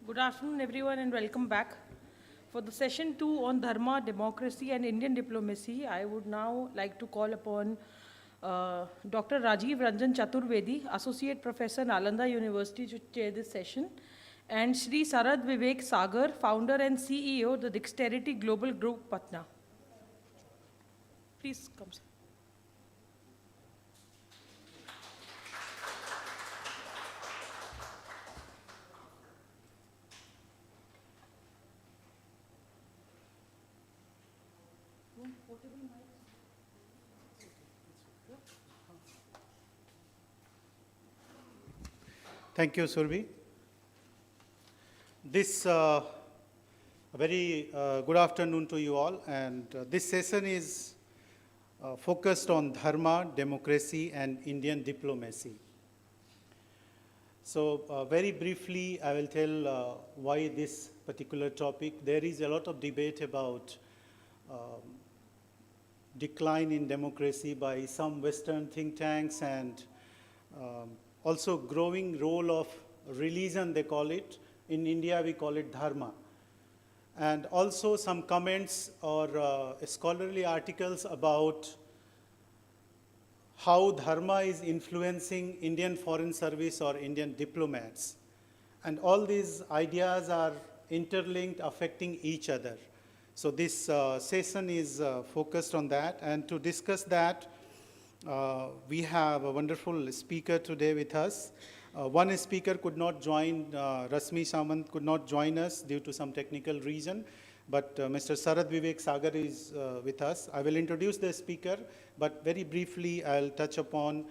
Good afternoon, everyone, and welcome back. For the session 2 on Dharma, democracy, and Indian diplomacy, I would now like to call upon Dr. Rajeev Ranjan Chaturvedy, Associate Professor, Nalanda University, to chair this session, and Shri Sharad Vivek Sagar, Founder and CEO, the Dexterity Global Group, Patna. Please come, sir. Thank you, Surbi. This very good afternoon to you all, and this session is focused on Dharma, democracy, and Indian diplomacy. So very briefly, I will tell why this particular topic. There is a lot of debate about decline in democracy by some Western think tanks and also growing role of religion, they call it. In India, we call it Dharma. And also some comments or scholarly articles about how Dharma is influencing Indian foreign service or Indian diplomats. And all these ideas are interlinked, affecting each other. So this session is focused on that. And to discuss that, we have a wonderful speaker today with us. One speaker could not join, Rasmi Samant could not join us due to some technical reason, but Mr. Sharad Vivek Sagar is with us. I will introduce the speaker, but very briefly I'll touch upon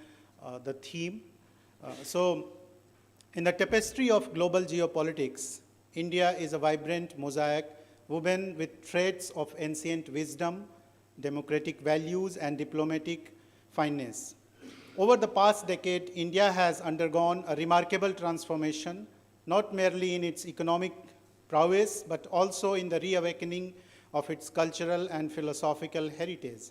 the theme. So, in the tapestry of global geopolitics, India is a vibrant mosaic woven with threads of ancient wisdom, democratic values, and diplomatic fineness. Over the past decade, India has undergone a remarkable transformation, not merely in its economic prowess, but also in the reawakening of its cultural and philosophical heritage.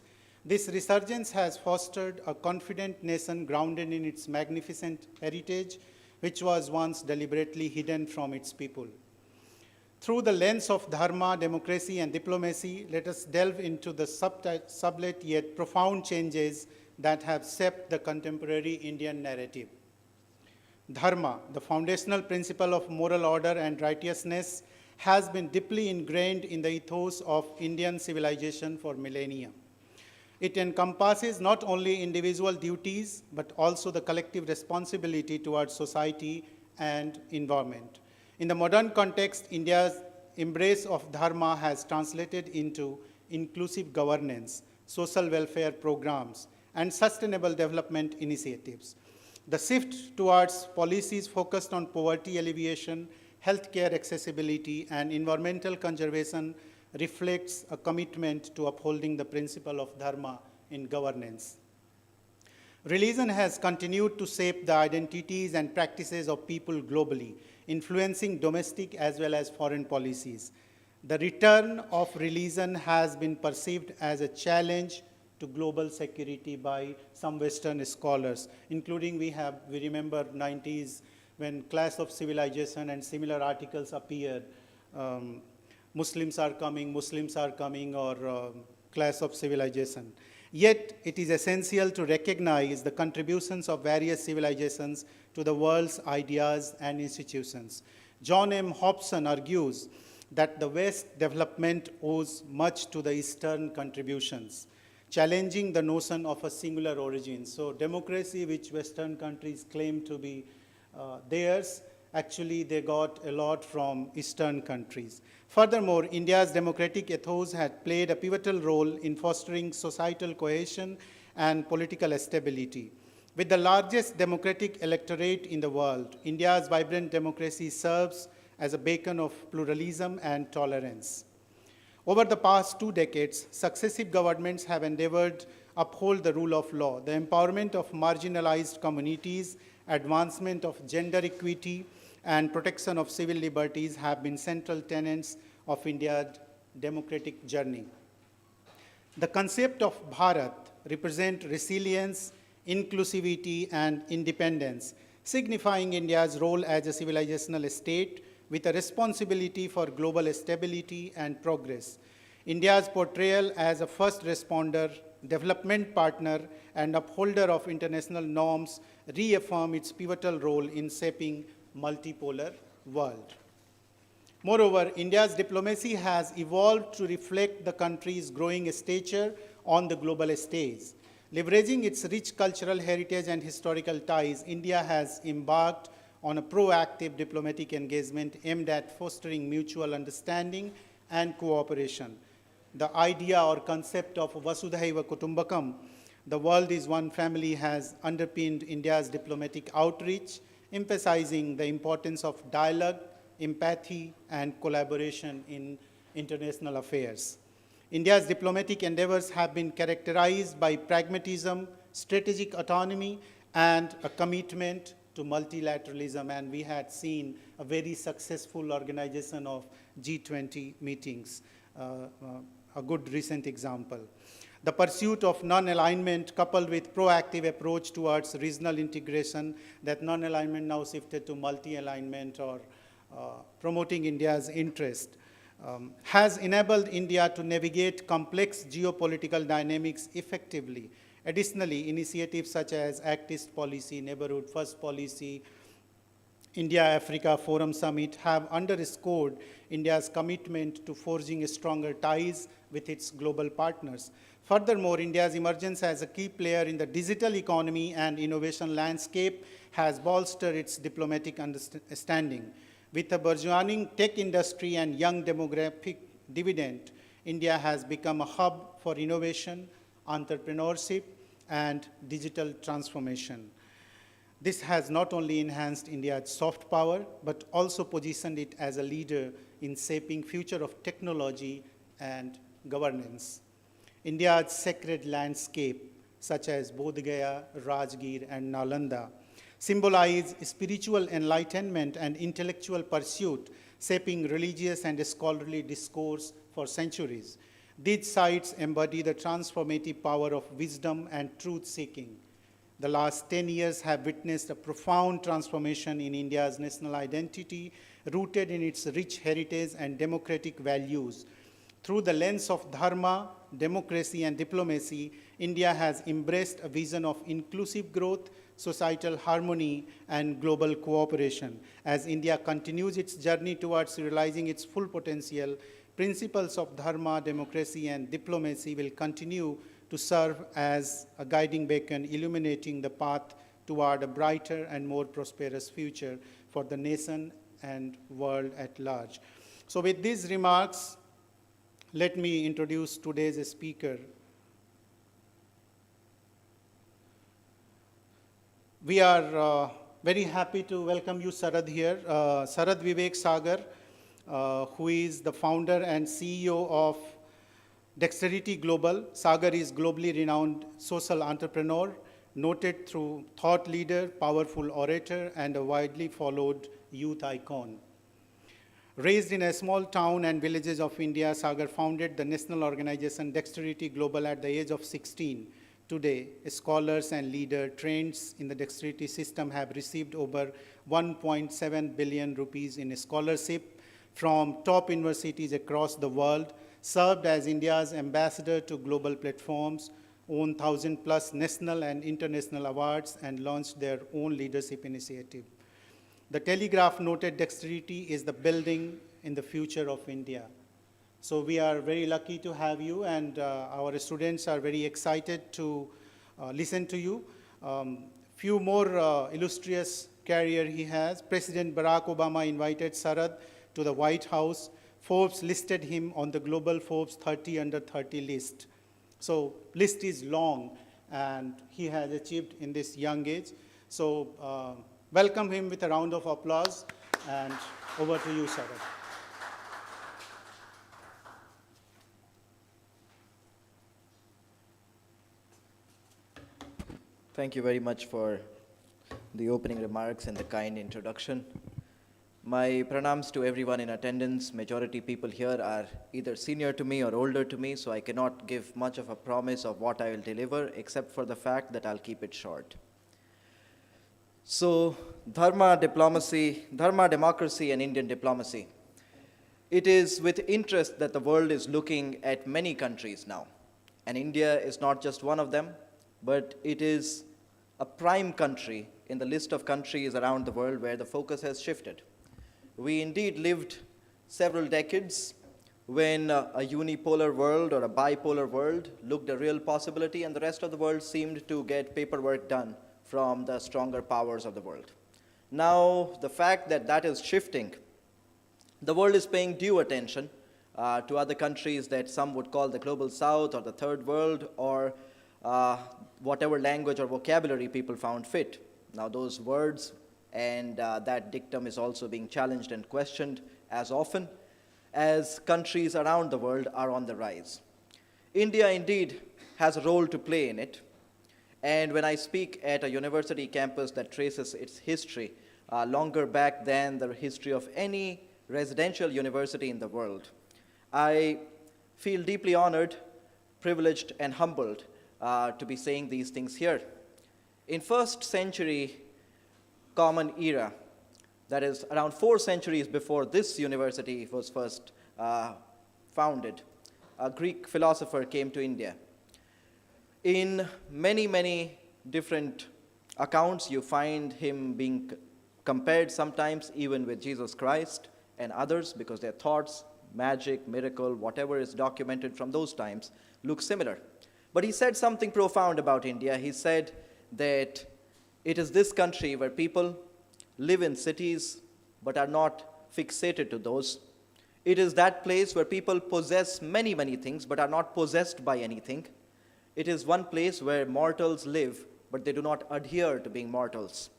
This resurgence has fostered a confident nation grounded in its magnificent heritage, which was once deliberately hidden from its people. Through the lens of Dharma, democracy, and diplomacy, let us delve into the subtle yet profound changes that have shaped the contemporary Indian narrative. Dharma, the foundational principle of moral order and righteousness, has been deeply ingrained in the ethos of Indian civilization for millennia. It encompasses not only individual duties, but also the collective responsibility towards society and environment. In the modern context, India's embrace of Dharma has translated into inclusive governance, social welfare programs, and sustainable development initiatives. The shift towards policies focused on poverty alleviation, healthcare accessibility, and environmental conservation reflects a commitment to upholding the principle of Dharma in governance. Religion has continued to shape the identities and practices of people globally, influencing domestic as well as foreign policies. The return of religion has been perceived as a challenge to global security by some Western scholars, including we remember 90s when Clash of Civilization and similar articles appeared. Muslims are coming, or Clash of Civilization. Yet, it is essential to recognize the contributions of various civilizations to the world's ideas and institutions. John M. Hobson argues that the West development owes much to the Eastern contributions, challenging the notion of a singular origin. So democracy, which Western countries claim to be theirs, actually they got a lot from Eastern countries. Furthermore, India's democratic ethos had played a pivotal role in fostering societal cohesion and political stability. With the largest democratic electorate in the world, India's vibrant democracy serves as a beacon of pluralism and tolerance. Over the past 2 decades, successive governments have endeavored to uphold the rule of law, the empowerment of marginalized communities, advancement of gender equity, and protection of civil liberties have been central tenets of India's democratic journey. The concept of Bharat represents resilience, inclusivity, and independence, signifying India's role as a civilizational state with a responsibility for global stability and progress. India's portrayal as a first responder, development partner, and upholder of international norms reaffirm its pivotal role in shaping multipolar world. Moreover, India's diplomacy has evolved to reflect the country's growing stature on the global stage. Leveraging its rich cultural heritage and historical ties, India has embarked on a proactive diplomatic engagement aimed at fostering mutual understanding and cooperation. The idea or concept of Vasudhaiva Kutumbakam, the world is one family, has underpinned India's diplomatic outreach, emphasizing the importance of dialogue, empathy, and collaboration in international affairs. India's diplomatic endeavors have been characterized by pragmatism, strategic autonomy, and a commitment to multilateralism, and we had seen a very successful organization of G20 meetings, a good recent example. The pursuit of non-alignment coupled with proactive approach towards regional integration, that non-alignment now shifted to multi-alignment or promoting India's interest, has enabled India to navigate complex geopolitical dynamics effectively. Additionally, initiatives such as Act East policy, Neighborhood First policy, India-Africa Forum Summit have underscored India's commitment to forging stronger ties with its global partners. Furthermore, India's emergence as a key player in the digital economy and innovation landscape has bolstered its diplomatic standing. With a burgeoning tech industry and young demographic dividend, India has become a hub for innovation, entrepreneurship, and digital transformation. This has not only enhanced India's soft power, but also positioned it as a leader in shaping future of technology and governance. India's sacred landscape, such as Bodh Gaya, Rajgir, and Nalanda, symbolize spiritual enlightenment and intellectual pursuit, shaping religious and scholarly discourse for centuries. These sites embody the transformative power of wisdom and truth-seeking. The last 10 years have witnessed a profound transformation in India's national identity, rooted in its rich heritage and democratic values. Through the lens of Dharma, democracy, and diplomacy, India has embraced a vision of inclusive growth, societal harmony, and global cooperation. As India continues its journey towards realizing its full potential, principles of Dharma, democracy, and diplomacy will continue to serve as a guiding beacon, illuminating the path toward a brighter and more prosperous future for the nation and world at large. So with these remarks, let me introduce today's speaker. We are very happy to welcome you, Sharad, here. Sharad Vivek Sagar, who is the founder and CEO of Dexterity Global. Sagar is globally renowned social entrepreneur, noted through thought leader, powerful orator, and a widely followed youth icon. Raised in a small town and villages of India, Sagar founded the national organization Dexterity Global at the age of 16. Today, scholars and leaders trained in the Dexterity system have received over 1.7 billion rupees in scholarship from top universities across the world, served as India's ambassador to global platforms, won 1,000+ national and international awards, and launched their own leadership initiative. The Telegraph noted Dexterity is the building in the future of India. So we are very lucky to have you, and our students are very excited to listen to you. Few more illustrious career he has. President Barack Obama invited Sharad to the White House. Forbes listed him on the global Forbes 30 under 30 list. So list is long, and he has achieved in this young age. So welcome him with a round of applause, and over to you, Sharad. Thank you very much for the opening remarks and the kind introduction. My pranams to everyone in attendance. Majority people here are either senior to me or older to me, so I cannot give much of a promise of what I will deliver, except for the fact that I'll keep it short. So, Dharma, diplomacy, Dharma, democracy, and Indian diplomacy. It is with interest that the world is looking at many countries now. And India is not just one of them, but it is a prime country in the list of countries around the world where the focus has shifted. We indeed lived several decades when a unipolar world or a bipolar world looked a real possibility, and the rest of the world seemed to get paperwork done from the stronger powers of the world. Now, the fact that that is shifting, the world is paying due attention to other countries that some would call the global south or the third world, or whatever language or vocabulary people found fit. Now, those words and that dictum is also being challenged and questioned as often as countries around the world are on the rise. India indeed has a role to play in it. And when I speak at a university campus that traces its history longer back than the history of any residential university in the world, I feel deeply honored, privileged, and humbled to be saying these things here. In first century Common Era, that is around 4 centuries before this university was first founded, a Greek philosopher came to India. In many, many different accounts, you find him being compared sometimes even with Jesus Christ and others, because their thoughts, magic, miracle, whatever is documented from those times, look similar. But he said something profound about India. He said that it is this country where people live in cities but are not fixated to those. It is that place where people possess many, many things but are not possessed by anything. It is one place where mortals live but they do not adhere to being mortals.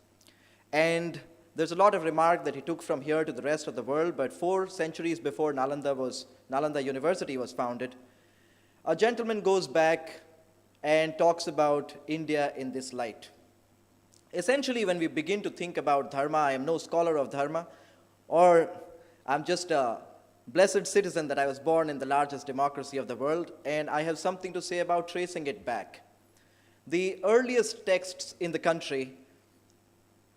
And there's a lot of remark that he took from here to the rest of the world, but 4 centuries before Nalanda University was founded, a gentleman goes back and talks about India in this light. Essentially, when we begin to think about Dharma, I am no scholar of Dharma, or I'm just a blessed citizen that I was born in the largest democracy of the world, and I have something to say about tracing it back. The earliest texts in the country,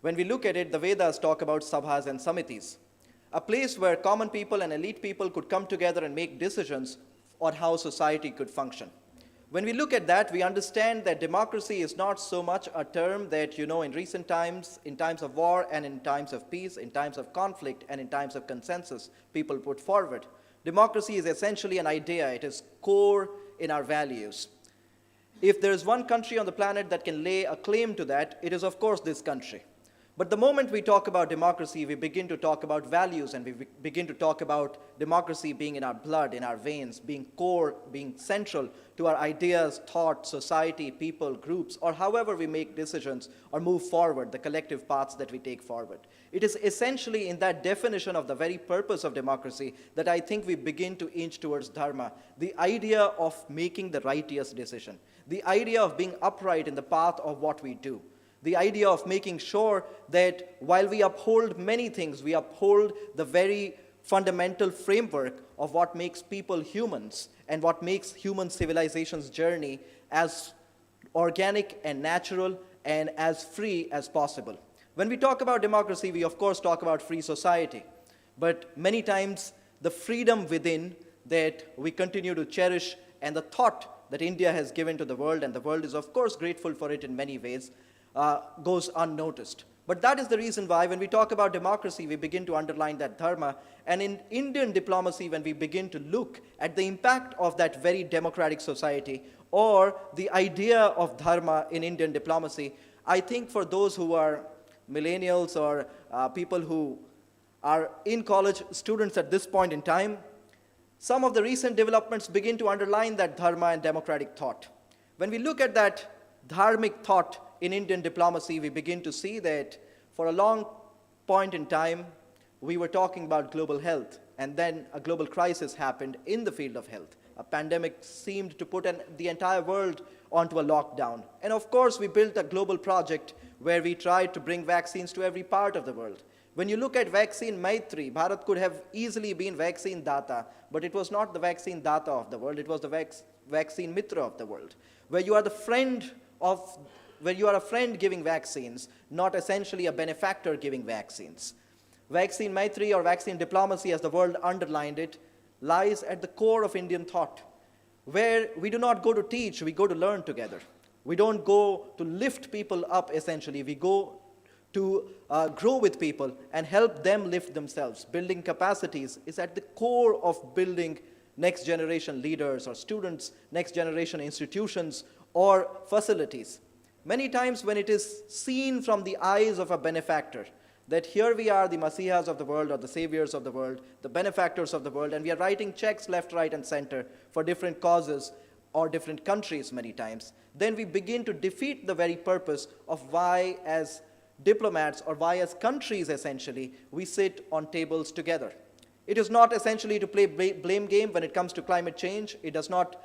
when we look at it, the Vedas talk about sabhas and samitis, a place where common people and elite people could come together and make decisions on how society could function. When we look at that, we understand that democracy is not so much a term that, in recent times, in times of war and in times of peace, in times of conflict and in times of consensus, people put forward. Democracy is essentially an idea. It is core in our values. If there is one country on the planet that can lay a claim to that, it is, of course, this country. But the moment we talk about democracy, we begin to talk about values, and we begin to talk about democracy being in our blood, in our veins, being core, being central to our ideas, thought, society, people, groups, or however we make decisions or move forward, the collective paths that we take forward. It is essentially in that definition of the very purpose of democracy that I think we begin to inch towards Dharma, the idea of making the righteous decision, the idea of being upright in the path of what we do. The idea of making sure that while we uphold many things, we uphold the very fundamental framework of what makes people humans and what makes human civilization's journey as organic and natural and as free as possible. When we talk about democracy, we of course talk about free society. But many times the freedom within that we continue to cherish and the thought that India has given to the world, and the world is of course grateful for it in many ways, goes unnoticed. But that is the reason why when we talk about democracy, we begin to underline that Dharma. And in Indian diplomacy, when we begin to look at the impact of that very democratic society or the idea of Dharma in Indian diplomacy, I think for those who are millennials or people who are in college students at this point in time, some of the recent developments begin to underline that Dharma and democratic thought. When we look at that dharmic thought in Indian diplomacy, we begin to see that for a long point in time, we were talking about global health, and then a global crisis happened in the field of health. A pandemic seemed to put the entire world onto a lockdown. And of course, we built a global project where we tried to bring vaccines to every part of the world. When you look at vaccine Maitri, Bharat could have easily been vaccine data, but it was not the vaccine data of the world, it was the vaccine mitra of the world, where you are the friend of where you are a friend giving vaccines, not essentially a benefactor giving vaccines. Vaccine Maitri, or vaccine diplomacy as the world underlined it, lies at the core of Indian thought, where we do not go to teach, we go to learn together. We don't go to lift people up essentially, we go to grow with people and help them lift themselves. Building capacities is at the core of building next generation leaders or students, next generation institutions or facilities. Many times when it is seen from the eyes of a benefactor, that here we are, the Masihas of the world or the saviors of the world, the benefactors of the world, and we are writing checks left, right, and center for different causes or different countries many times, then we begin to defeat the very purpose of why as diplomats or why as countries essentially we sit on tables together. It is not essentially to play blame game when it comes to climate change. It does not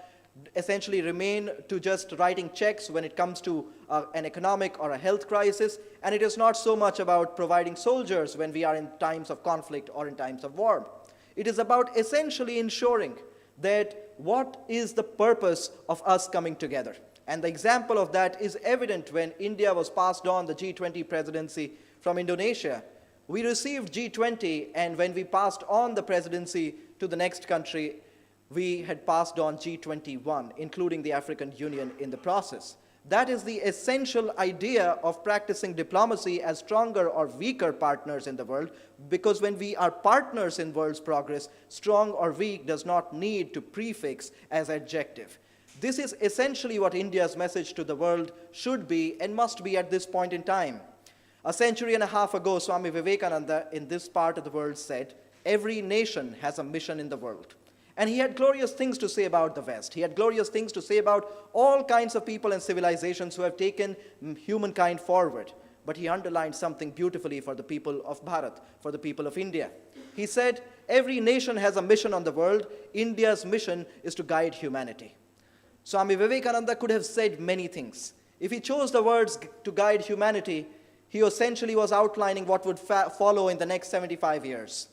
essentially remain to just writing checks when it comes to an economic or a health crisis, and it is not so much about providing soldiers when we are in times of conflict or in times of war. It is about essentially ensuring that what is the purpose of us coming together. And the example of that is evident when India was passed on the G20 presidency from Indonesia. We received G20, and when we passed on the presidency to the next country, we had passed on G21, including the African Union in the process. That is the essential idea of practicing diplomacy as stronger or weaker partners in the world, because when we are partners in world's progress, strong or weak does not need to prefix as adjective. This is essentially what India's message to the world should be and must be at this point in time. A century and a half ago, Swami Vivekananda in this part of the world said, "Every nation has a mission in the world." And he had glorious things to say about the West. He had glorious things to say about all kinds of people and civilizations who have taken humankind forward. But he underlined something beautifully for the people of Bharat, for the people of India. He said, every nation has a mission on the world. India's mission is to guide humanity. Swami Vivekananda could have said many things. If he chose the words to guide humanity, he essentially was outlining what would follow in the next 75 years.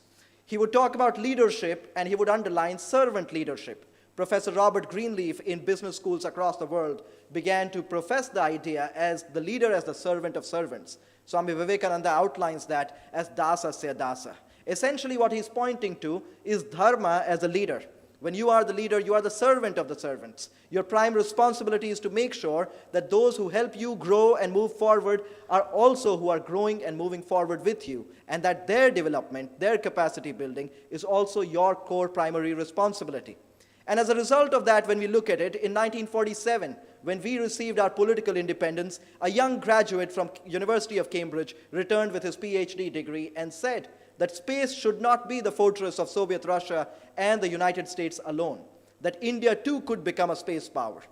He would talk about leadership, and he would underline servant leadership. Professor Robert Greenleaf in business schools across the world began to profess the idea as the leader as the servant of servants. Swami Vivekananda outlines that as dasa se dasa. Essentially what he's pointing to is dharma as a leader. When you are the leader, you are the servant of the servants. Your prime responsibility is to make sure that those who help you grow and move forward are also who are growing and moving forward with you, and that their development, their capacity building is also your core primary responsibility. And as a result of that, when we look at it, in 1947, when we received our political independence, a young graduate from University of Cambridge returned with his PhD degree and said that space should not be the fortress of Soviet Russia and the United States alone, that India too could become a space power.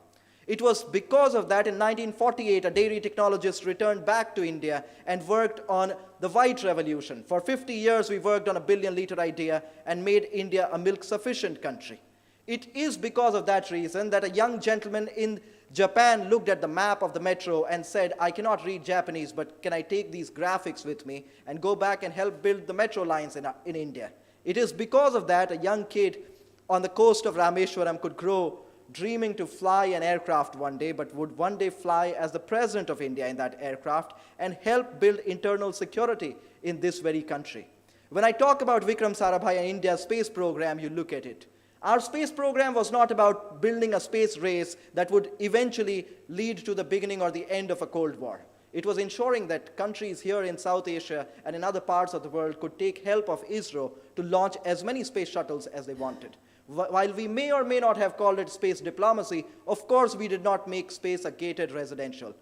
It was because of that in 1948, a dairy technologist returned back to India and worked on the white revolution. For 50 years, we worked on a billion-liter idea and made India a milk-sufficient country. It is because of that reason that a young gentleman in Japan looked at the map of the metro and said, I cannot read Japanese, but can I take these graphics with me and go back and help build the metro lines in India? It is because of that a young kid on the coast of Rameshwaram could grow dreaming to fly an aircraft one day, but would one day fly as the president of India in that aircraft and help build internal security in this very country. When I talk about Vikram Sarabhai and India's space program, you look at it. Our space program was not about building a space race that would eventually lead to the beginning or the end of a Cold War. It was ensuring that countries here in South Asia and in other parts of the world could take help of ISRO to launch as many space shuttles as they wanted. While we may or may not have called it space diplomacy, of course we did not make space a gated residential.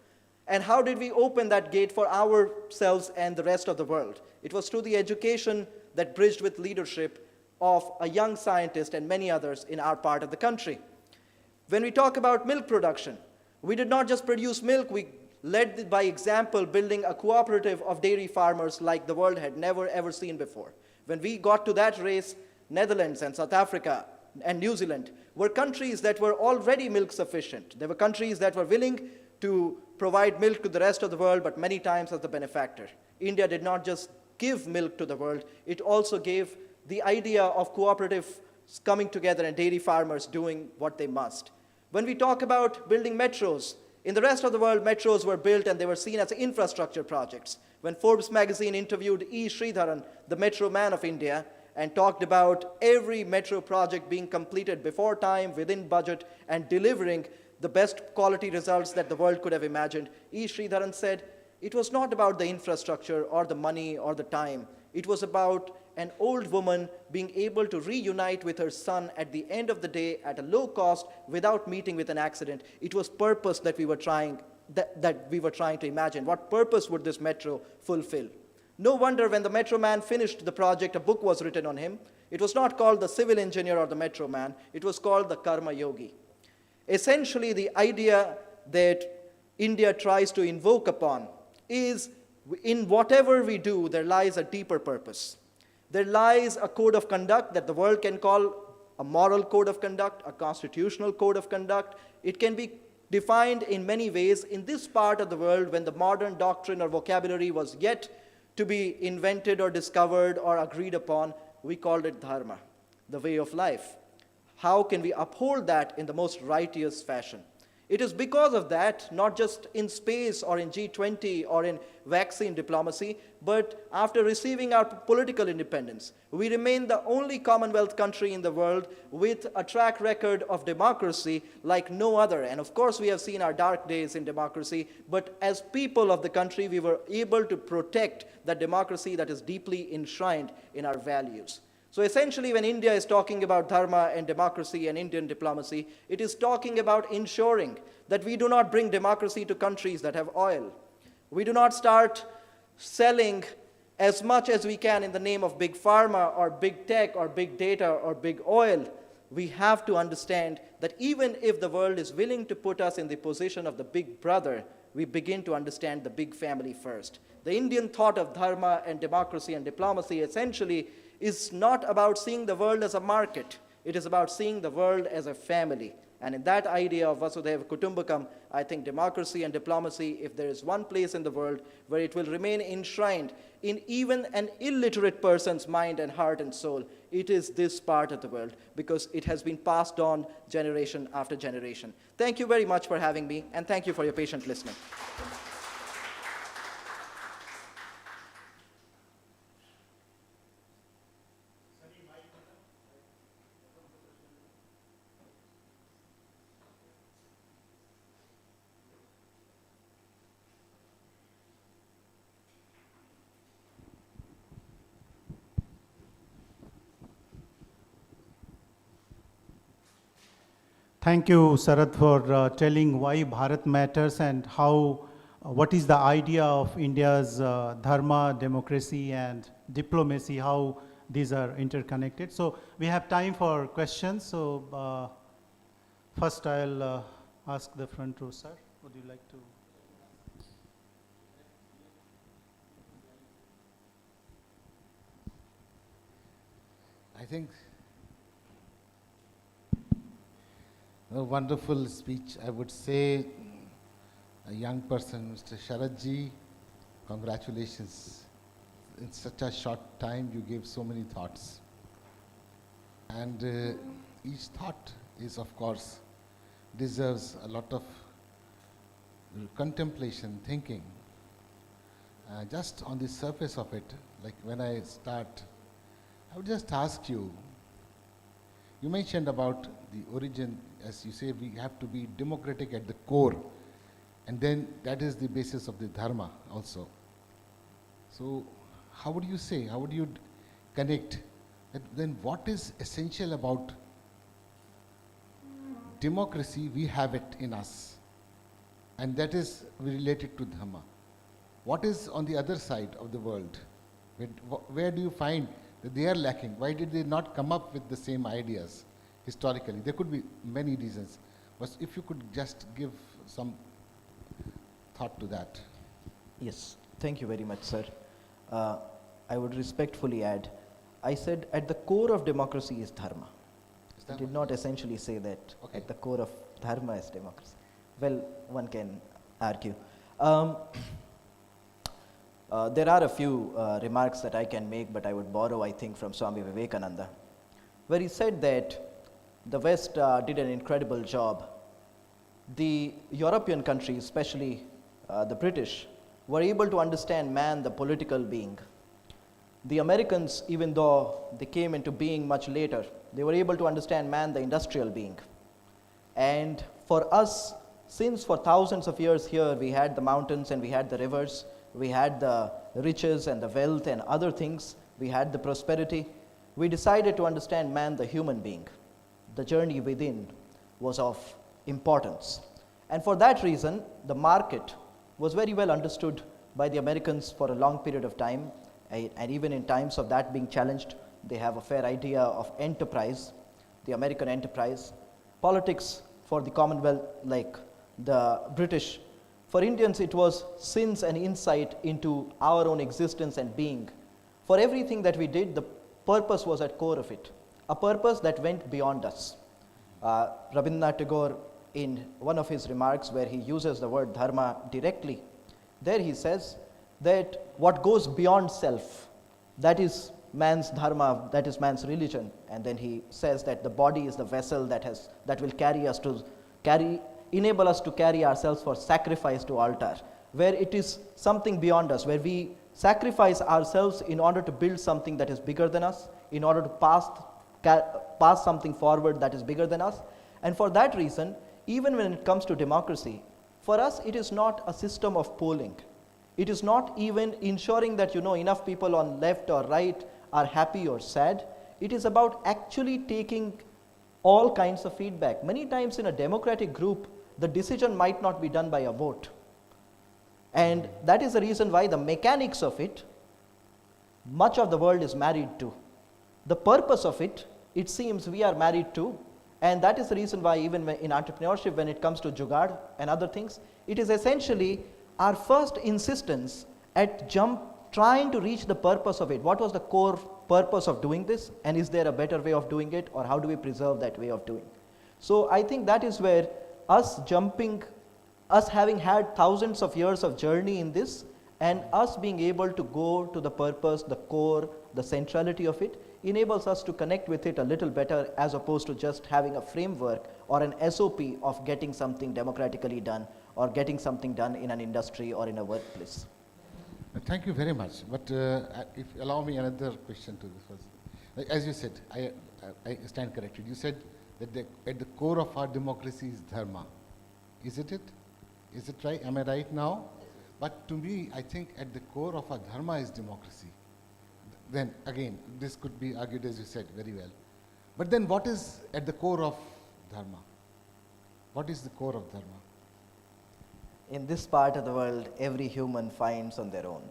And how did we open that gate for ourselves and the rest of the world? It was through the education that bridged with leadership of a young scientist and many others in our part of the country. When we talk about milk production, we did not just produce milk, we led by example, building a cooperative of dairy farmers like the world had never ever seen before. When we got to that race, Netherlands and South Africa and New Zealand were countries that were already milk sufficient. They were countries that were willing to provide milk to the rest of the world, but many times as the benefactor. India did not just give milk to the world, it also gave the idea of cooperative coming together and dairy farmers doing what they must. When we talk about building metros, In the rest of the world, metros were built and they were seen as infrastructure projects. When Forbes magazine interviewed E. Sridharan, the metro man of India, and talked about every metro project being completed before time, within budget, and delivering the best quality results that the world could have imagined, E. Sridharan said, it was not about the infrastructure or the money or the time. It was about an old woman being able to reunite with her son at the end of the day at a low cost without meeting with an accident. It was purpose that we were trying to imagine. What purpose would this metro fulfill? No wonder when the metro man finished the project, a book was written on him. It was not called the civil engineer or the metro man. It was called the Karma Yogi. Essentially, the idea that India tries to invoke upon is in whatever we do, there lies a deeper purpose. There lies a code of conduct that the world can call a moral code of conduct, a constitutional code of conduct. It can be defined in many ways. In this part of the world, when the modern doctrine or vocabulary was yet to be invented or discovered or agreed upon, we called it Dharma, the way of life. How can we uphold that in the most righteous fashion? It is because of that, not just in space or in G20 or in vaccine diplomacy, but after receiving our political independence, we remain the only Commonwealth country in the world with a track record of democracy like no other. And of course, we have seen our dark days in democracy, but as people of the country, we were able to protect the democracy that is deeply enshrined in our values. So essentially, when India is talking about Dharma and democracy and Indian diplomacy, it is talking about ensuring that we do not bring democracy to countries that have oil. We do not start selling as much as we can in the name of big pharma or big tech or big data or big oil. We have to understand that even if the world is willing to put us in the position of the big brother, we begin to understand the big family first. The Indian thought of Dharma and democracy and diplomacy essentially is not about seeing the world as a market. It is about seeing the world as a family. And in that idea of Vasudhaiva Kutumbakam, I think democracy and diplomacy, if there is one place in the world where it will remain enshrined in even an illiterate person's mind and heart and soul, it is this part of the world, because it has been passed on generation after generation. Thank you very much for having me, and thank you for your patient listening. Thank you, Sharad, for telling why Bharat matters and how, what is the idea of India's Dharma, democracy, and diplomacy, how these are interconnected. So we have time for questions. So first I'll ask the front row, sir. Would you like to? I think a wonderful speech. I would say a young person, Mr. Sharadji, congratulations. In such a short time, you gave so many thoughts. And each thought is, of course, deserves a lot of contemplation, thinking. Just on the surface of it, like when I start, I would just ask you, you mentioned about the origin, as you say, we have to be democratic at the core, and then that is the basis of the Dharma also. So how would you say, how would you connect that? Then what is essential about democracy? We have it in us, and that is related to Dharma. What is on the other side of the world? Where do you find that they are lacking? Why did they not come up with the same ideas historically? There could be many reasons, but if you could just give some thought to that. Yes, thank you very much, sir. I would respectfully add, I said at the core of democracy is Dharma. I did not essentially say that at the core of Dharma is democracy. Well, one can argue. There are a few remarks that I can make, but I would borrow, I think, from Swami Vivekananda, where he said that the West did an incredible job the European countries, especially the British, were able to understand man, the political being. The Americans, even though they came into being much later, they were able to understand man, the industrial being. And for us, since for thousands of years here, we had the mountains and we had the rivers, we had the riches and the wealth and other things, we had the prosperity, we decided to understand man, the human being. The journey within was of importance. And for that reason, the market was very well understood by the Americans for a long period of time. And even in times of that being challenged, they have a fair idea of enterprise, the American enterprise. Politics for the Commonwealth, like the British. For Indians, it was sense and insight into our own existence and being. For everything that we did, the purpose was at core of it, a purpose that went beyond us. Rabindranath Tagore, in one of his remarks where he uses the word dharma directly, there he says that what goes beyond self, that is man's dharma, that is man's religion. And then he says that the body is the vessel that will enable us to carry ourselves for sacrifice to altar, where it is something beyond us, where we sacrifice ourselves in order to build something that is bigger than us, in order to pass something forward that is bigger than us. And for that reason, even when it comes to democracy, for us it is not a system of polling. It is not even ensuring that enough people on left or right are happy or sad. It is about actually taking all kinds of feedback. Many times in a democratic group, the decision might not be done by a vote. And that is the reason why the mechanics of it, much of the world is married to. The purpose of it, it seems we are married to. And that is the reason why even in entrepreneurship, when it comes to jugaad and other things, it is essentially our first insistence at trying to reach the purpose of it. What was the core purpose of doing this? And is there a better way of doing it? Or how do we preserve that way of doing? So I think that is where us having had thousands of years of journey in this, and us being able to go to the purpose, the core, the centrality of it, enables us to connect with it a little better, as opposed to just having a framework or an SOP of getting something democratically done or getting something done in an industry or in a workplace. Thank you very much. But if allow me another question to this first. Like, as you said, I stand corrected. You said that at the core of our democracy is dharma. Is it? Is it right? Am I right now? But to me, I think at the core of our dharma is democracy. Then again, this could be argued, as you said, very well. But then what is at the core of dharma? What is the core of dharma? In this part of the world, every human finds on their own.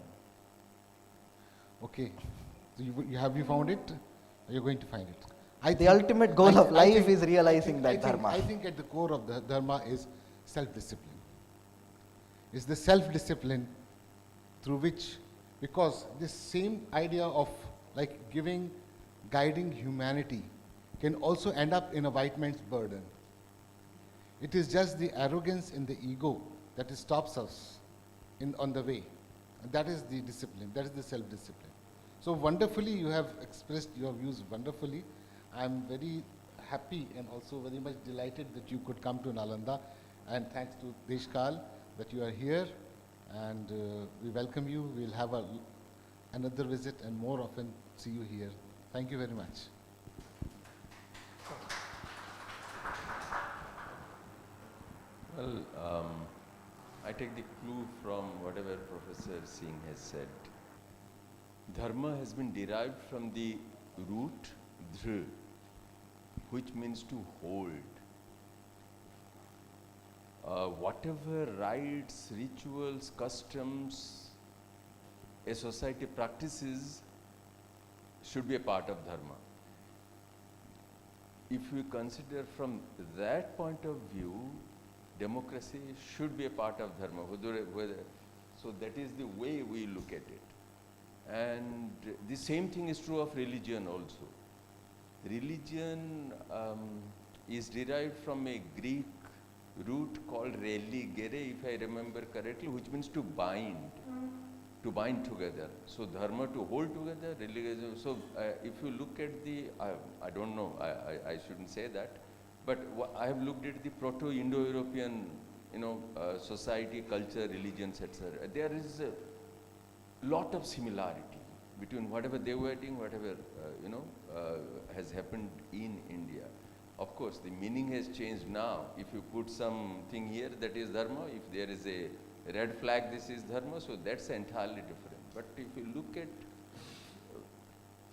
Okay. So have you found it? Are you going to find it? The ultimate goal of life is realizing that dharma. I think at the core of the dharma is self-discipline. It's the self-discipline through which, because this same idea of like guiding humanity can also end up in a white man's burden. It is just the arrogance and the ego that stops us on the way. And that is the discipline, that is the self-discipline. So wonderfully, you have expressed your views wonderfully. I am very happy and also very much delighted that you could come to Nalanda, and thanks to Deshkal that you are here, and we welcome you. We'll have another visit and more often see you here. Thank you very much. Well, I take the clue from whatever Professor Singh has said. Dharma has been derived from the root dhr, which means to hold. Whatever rites, rituals, customs a society practices should be a part of Dharma. If we consider from that point of view, democracy should be a part of Dharma. So that is the way we look at it. And the same thing is true of religion also. Religion is derived from a Greek root called religere, if I remember correctly, which means to bind together. So dharma, to hold together, religion. So if you look at the, I don't know, I shouldn't say that, But I have looked at the Proto-Indo-European, society, culture, religions, etc. There is a lot of similarity between whatever they were doing, whatever has happened in India. Of course, the meaning has changed now. If you put something here, that is Dharma. If there is a red flag, this is Dharma. So that's entirely different. But if you look at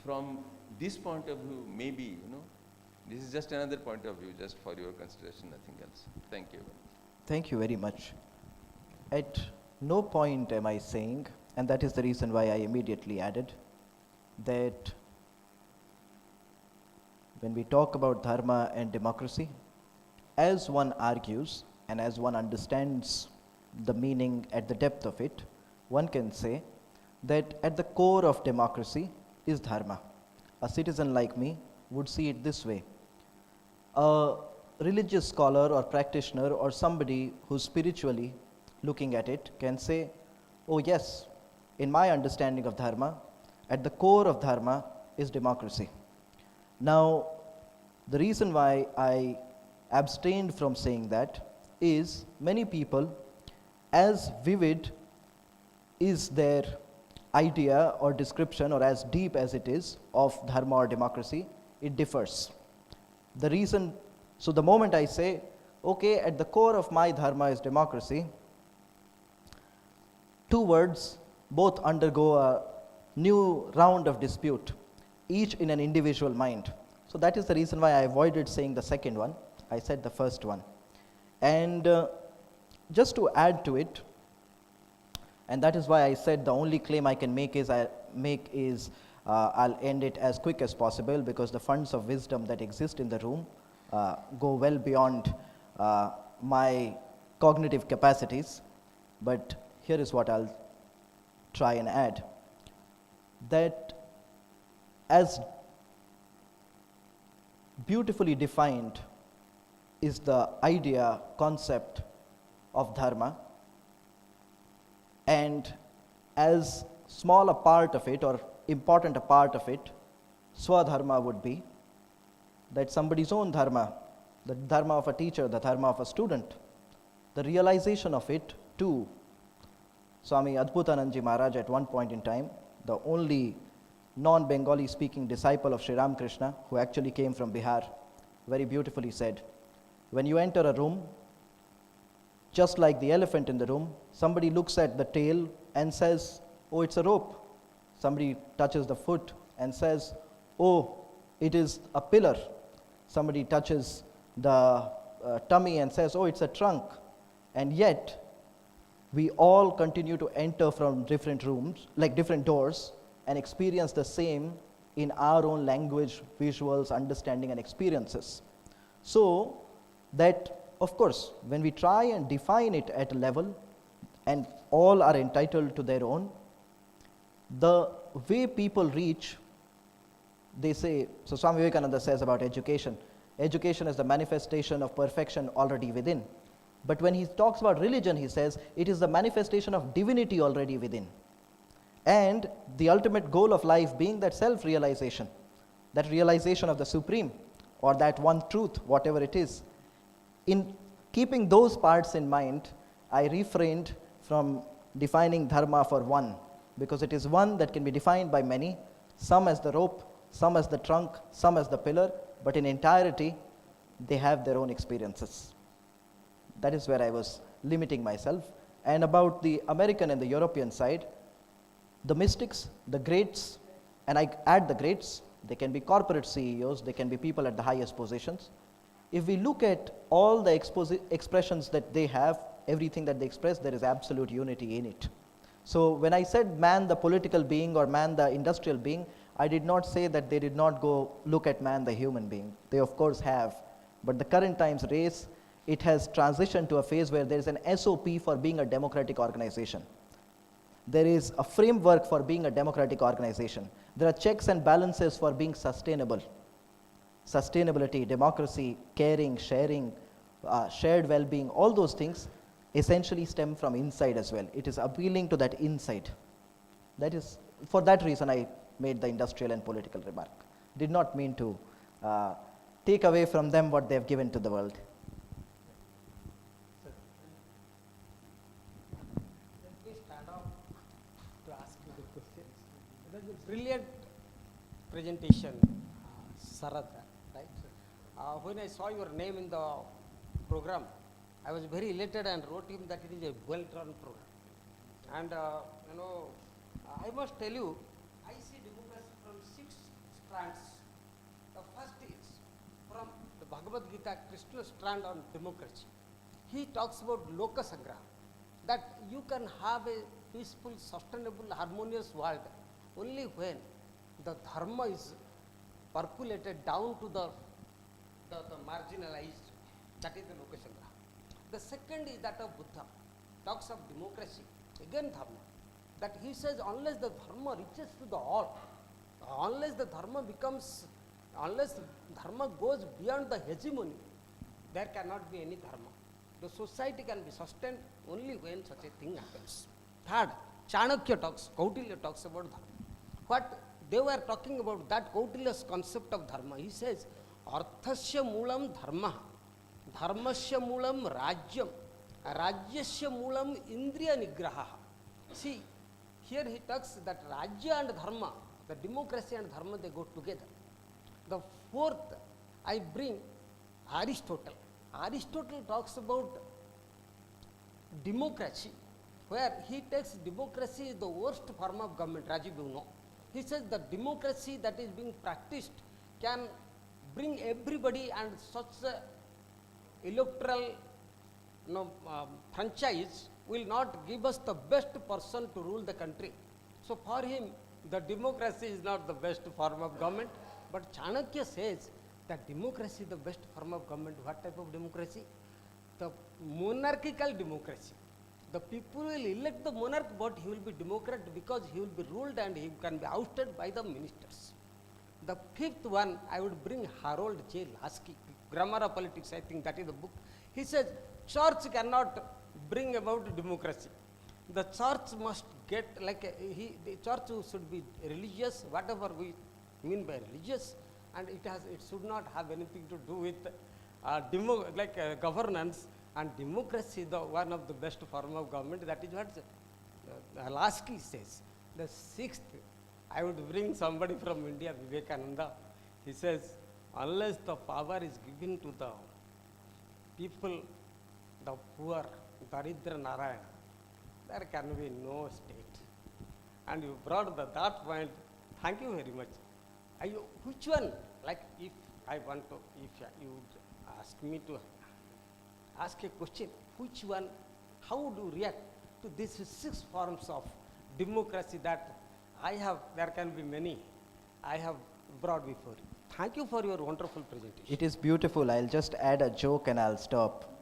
from this point of view, maybe, this is just another point of view, just for your consideration, nothing else. Thank you. Thank you very much. At no point am I saying, and that is the reason why I immediately added, that when we talk about dharma and democracy, as one argues and as one understands the meaning at the depth of it, one can say that at the core of democracy is dharma. A citizen like me would see it this way. A religious scholar or practitioner or somebody who's spiritually looking at it can say, oh yes, in my understanding of dharma, at the core of dharma is democracy. Now, the reason why I abstained from saying that is many people, as vivid is their idea or description, or as deep as it is of dharma or democracy, it differs. The reason, so the moment I say, okay, at the core of my dharma is democracy, two words both undergo a new round of dispute, each in an individual mind. So that is the reason why I avoided saying the second one. I said the first one. And just to add to it, and that is why I said the only claim I can make is I'll end it as quick as possible, because the funds of wisdom that exist in the room go well beyond my cognitive capacities. But here is what I'll try and add. That as beautifully defined is the idea, concept of dharma, and as small a part of it or important a part of it, swadharma would be, that somebody's own dharma, the dharma of a teacher, the dharma of a student, the realization of it too. Swami Adbhutanandji Maharaj at one point in time, the only non-Bengali speaking disciple of Sri Ramakrishna, who actually came from Bihar, very beautifully said, when you enter a room, just like the elephant in the room, somebody looks at the tail and says, oh, it's a rope. Somebody touches the foot and says, oh, it is a pillar. Somebody touches the tummy and says, oh, it's a trunk. And yet, we all continue to enter from different rooms, like different doors, and experience the same in our own language, visuals, understanding, and experiences. So that, of course, when we try and define it at a level, and all are entitled to their own, the way people reach, they say, so Swami Vivekananda says about education, education is the manifestation of perfection already within. But when he talks about religion, he says, it is the manifestation of divinity already within. And the ultimate goal of life being that self-realization, that realization of the Supreme, or that one truth, whatever it is. In keeping those parts in mind, I refrained from defining dharma for one, because it is one that can be defined by many, some as the rope, some as the trunk, some as the pillar, but in entirety, they have their own experiences. That is where I was limiting myself. And about the American and the European side, the mystics, the greats, and I add the greats, they can be corporate CEOs, they can be people at the highest positions. If we look at all the expressions that they have, everything that they express, there is absolute unity in it. So when I said man the political being or man the industrial being, I did not say that they did not go look at man the human being. They of course have. But the current times race, it has transitioned to a phase where there is an SOP for being a democratic organization. There is a framework for being a democratic organization. There are checks and balances for being sustainable. Sustainability, democracy, caring, sharing, shared well-being, all those things essentially stem from inside as well. It is appealing to that inside. That is, for that reason I made the industrial and political remark. Did not mean to take away from them what they have given to the world. Let me stand up to ask you the questions. It was a brilliant presentation, Sharad, right? When I saw your name in the program, I was very elated and wrote him that it is a well-run program. And I must tell you, I see democracy from 6 strands. The first is from the Bhagavad Gita, Krishna strand on democracy. He talks about Loka Sangraha, that you can have a peaceful, sustainable, harmonious world only when the dharma is percolated down to the marginalized. That is the Loka Sangraha. The second is that of Buddha, talks of democracy, again dharma, that he says unless the dharma reaches to the all, unless the dharma goes beyond the hegemony, there cannot be any dharma. The society can be sustained only when such a thing happens. Third, Chanakya talks, Kautilya talks about dharma. What they were talking about, that Kautilya's concept of dharma, he says, Arthasya moolam dharma, dharmasya moolam rajyam, rajyasya moolam indriya nigraha. See, here he talks that rajya and dharma, the democracy and dharma, they go together. The fourth, I bring Aristotle. Aristotle talks about democracy, where he takes democracy is the worst form of government. Rajeev, you know. He says the democracy that is being practiced can bring everybody, and such a electoral franchise will not give us the best person to rule the country. So for him, the democracy is not the best form of government. But Chanakya says that democracy is the best form of government. What type of democracy? The monarchical democracy. The people will elect the monarch, but he will be democrat because he will be ruled and he can be ousted by the ministers. The fifth one, I would bring Harold J. Lasky, Grammar of Politics, I think that is the book. He says, church cannot bring about democracy. The church must get, the church should be religious, whatever we mean by religious, and it should not have anything to do with governance, and democracy, the one of the best form of government. That is what Lasky says. The sixth, I would bring somebody from India, Vivekananda. He says, unless the power is given to the people, the poor, Daridra Narayana, there can be no state. And you brought that point. Thank you very much. Which one, like if I want to, if you would ask me to ask a question, which one, how would you react to these 6 forms of democracy that I have, there can be many, I have brought before you. Thank you for your wonderful presentation. It is beautiful. I'll just add a joke and I'll stop.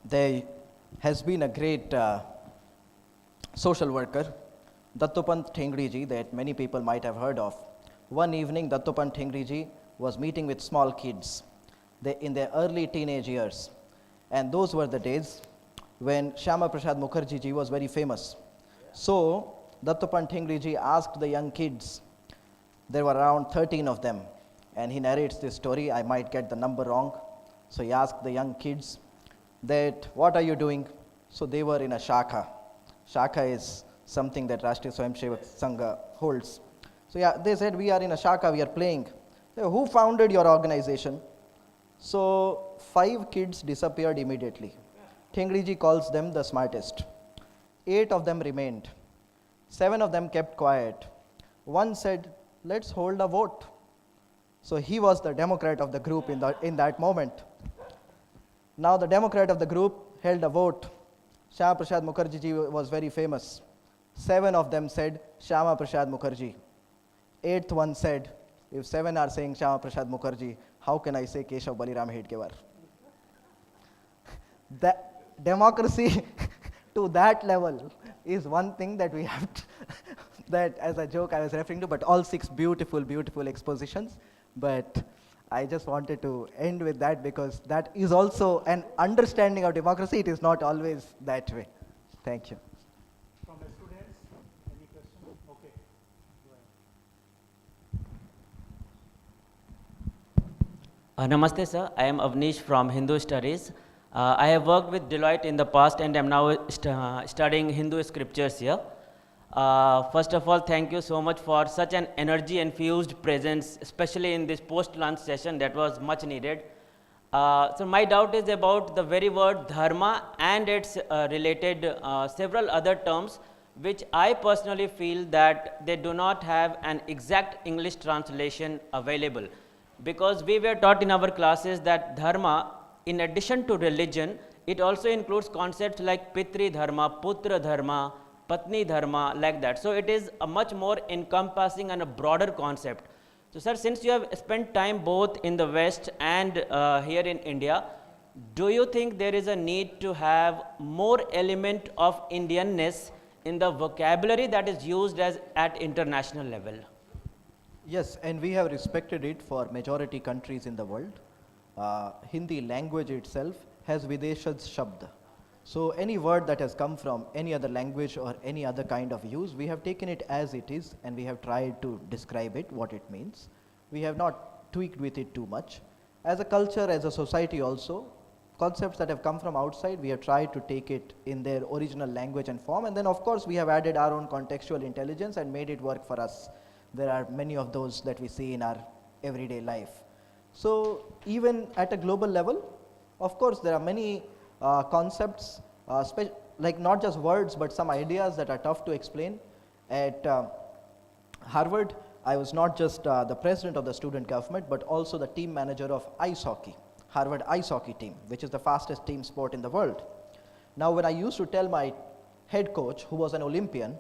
There has been a great social worker, Dattopant Thengriji, that many people might have heard of. One evening, Dattopant Thengriji was meeting with small kids in their early teenage years. And those were the days when Shyama Prasad Mukherjee ji was very famous. So, Dattopant Thengriji asked the young kids, there were around 13 of them, and he narrates this story. I might get the number wrong. So he asked the young kids that, what are you doing? So they were in a shakha. Shakha is something that Rashtriya Swayamsevak Sangha holds. So yeah, they said, we are in a shakha, we are playing. So, who founded your organization? So 5 kids disappeared immediately. Thengriji calls them the smartest. 8 of them remained. 7 of them kept quiet. One said, let's hold a vote. So he was the Democrat of the group in that moment. Now the Democrat of the group held a vote. Shyama Prasad Mukherjee ji was very famous. 7 of them said, Shyama Prasad Mukherjee. 8th one said, if 7 are saying Shyama Prasad Mukherjee, how can I say Keshav Baliram Hedgewar? That democracy to that level is one thing that we have to that as a joke I was referring to, but all 6 beautiful, beautiful expositions. But I just wanted to end with that because that is also an understanding of democracy. It is not always that way. Thank you. From the students, any questions? Okay, go ahead. Namaste, sir. I am Avnish from Hindu Studies. I have worked with Deloitte in the past and am now studying Hindu scriptures here. First of all, thank you so much for such an energy-infused presence, especially in this post-lunch session that was much needed. So my doubt is about the very word dharma and its related several other terms, which I personally feel that they do not have an exact English translation available. Because we were taught in our classes that dharma, in addition to religion, it also includes concepts like pitri dharma, putra dharma, patni dharma, like that. So it is a much more encompassing and a broader concept. So sir, since you have spent time both in the West and here in India, do you think there is a need to have more element of Indianness in the vocabulary that is used at international level? Yes, and we have respected it for majority countries in the world. Hindi language itself has Videshad Shabd. So any word that has come from any other language or any other kind of use, we have taken it as it is and we have tried to describe it, what it means. We have not tweaked with it too much. As a culture, as a society also, concepts that have come from outside, we have tried to take it in their original language and form, and then of course we have added our own contextual intelligence and made it work for us. There are many of those that we see in our everyday life. So even at a global level, of course there are many concepts, like not just words but some ideas that are tough to explain. At Harvard, I was not just the president of the student government but also the team manager of ice hockey, Harvard ice hockey team, which is the fastest team sport in the world. Now when I used to tell my head coach, who was an Olympian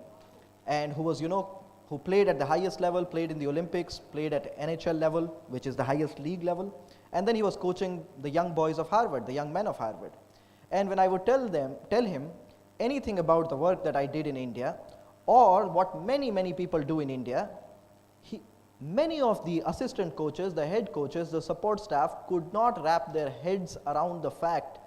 and who was, who played at the highest level, played in the Olympics, played at NHL level, which is the highest league level, and then he was coaching the young boys of Harvard, the young men of Harvard. And when I would tell him anything about the work that I did in India, or what many people do in India, many of the assistant coaches, the head coaches, the support staff could not wrap their heads around the fact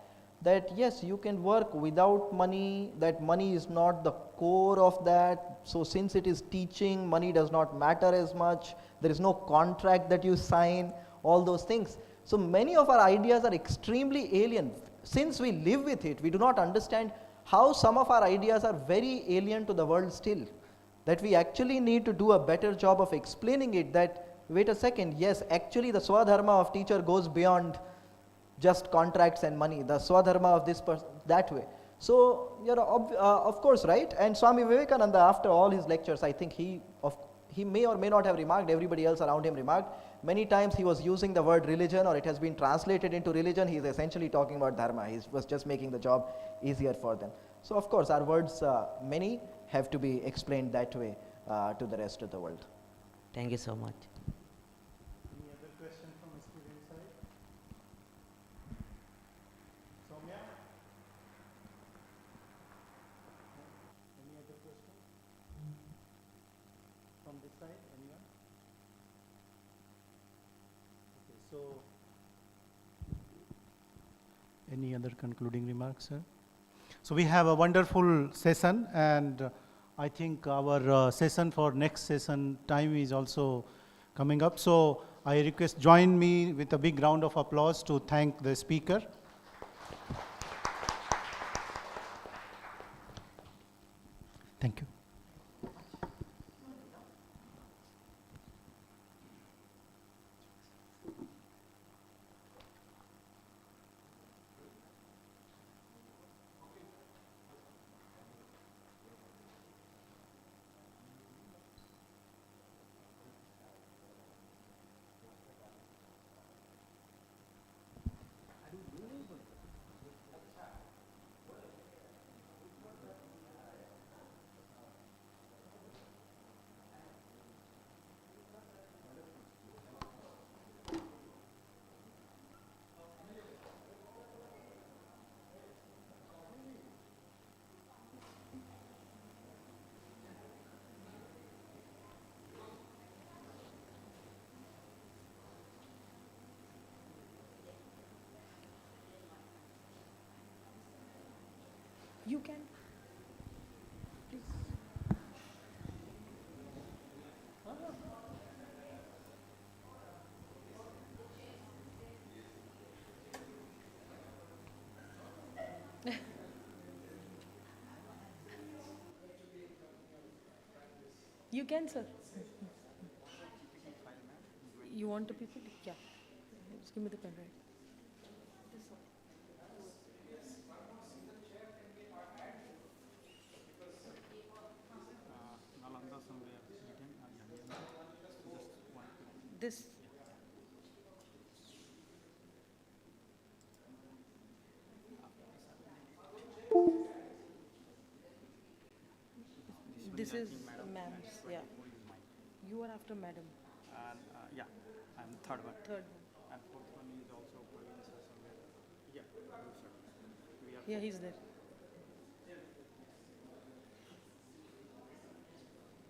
that yes, you can work without money, that money is not the core of that. So since it is teaching, money does not matter as much, there is no contract that you sign, all those things. So many of our ideas are extremely alien. Since we live with it, we do not understand how some of our ideas are very alien to the world still. That we actually need to do a better job of explaining it, that wait a second, yes, actually the Swadharma of teacher goes beyond just contracts and money, the Swadharma of this person, that way. So, of course, right? And Swami Vivekananda, after all his lectures, I think he may or may not have remarked, everybody else around him remarked, many times he was using the word religion or it has been translated into religion, he is essentially talking about dharma, he was just making the job easier for them. So of course our words, many have to be explained that way to the rest of the world. Thank you so much. Any other question from the student side? Soumya? Any other question? From this side, anyone? Okay, so any other concluding remarks, sir? So we have a wonderful session, and I think our session for next session time is also coming up. So I request join me with a big round of applause to thank the speaker. Thank you. You can. Please. You can, sir. You want a PPT? Yeah. Just give me the pen, right? This. This is ma'am's, yeah. You are after madam. Yeah, I'm the third one. Third one. And fourth one is also Province or somewhere. Yeah, sir. We are Yeah, he's there.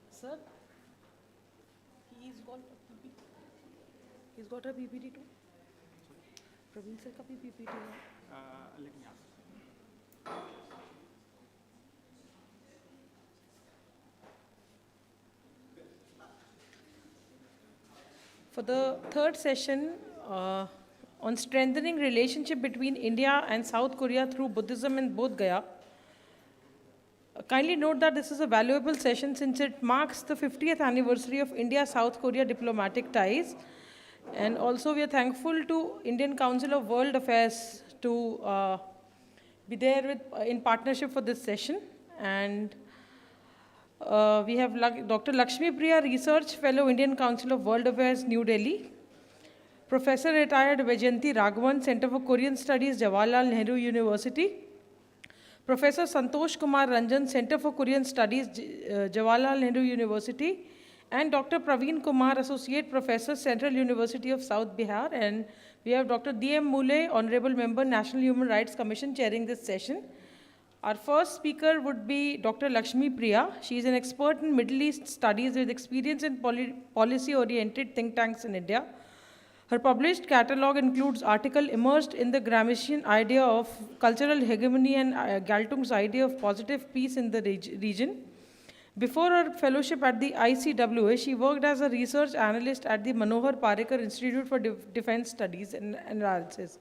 Sir, he's got a PPT. He's got a PPT too. Praveen sir ka bhi PPT hai. let me ask. For the third session on strengthening relationship between India and South Korea through Buddhism in Bodh Gaya, kindly note that this is a valuable session since it marks the 50th anniversary of India-South Korea diplomatic ties. And also we are thankful to Indian Council of World Affairs to be there with, in partnership for this session. And we have Dr. Lakshmi, Priya, Research Fellow, Indian Council of World Affairs, New Delhi. Professor Retired Vaijayanti Raghavan, Center for Korean Studies, Jawaharlal Nehru University. Professor Santosh Kumar Ranjan, Center for Korean Studies, Jawaharlal Nehru University. And Dr. Praveen Kumar, Associate Professor, Central University of South Bihar. And we have Dr. D.M. Mulay, Honorable Member, National Human Rights Commission, chairing this session. Our first speaker would be Dr. Lakshmi Priya. She is an expert in Middle East studies with experience in policy-oriented think tanks in India. Her published catalogue includes article immersed in the Gramscian idea of cultural hegemony and Galtung's idea of positive peace in the region. Before her fellowship at the ICWA, she worked as a research analyst at the Manohar Parrikar Institute for Defense Studies and Analysis.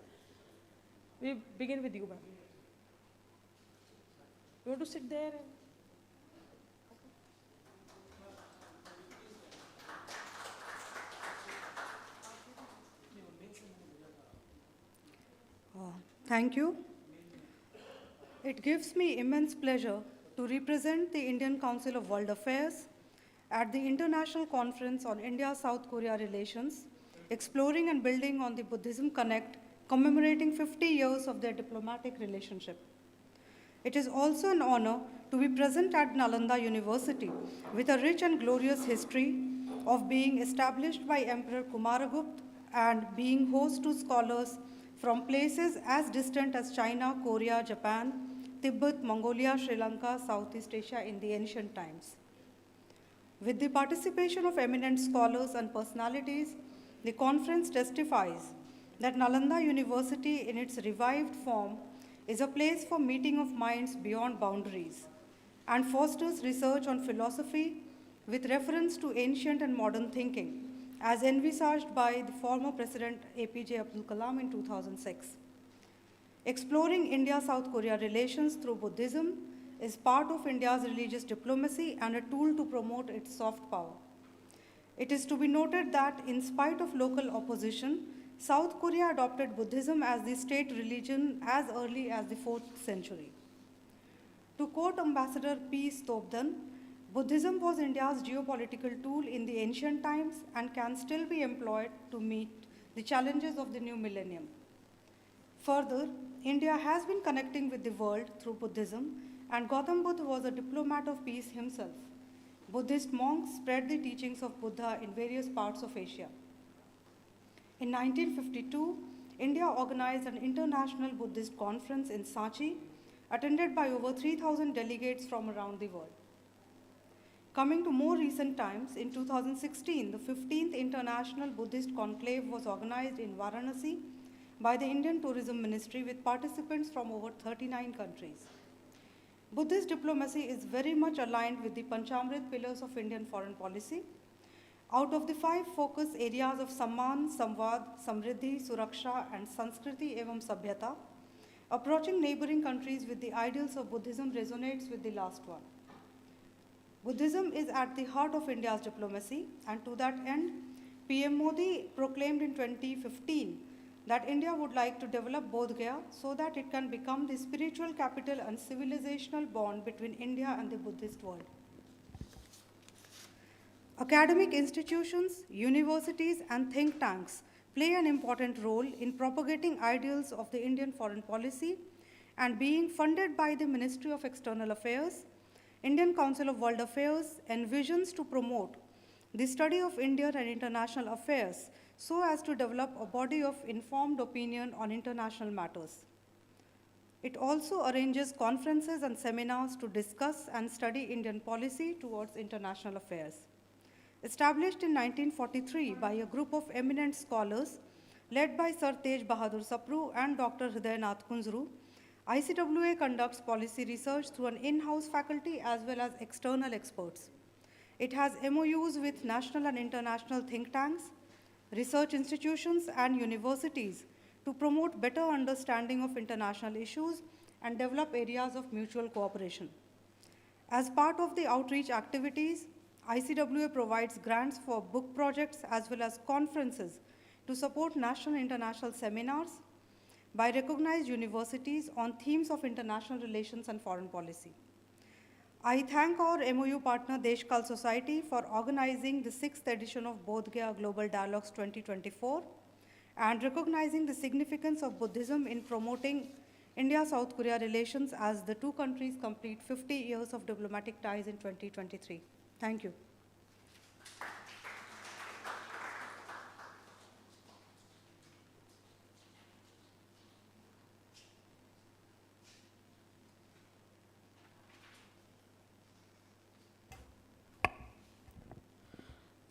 We begin with you, ma'am. You want to sit there? Thank you. It gives me immense pleasure to represent the Indian Council of World Affairs at the International Conference on India-South Korea Relations, exploring and building on the Buddhism Connect, commemorating 50 years of their diplomatic relationship. It is also an honor to be present at Nalanda University with a rich and glorious history of being established by Emperor Kumaragupta and being host to scholars from places as distant as China, Korea, Japan, Tibet, Mongolia, Sri Lanka, Southeast Asia in the ancient times. With the participation of eminent scholars and personalities, the conference testifies that Nalanda University in its revived form is a place for meeting of minds beyond boundaries and fosters research on philosophy with reference to ancient and modern thinking, as envisaged by the former President APJ Abdul Kalam in 2006. Exploring India-South Korea relations through Buddhism is part of India's religious diplomacy and a tool to promote its soft power. It is to be noted that in spite of local opposition, South Korea adopted Buddhism as the state religion as early as the 4th century. To quote Ambassador P. Stobdan, Buddhism was India's geopolitical tool in the ancient times and can still be employed to meet the challenges of the new millennium. Further, India has been connecting with the world through Buddhism, and Gautam Buddha was a diplomat of peace himself. Buddhist monks spread the teachings of Buddha in various parts of Asia. In 1952, India organized an international Buddhist conference in Sanchi, attended by over 3,000 delegates from around the world. Coming to more recent times, in 2016, the 15th International Buddhist Conclave was organized in Varanasi by the Indian Tourism Ministry with participants from over 39 countries. Buddhist diplomacy is very much aligned with the Panchamrit pillars of Indian foreign policy. Out of the 5 focus areas of Samman, Samvad, Samriddhi, Suraksha, and Sanskriti evam Sabhyata, approaching neighboring countries with the ideals of Buddhism resonates with the last one. Buddhism is at the heart of India's diplomacy, and to that end, PM Modi proclaimed in 2015 that India would like to develop Bodh Gaya so that it can become the spiritual capital and civilizational bond between India and the Buddhist world. Academic institutions, universities, and think tanks play an important role in propagating ideals of the Indian foreign policy, and being funded by the Ministry of External Affairs, Indian Council of World Affairs envisions to promote the study of Indian and international affairs so as to develop a body of informed opinion on international matters. It also arranges conferences and seminars to discuss and study Indian policy towards international affairs. Established in 1943 by a group of eminent scholars led by Sir Tej Bahadur Sapru and Dr. Hridaynath Kunzru, ICWA conducts policy research through an in-house faculty as well as external experts. It has MOUs with national and international think tanks, research institutions, and universities to promote better understanding of international issues and develop areas of mutual cooperation. As part of the outreach activities, ICWA provides grants for book projects as well as conferences to support national and international seminars by recognized universities on themes of international relations and foreign policy. I thank our MOU partner Deshkal Society for organizing the 6th edition of Bodh Gaya Global Dialogues 2024 and recognizing the significance of Buddhism in promoting India-South Korea relations as the two countries complete 50 years of diplomatic ties in 2023. Thank you.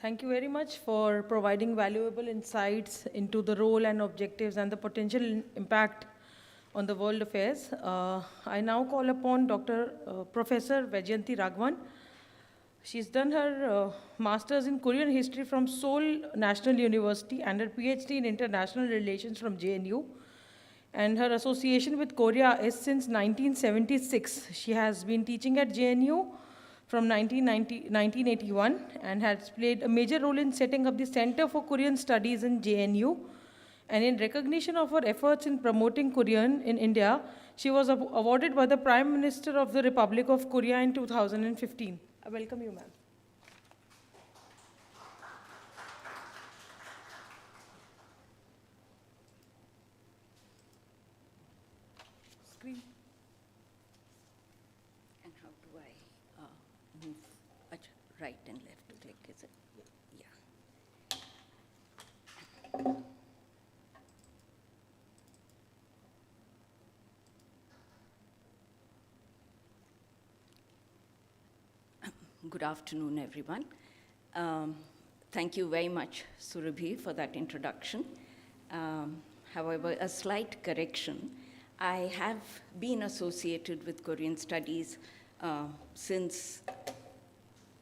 Thank you very much for providing valuable insights into the role and objectives and the potential impact on the world affairs. I now call upon Professor Vaijayanti Raghavan. She's done her master's in Korean history from Seoul National University and her PhD in international relations from JNU. And her association with Korea is since 1976. She has been teaching at JNU from 1981 and has played a major role in setting up the Center for Korean Studies in JNU. And in recognition of her efforts in promoting Korean in India, she was awarded by the Prime Minister of the Republic of Korea in 2015. I welcome you, ma'am. Screen. And how do I move right and left to click, is it? Yeah. Good afternoon, everyone. Thank you very much, Surabhi, for that introduction. However, a slight correction. I have been associated with Korean studies since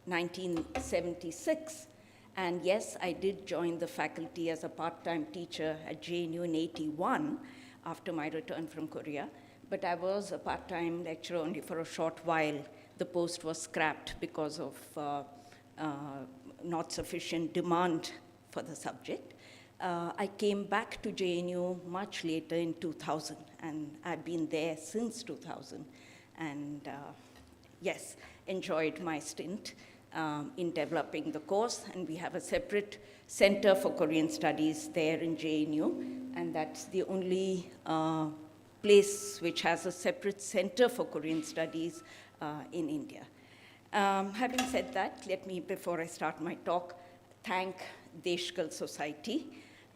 1976. And yes, I did join the faculty as a part-time teacher at JNU in 81 after my return from Korea. But I was a part-time lecturer only for a short while. The post was scrapped because of not sufficient demand for the subject. I came back to JNU much later in 2000, and I've been there since 2000. And yes, enjoyed my stint in developing the course, and we have a separate Center for Korean Studies there in JNU, and that's the only place which has a separate Center for Korean Studies in India. Having said that, let me, before I start my talk, thank Deshkal Society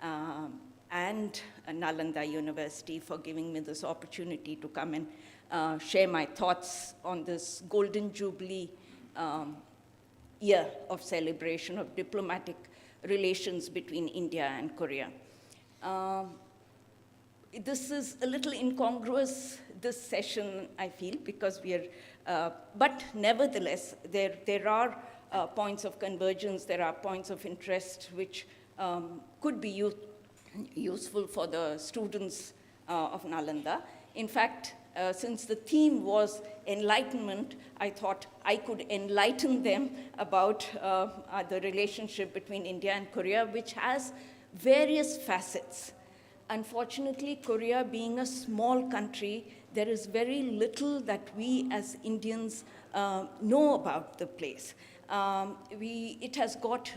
and Nalanda University for giving me this opportunity to come and share my thoughts on this Golden Jubilee year of celebration of diplomatic relations between India and Korea. This is a little incongruous, this session, I feel, because we are, but nevertheless, there are points of convergence, there are points of interest which could be useful for the students of Nalanda. In fact, since the theme was enlightenment, I thought I could enlighten them about the relationship between India and Korea, which has various facets. Unfortunately, Korea being a small country, there is very little that we as Indians know about the place. It has got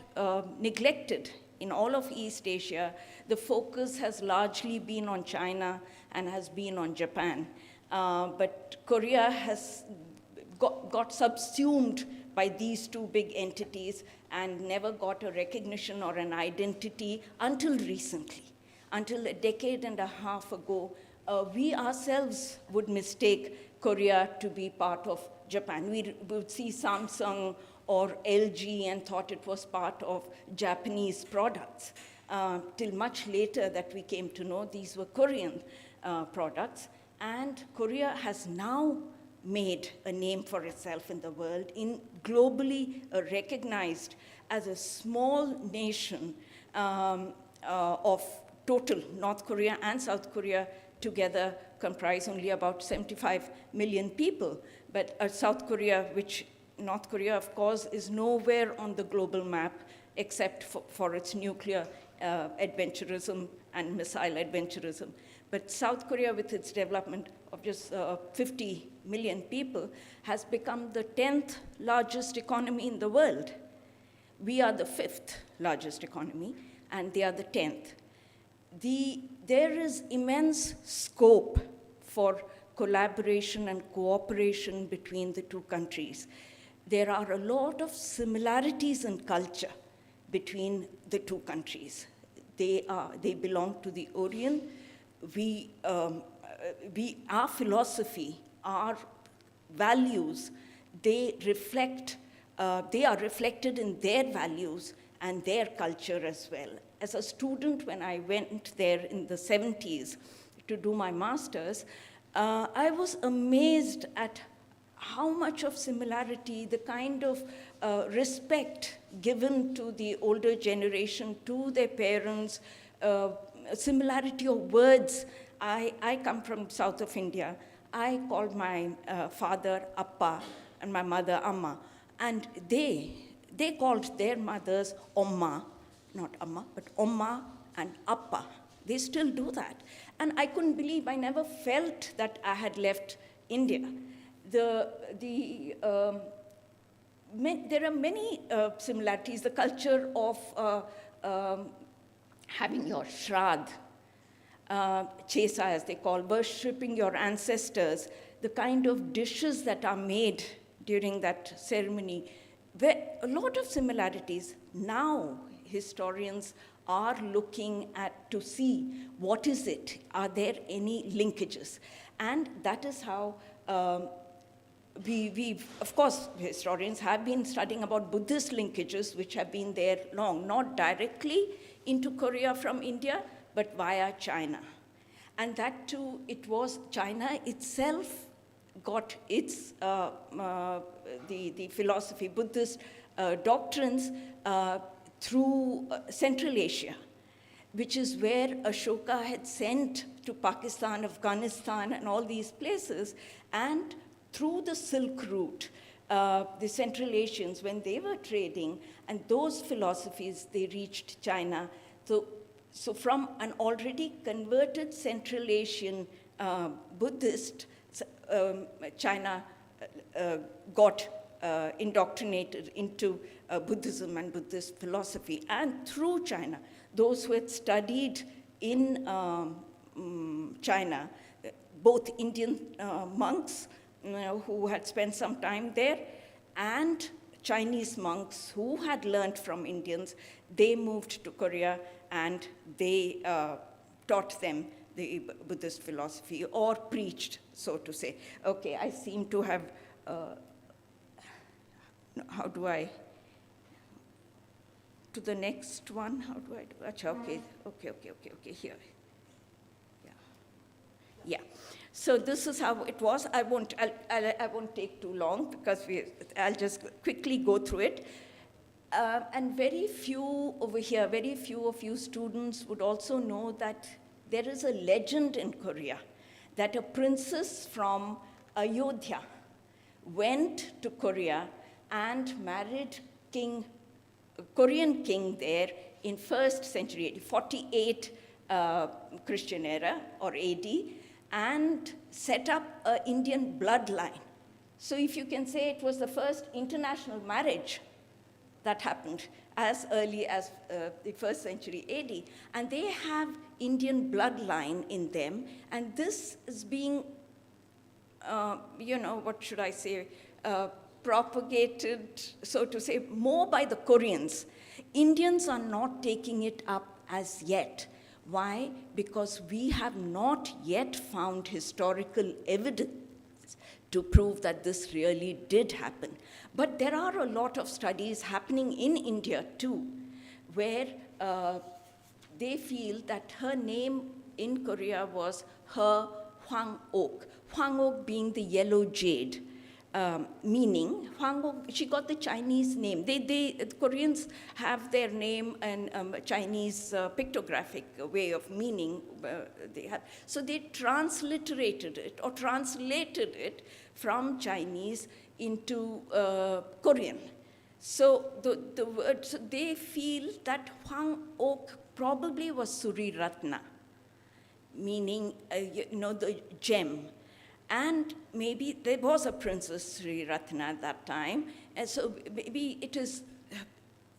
neglected in all of East Asia. The focus has largely been on China and has been on Japan. But Korea has got subsumed by these two big entities and never got a recognition or an identity until recently. Until a decade and a half ago, we ourselves would mistake Korea to be part of Japan. We would see Samsung or LG and thought it was part of Japanese products. Till much later that we came to know these were Korean products. And Korea has now made a name for itself in the world, globally recognized as a small nation of total North Korea and South Korea together comprise only about 75 million people. But South Korea, which North Korea, of course, is nowhere on the global map except for its nuclear adventurism and missile adventurism. But South Korea, with its development of just 50 million people, has become the 10th largest economy in the world. We are the 5th largest economy, and they are the 10th. There is immense scope for collaboration and cooperation between the two countries. There are a lot of similarities in culture between the two countries. They belong to the Orient. Our philosophy, our values, they are reflected in their values and their culture as well. As a student, when I went there in the 70s to do my master's, I was amazed at how much of similarity, the kind of respect given to the older generation, to their parents, similarity of words. I come from south of India. I called my father Appa and my mother Amma. And they called their mothers Omma, not Amma, but Omma and Appa. They still do that. And I couldn't believe, I never felt that I had left India. There are many similarities. The culture of having your Sharad, Chesa as they call, worshipping your ancestors, the kind of dishes that are made during that ceremony, a lot of similarities. Now historians are looking at to see what is it, are there any linkages? And that is how of course, historians have been studying about Buddhist linkages, which have been there long, not directly into Korea from India, but via China. And that too, it was China itself got its, the philosophy, Buddhist doctrines through Central Asia, which is where Ashoka had sent to Pakistan, Afghanistan, and all these places. And through the Silk Route, the Central Asians, when they were trading, and those philosophies, they reached China. So from an already converted Central Asian Buddhist, China got indoctrinated into Buddhism and Buddhist philosophy. And through China, those who had studied in China, both Indian monks who had spent some time there and Chinese monks who had learned from Indians, they moved to Korea and they taught them the Buddhist philosophy, or preached, so to say. Okay, I seem to have, how do I, to the next one, how do I do it? Okay, here. Yeah. So this is how it was. I won't take too long because I'll just quickly go through it. And very few over here, very few of you students would also know that there is a legend in Korea that a princess from Ayodhya went to Korea and married Korean king there in 1st century, 48 Christian era or AD, and set up an Indian bloodline. So if you can say it was the first international marriage that happened as early as the 1st century AD. And they have Indian bloodline in them, and this is being, what should I say, propagated, so to say, more by the Koreans. Indians are not taking it up as yet. Why? Because we have not yet found historical evidence to prove that this really did happen. But there are a lot of studies happening in India too, where they feel that her name in Korea was Her Hwang-ok. Hwang-ok being the yellow jade. Meaning, Hwang-ok, she got the Chinese name. The Koreans have their name and Chinese pictographic way of meaning they have. So they transliterated it or translated it from Chinese into Korean. So the word, so they feel that Hwang-ok probably was Suri Ratna, meaning, the gem. And maybe there was a Princess Sri Ratna at that time, and so maybe it is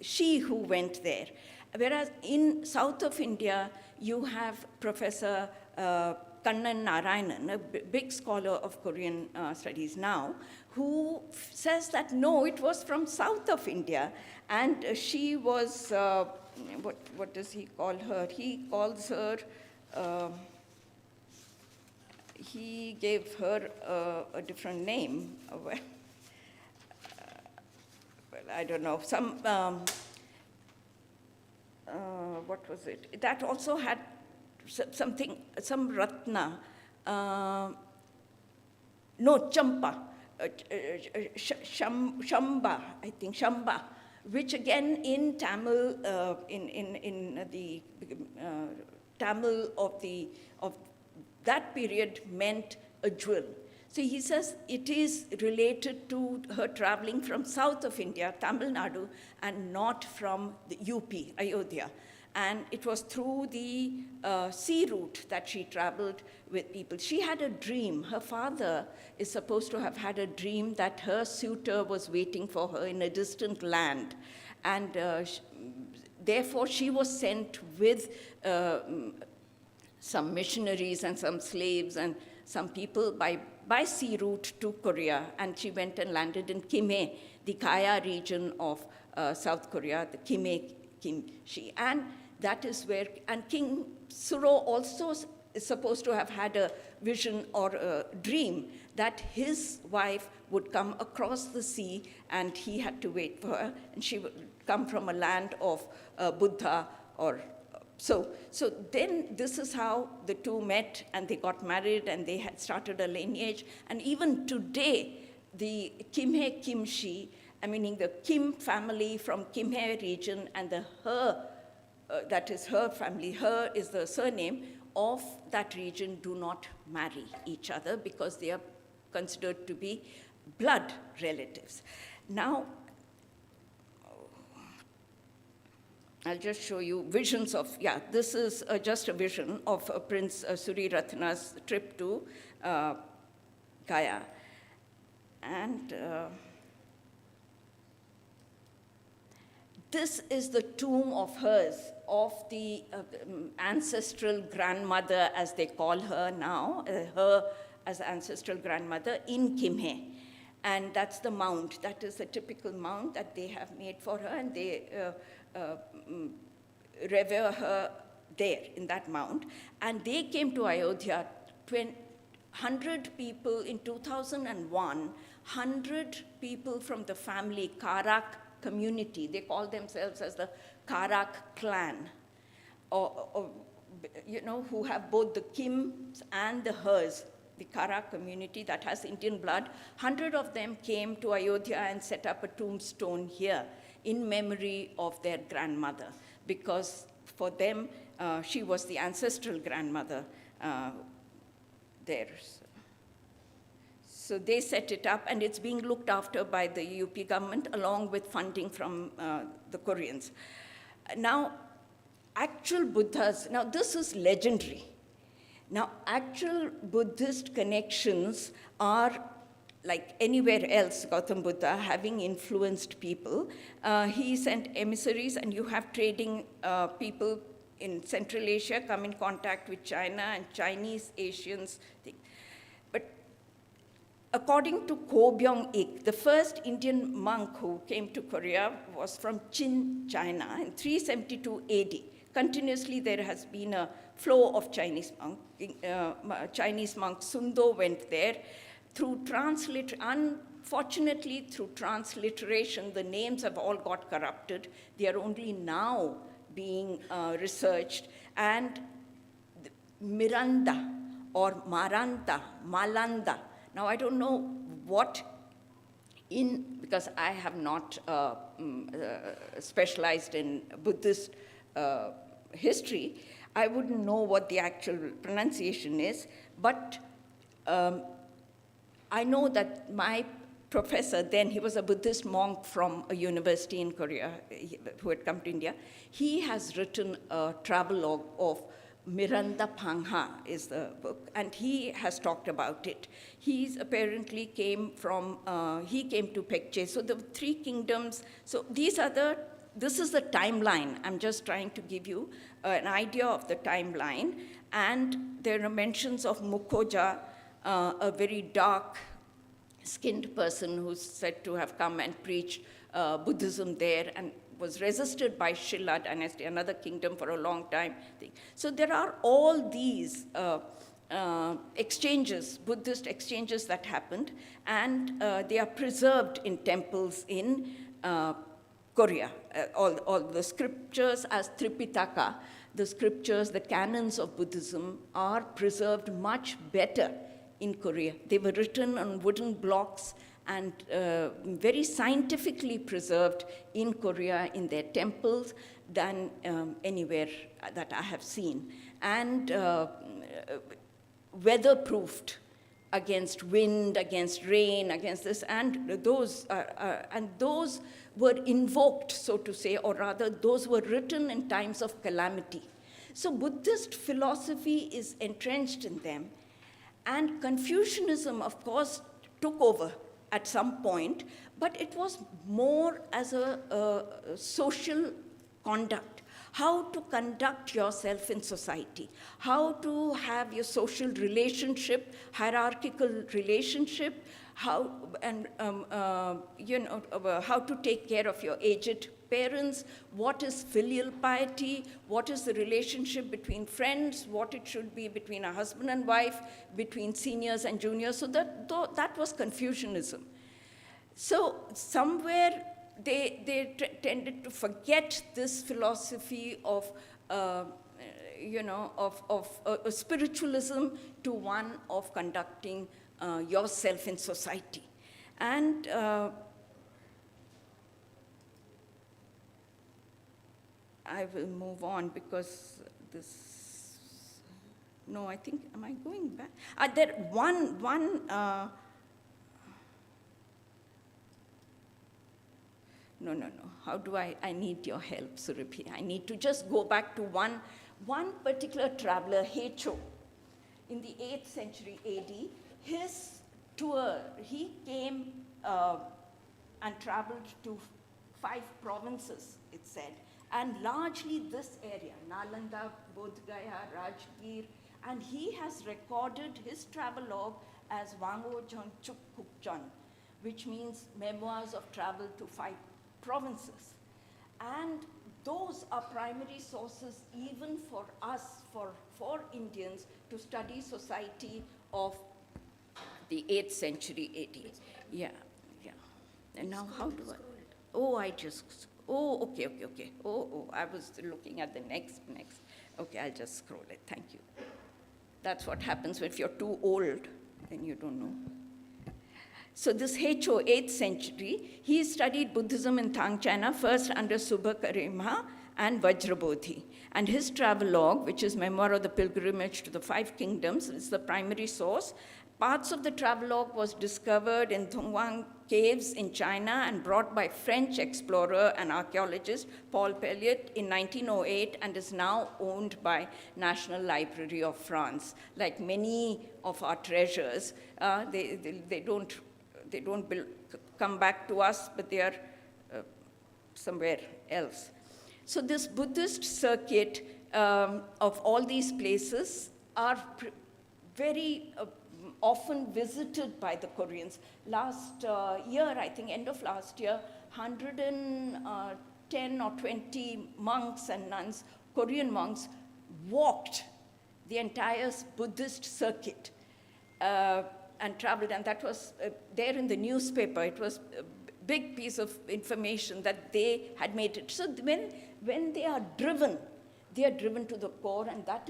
she who went there. Whereas in south of India, you have Professor Kannan Narayanan, a big scholar of Korean studies now, who says that no, it was from south of India, and she was, what does he call her? He calls her, he gave her a different name. Well, I don't know, what was it? That also had some Ratna, Champa, Shamba, I think, Shamba, which again in Tamil, in the Tamil of that period meant a jewel. So he says it is related to her traveling from south of India, Tamil Nadu, and not from the UP, Ayodhya. And it was through the sea route that she traveled with people. She had a dream. Her father is supposed to have had a dream that her suitor was waiting for her in a distant land. And therefore, she was sent with some missionaries and some slaves and some people by sea route to Korea, and she went and landed in Kimhae, the Gaya region of South Korea, the Kimchi, and that is where, and King Suro also is supposed to have had a vision or a dream that his wife would come across the sea and he had to wait for her, and she would come from a land of Buddha or so then this is how the two met and they got married and they had started a lineage. And even today, the Kimhae Kimchi, meaning the Kim family from Kimhae region and the Her, that is her family, Her is the surname of that region, do not marry each other because they are considered to be blood relatives. Now, I'll just show you visions of, this is just a vision of Prince Suri Ratna's trip to Gaya. And this is the tomb of hers, of the ancestral grandmother, as they call her now, her as ancestral grandmother in Kimhae. And that's the mound. That is the typical mound that they have made for her, and they revere her there in that mound. And they came to Ayodhya, 100 people in 2001, 100 people from the family Karak community. They call themselves as the Karak clan, who have both the Kims and the Hers, the Karak community that has Indian blood. 100 of them came to Ayodhya and set up a tombstone here in memory of their grandmother, because for them, she was the ancestral grandmother there. So they set it up, and it's being looked after by the UP government along with funding from the Koreans. Now, actual Buddhas, now this is legendary. Now, actual Buddhist connections are like anywhere else, Gautam Buddha, having influenced people. He sent emissaries, and you have trading people in Central Asia come in contact with China and Chinese Asians. But according to Ko Byung-ik, the first Indian monk who came to Korea was from Qin, China, in 372 AD. Continuously, there has been a flow of Chinese monks. Sundo went there. Unfortunately, through transliteration, the names have all got corrupted. They are only now being researched. And Miranda or Maranta, Malanda. Now, I don't know what because I have not specialized in Buddhist history, I wouldn't know what the actual pronunciation is, but I know that my professor then, he was a Buddhist monk from a university in Korea who had come to India. He has written a travelogue of Miranda Pangha is the book, and he has talked about it. He's apparently came from, he came to Pekche. So the three kingdoms, so this is the timeline. I'm just trying to give you an idea of the timeline. And there are mentions of Mukoja, a very dark-skinned person who's said to have come and preached Buddhism there and was resisted by Shilla dynasty, another kingdom for a long time. So there are all these exchanges, Buddhist exchanges that happened, and they are preserved in temples in Korea. All the scriptures as Tripitaka, the scriptures, the canons of Buddhism are preserved much better in Korea. They were written on wooden blocks and very scientifically preserved in Korea in their temples than anywhere that I have seen. And weatherproofed against wind, against rain, against this, and those were invoked, so to say, or rather those were written in times of calamity. So Buddhist philosophy is entrenched in them, and Confucianism, of course, took over at some point, but it was more as a social conduct, how to conduct yourself in society, how to have your social relationship, hierarchical relationship, how to take care of your aged parents, what is filial piety, what is the relationship between friends, what it should be between a husband and wife, between seniors and juniors. So that was Confucianism. So somewhere they tended to forget this philosophy of spiritualism to one of conducting yourself in society. And I will move on because this, no, I think, am I going back? No. How do I need your help, Surabhi. I need to just go back to one particular traveler, Hecho, in the 8th century AD. His tour, he came and traveled to 5 provinces, it said, and largely this area, Nalanda, Bodh Gaya, Rajgir, and he has recorded his travelogue as Wango Chon Chuk Kukchon, which means memoirs of travel to 5 provinces. And those are primary sources even for us, for Indians, to study society of the 8th century AD. Yeah. And now how do I? Okay. I was looking at the next. Okay, I'll just scroll it, thank you. That's what happens if you're too old, then you don't know. So this Hecho, 8th century, he studied Buddhism in Tang China, first under Subhakarima and Vajrabodhi. And his travelogue, which is Memoir of the Pilgrimage to the Five Kingdoms, is the primary source. Parts of the travelogue was discovered in Thungwang caves in China and brought by French explorer and archaeologist Paul Pelliot in 1908 and is now owned by National Library of France. Like many of our treasures, they don't come back to us, but they are somewhere else. So this Buddhist circuit of all these places are very often visited by the Koreans. Last year, I think end of last year, 110 or 20 monks and nuns, Korean monks, walked the entire Buddhist circuit and traveled, and that was there in the newspaper. It was a big piece of information that they had made it. So when they are driven to the core, and that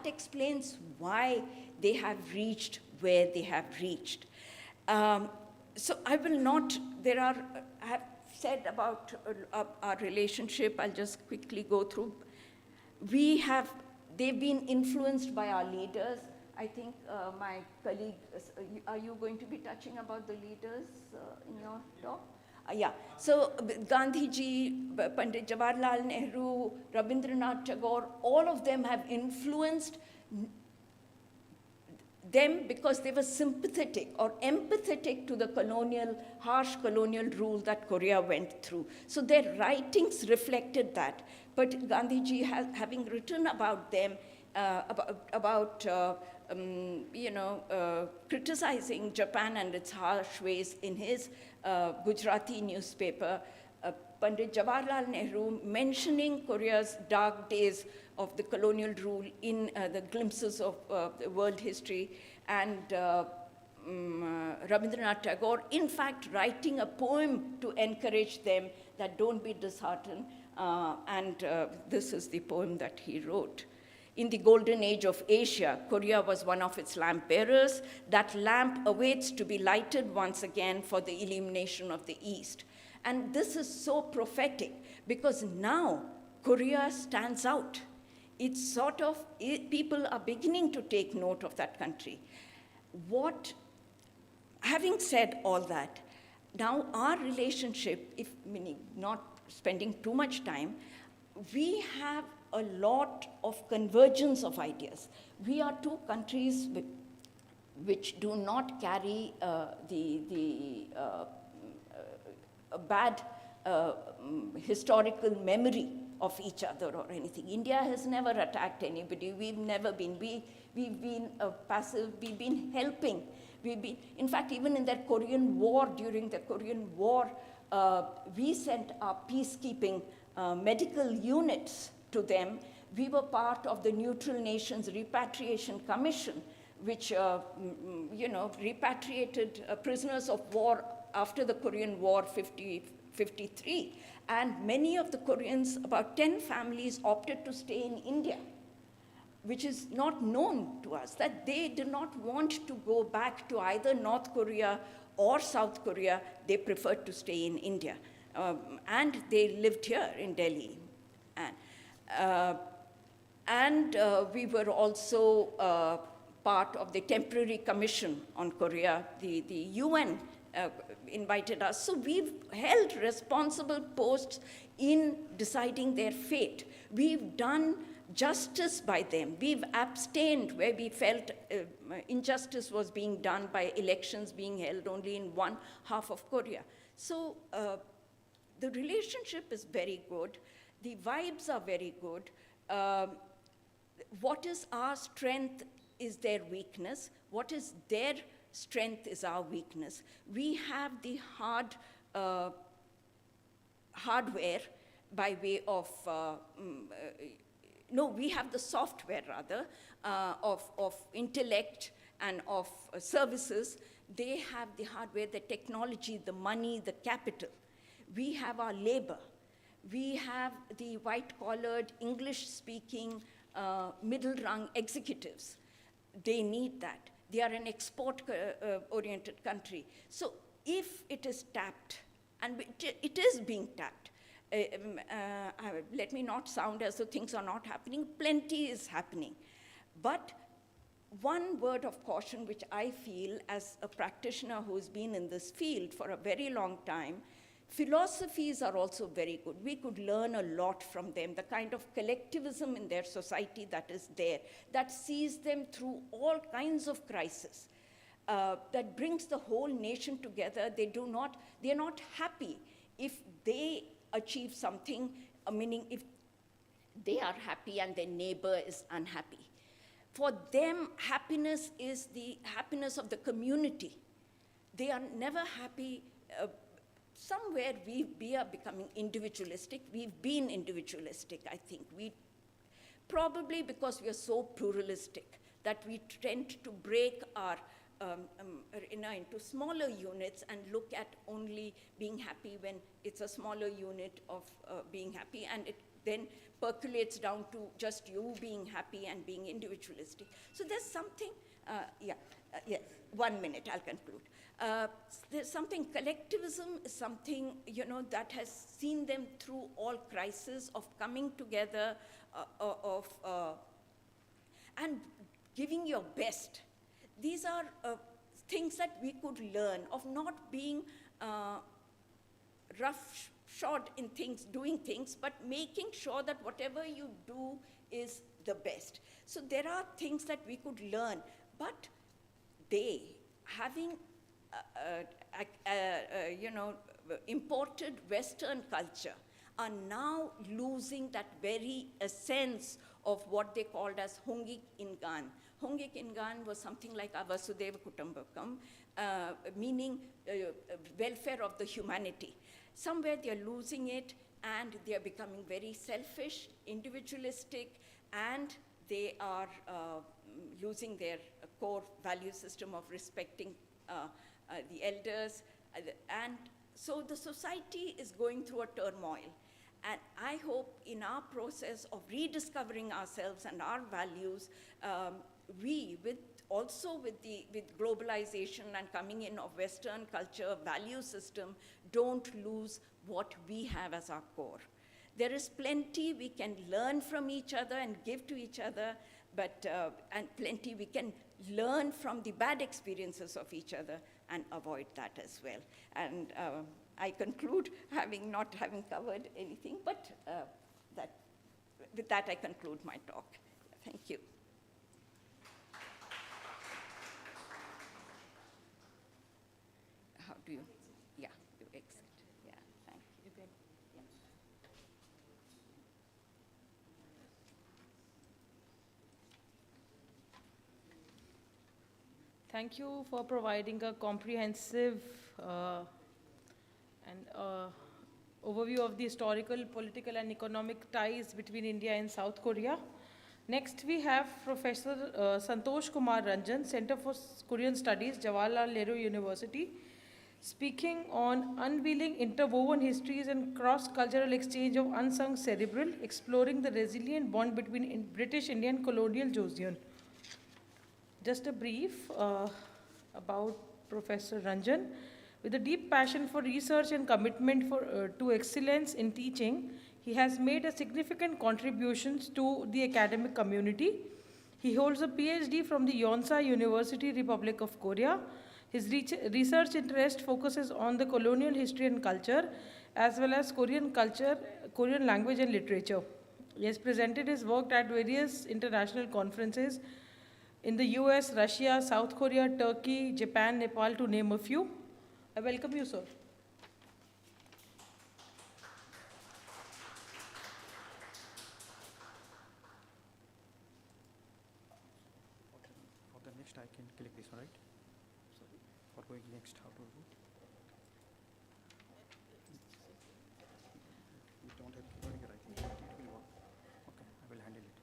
explains why they have reached where they have reached. So I will not, I have said about our relationship, I'll just quickly go through. They've been influenced by our leaders. I think my colleague, are you going to be touching about the leaders in your talk? Yeah, so Gandhiji, Pandit Jawaharlal Nehru, Rabindranath Tagore, all of them have influenced them because they were sympathetic or empathetic to the harsh colonial rule that Korea went through. So their writings reflected that. But Gandhiji, having written about them, criticizing Japan and its harsh ways in his Gujarati newspaper, Pandit Jawaharlal Nehru mentioning Korea's dark days of the colonial rule in the glimpses of world history, and Rabindranath Tagore, in fact, writing a poem to encourage them that don't be disheartened, and this is the poem that he wrote. In the golden age of Asia, Korea was one of its lamp bearers. That lamp awaits to be lighted once again for the illumination of the East. And this is so prophetic because now Korea stands out. It's sort of, people are beginning to take note of that country. Having said all that, now our relationship, meaning not spending too much time, we have a lot of convergence of ideas. We are two countries which do not carry a bad historical memory of each other or anything. India has never attacked anybody. We've never been. We've been passive. We've been helping. In fact, even in that Korean War, during the Korean War, we sent our peacekeeping medical units to them. We were part of the Neutral Nations Repatriation Commission, which repatriated prisoners of war after the Korean War 1953. And many of the Koreans, about 10 families, opted to stay in India, which is not known to us, that they did not want to go back to either North Korea or South Korea. They preferred to stay in India. And they lived here in Delhi. And we were also part of the temporary commission on Korea. The UN invited us. So we've held responsible posts in deciding their fate. We've done justice by them. We've abstained where we felt injustice was being done by elections being held only in one half of Korea. So the relationship is very good. The vibes are very good. What is our strength is their weakness. What is their strength is our weakness. We have the hardware by way of, we have the software rather of intellect and of services. They have the hardware, the technology, the money, the capital. We have our labor. We have the white-collared, English-speaking, middle-rung executives. They need that. They are an export-oriented country. So if it is tapped, and it is being tapped, Let me not sound as though things are not happening. Plenty is happening. But one word of caution, which I feel as a practitioner who's been in this field for a very long time, philosophies are also very good. We could learn a lot from them, the kind of collectivism in their society that is there, that sees them through all kinds of crises, that brings the whole nation together. They're not happy if they achieve something, meaning if they are happy and their neighbor is unhappy. For them, happiness is the happiness of the community. They are never happy. Somewhere we are becoming individualistic. We've been individualistic, I think. Probably because we are so pluralistic that we tend to break our into smaller units and look at only being happy when it's a smaller unit of being happy, and it then percolates down to just you being happy and being individualistic. So there's something, yes, 1 minute, I'll conclude. There's something, collectivism is something, that has seen them through all crises of coming together, and giving your best. These are things that we could learn, of not being roughshod in things, doing things, but making sure that whatever you do is the best. So there are things that we could learn, but they, having imported Western culture, are now losing that very essence of what they called as Hongik Ingan. Hongik Ingan was something like Vasudeva Kutumbakam, meaning welfare of the humanity. Somewhere they are losing it, and they are becoming very selfish, individualistic, and they are losing their core value system of respecting the elders. And so the society is going through a turmoil. And I hope in our process of rediscovering ourselves and our values, with globalization and coming in of Western culture, value system, don't lose what we have as our core. There is plenty we can learn from each other and give to each other, but and plenty we can learn from the bad experiences of each other and avoid that as well. And I conclude not having covered anything, but with that I conclude my talk. Thank you. How do you? Yeah, you exit. Yeah, thank you. Yeah. Thank you for providing a comprehensive overview of the historical, political, and economic ties between India and South Korea. Next, we have Professor Santosh Kumar Ranjan, Center for Korean Studies, Jawaharlal Nehru University, speaking on unveiling interwoven histories and cross-cultural exchange of unsung cerebral, exploring the resilient bond between British Indian colonial Joseon. Just a brief about Professor Ranjan. With a deep passion for research and commitment to excellence in teaching, he has made a significant contributions to the academic community. He holds a PhD from the Yonsei University, Republic of Korea. His research interest focuses on the colonial history and culture, as well as Korean culture, Korean language and literature. He has presented his work at various international conferences in the US, Russia, South Korea, Turkey, Japan, Nepal, to name a few. I welcome you, sir. For the next, I can click this, right? Sorry. For going next, how to do? We don't have keyboard here, I think. It will work. Okay, I will handle it.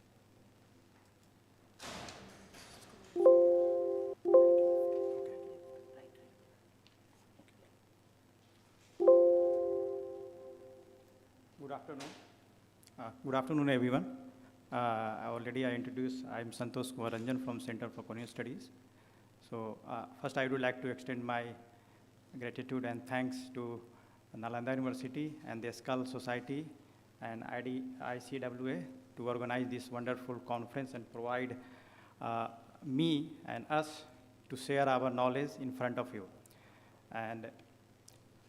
Good afternoon, everyone. Already I introduced, I am Santosh Kumar Ranjan from Center for Korean Studies. So first I would like to extend my gratitude and thanks to Nalanda University and the Skull Society and ICWA to organize this wonderful conference and provide me and us to share our knowledge in front of you. And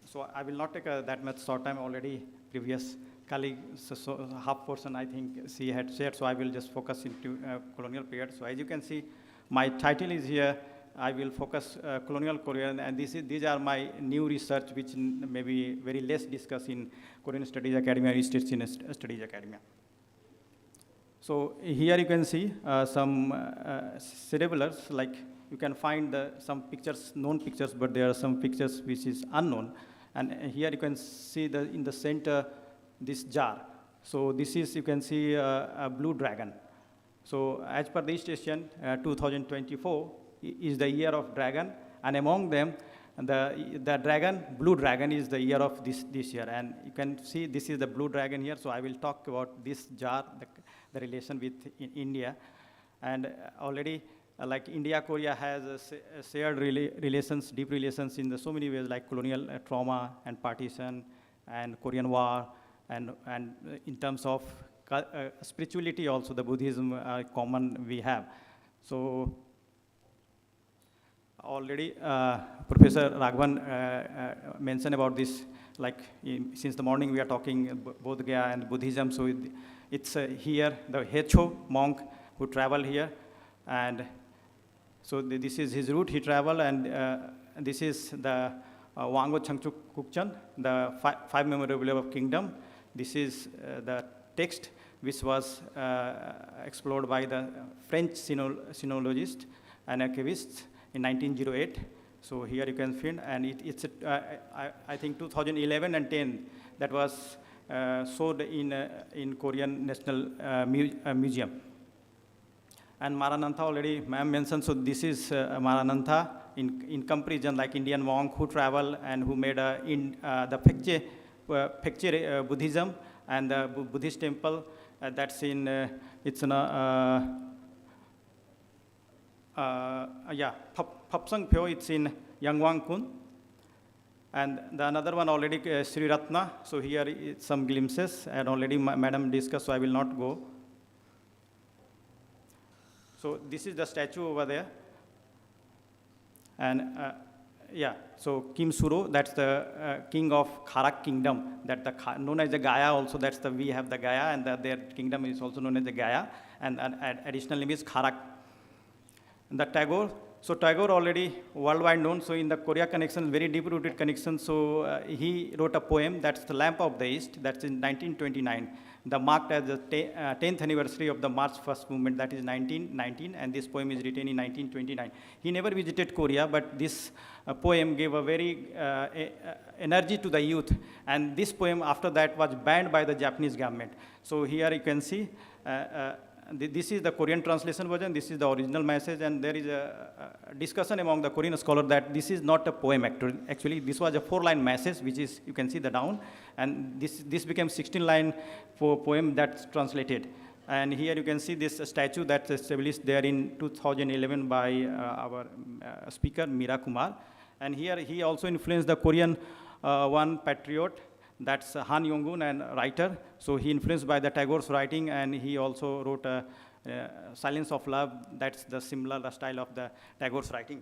so I will not take that much short time already. Previous colleague, so half portion I think she had shared, so I will just focus into colonial period. So as you can see, my title is here. I will focus colonial Korea, and these are my new research, which may be very less discussed in Korean Studies Academy or East Asian Studies Academy. So here you can see some cerebellars, like you can find some pictures, known pictures, but there are some pictures which is unknown. And here you can see in the center, this jar. So this is, you can see a blue dragon. So as per the East Asian, 2024 is the year of dragon, and among them, the dragon, blue dragon is the year of this year. And you can see this is the blue dragon here, so I will talk about this jar, the relation with India. And already, like India, Korea has shared relations, deep relations in so many ways, like colonial trauma and partition and Korean War, and in terms of spirituality also, the Buddhism common we have. So already Professor Raghavan mentioned about this, like since the morning we are talking Bodh Gaya and Buddhism. So it's here, the Hecho monk who traveled here, and so this is his route, he traveled, and this is the Wango Changchuk Kukchan, the five memorabilia of kingdom. This is the text which was explored by the French sinologist and archivist in 1908. So here you can find, and it's I think 2011 and 10 that was sold in Korean National Museum. And Maranatha already ma'am mentioned, so this is Maranatha in comparison, like Indian monk who travel and who made the Pekche Buddhism and the Buddhist temple that's in, it's in Phapsang Pyo, it's in Yangwang Kun. And the another one already, Sri Ratna, so here is some glimpses, and already madam discussed, so I will not go. So this is the statue over there. And so Kim Suro, that's the king of Kharak kingdom, that known as the Gaya also, we have the Gaya, and their kingdom is also known as the Gaya, and additional name is Kharak. And the Tagore, so Tagore already worldwide known, so in the Korea connection, very deep-rooted connection, so he wrote a poem, that's The Lamp of the East, that's in 1929. The marked as the 10th anniversary of the March 1st movement, that is 1919, and this poem is written in 1929. He never visited Korea, but this poem gave a very energy to the youth, and this poem after that was banned by the Japanese government. So here you can see, this is the Korean translation version, this is the original message, and there is a discussion among the Korean scholars that this is not a poem actually, this was a 4-line message, which is, you can see the down, and this became 16-line poem that's translated. And here you can see this statue that's established there in 2011 by our speaker, Meera Kumar. And here he also influenced the Korean one patriot, that's Han Yong-gun, and writer. So he influenced by the Tagore's writing, and he also wrote Silence of Love, that's the similar style of the Tagore's writing.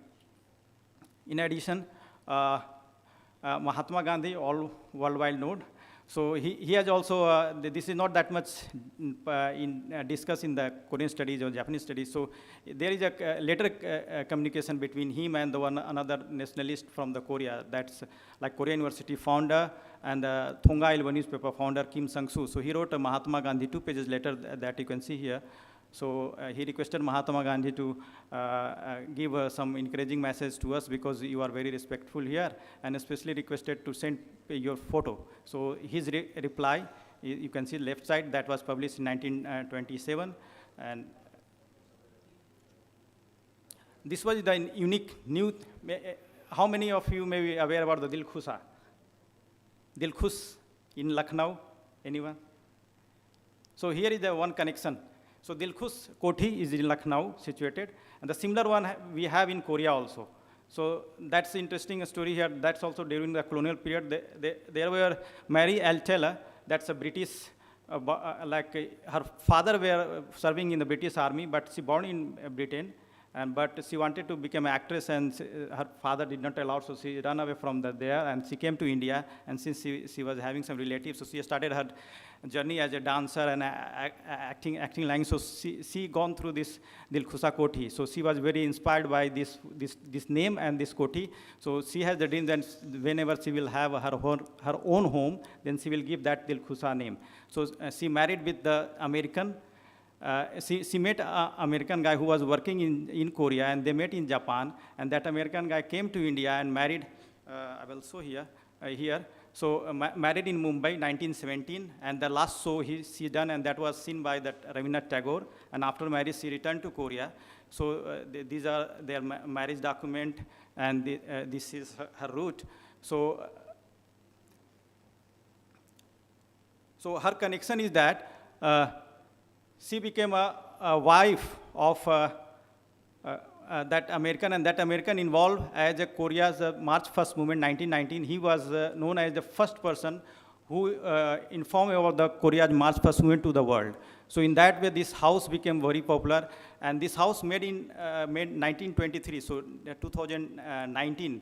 In addition, Mahatma Gandhi, all worldwide known. So he has also, this is not that much discussed in the Korean studies or Japanese studies. So there is a later communication between him and another nationalist from the Korea, that's like Korea University founder and the Thonga Ilbo newspaper founder, Kim Sang-soo. So he wrote a Mahatma Gandhi 2 pages later that you can see here. So he requested Mahatma Gandhi to give some encouraging message to us because you are very respectful here, and especially requested to send your photo. So his reply, you can see left side, that was published in 1927. And this was the unique new, how many of you may be aware about the Dilkhusa? Dilkhus in Lucknow, anyone? So here is the one connection. So Dilkhus Kothi is in Lucknow situated, and the similar one we have in Korea also. So that's the interesting story here. That's also during the colonial period. There were Mary Altella, that's a British, her father were serving in the British army, but she born in Britain. But she wanted to become an actress, and her father did not allow, so she ran away from there, and she came to India. And since she was having some relatives, so she started her journey as a dancer and acting line. So she gone through this Dilkhusa Koti. So she was very inspired by this name and this Koti. So she has the dream that whenever she will have her own home, then she will give that Dilkhusa name. So she married with the American. She met an American guy who was working in Korea, and they met in Japan. And that American guy came to India and married, I will show here. So married in Mumbai, 1917. And the last show she done, and that was seen by that Rabindranath Tagore. And after marriage, she returned to Korea. So these are their marriage document, and this is her route. So her connection is that she became a wife of that American, and that American involved as a Korea's March 1st movement, 1919. He was known as the first person who informed about the Korea's March 1st movement to the world. So in that way, this house became very popular, and this house made 1923. So 2019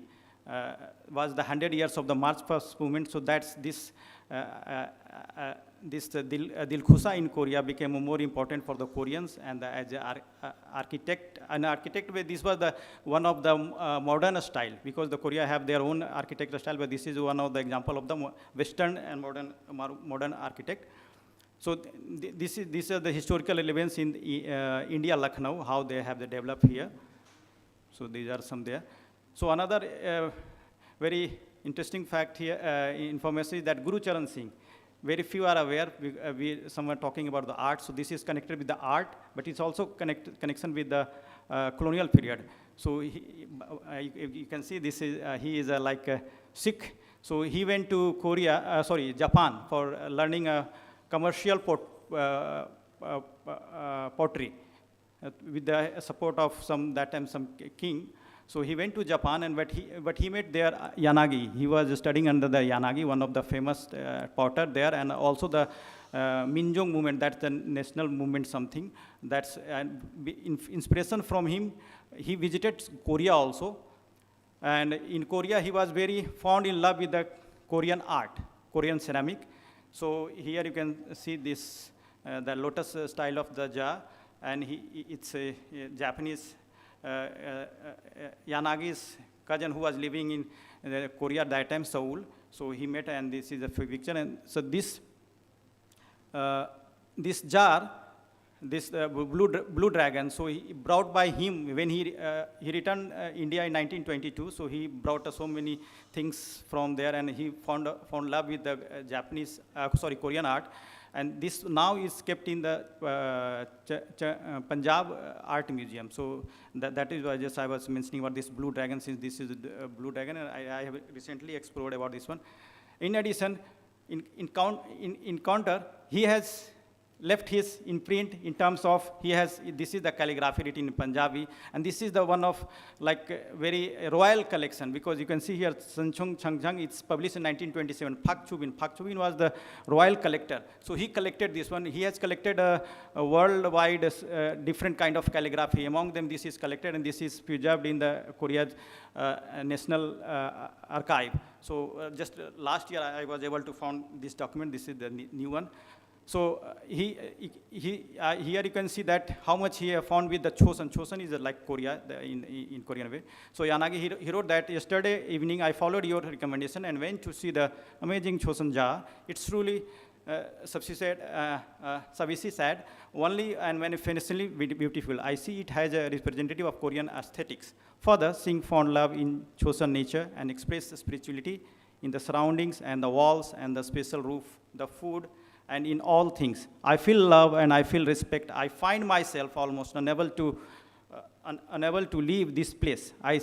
was the 100 years of the March 1st movement. So that's this. Dilkhusa in Korea became more important for the Koreans, and as an architect, this was one of the modern style, because the Korea have their own architectural style, but this is one of the example of the Western and modern architect. So these are the historical elements in India, Lucknow, how they have developed here. So these are some there. So another very interesting fact here, information is that Guru Charan Singh, very few are aware, some are talking about the art, so this is connected with the art, but it's also connection with the colonial period. So you can see this is, he is like a Sikh, so he went to Japan for learning a commercial pottery with the support of some king. So he went to Japan, and but he met there Yanagi. He was studying under the Yanagi, one of the famous potter there, and also the Minjong movement. That's the national movement something. That's inspiration from him. He visited Korea also, and in Korea he was very fond in love with the Korean art, Korean ceramic. So here you can see this the lotus style of the jar, and it's a Japanese. Yanagi's cousin who was living in Korea at that time, Seoul. So he met, and this is a picture. And so this jar, this blue dragon, so he brought by him when he returned India in 1922. So he brought so many things from there, and he found love with the Korean art. And this now is kept in the Punjab Art Museum. So that is why I was mentioning about this blue dragon, since this is a blue dragon, and I have recently explored about this one. In addition, in counter, he has left his imprint in terms of, this is the calligraphy written in Punjabi, and this is the one of like very royal collection, because you can see here Sanchung Changjang, it's published in 1927. Pak Chubin was the royal collector. So he collected this one. He has collected a worldwide different kind of calligraphy. Among them, this is collected, and this is preserved in the Korea's National Archive. So just last year, I was able to find this document. This is the new one. So here you can see that how much he found with the Chosun. Chosun is like Korea in Korean way. So Yanagi, he wrote that yesterday evening I followed your recommendation and went to see the amazing Chosun jar. It's truly Savisi said, only and manifestly beautiful. I see it has a representative of Korean aesthetics. Further, Singh found love in Chosun nature and expressed spirituality in the surroundings and the walls and the special roof, the food, and in all things. I feel love and I feel respect. I find myself almost unable to leave this place. I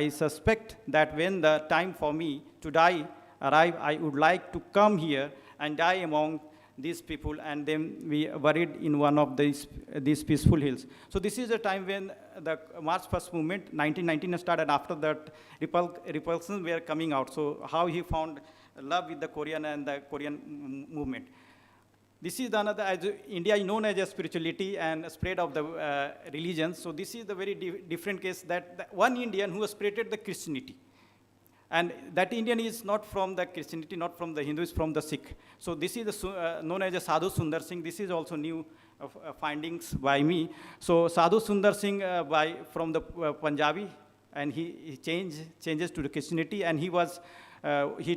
suspect that when the time for me to die arrive, I would like to come here and die among these people, and then we buried in one of these peaceful hills. So this is a time when the March First movement, 1919 started. After that, repulsions were coming out. So how he found love with the Korean and the Korean movement. This is another, as India is known as a spirituality and spread of the religions. So this is the very different case that the one Indian who spreaded the Christianity. And that Indian is not from the Christianity, not from the Hindus, from the Sikh. So this is known as a Sadhu Sundar Singh. This is also new findings by me. So Sadhu Sundar Singh from the Punjabi, and he changes to the Christianity, and he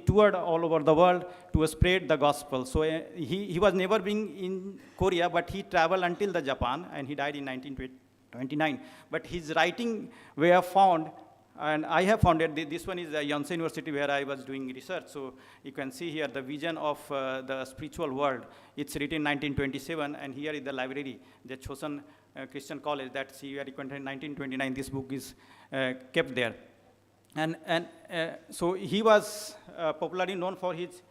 toured all over the world to spread the gospel. So he was never being in Korea, but he traveled until the Japan, and he died in 1929. But his writing were found. And I have found it, this one is Yonsei University where I was doing research. So you can see here the vision of the spiritual world. It's written in 1927, and here is the library, the Chosun Christian College, that's here in 1929. This book is kept there. And so he was popularly known for his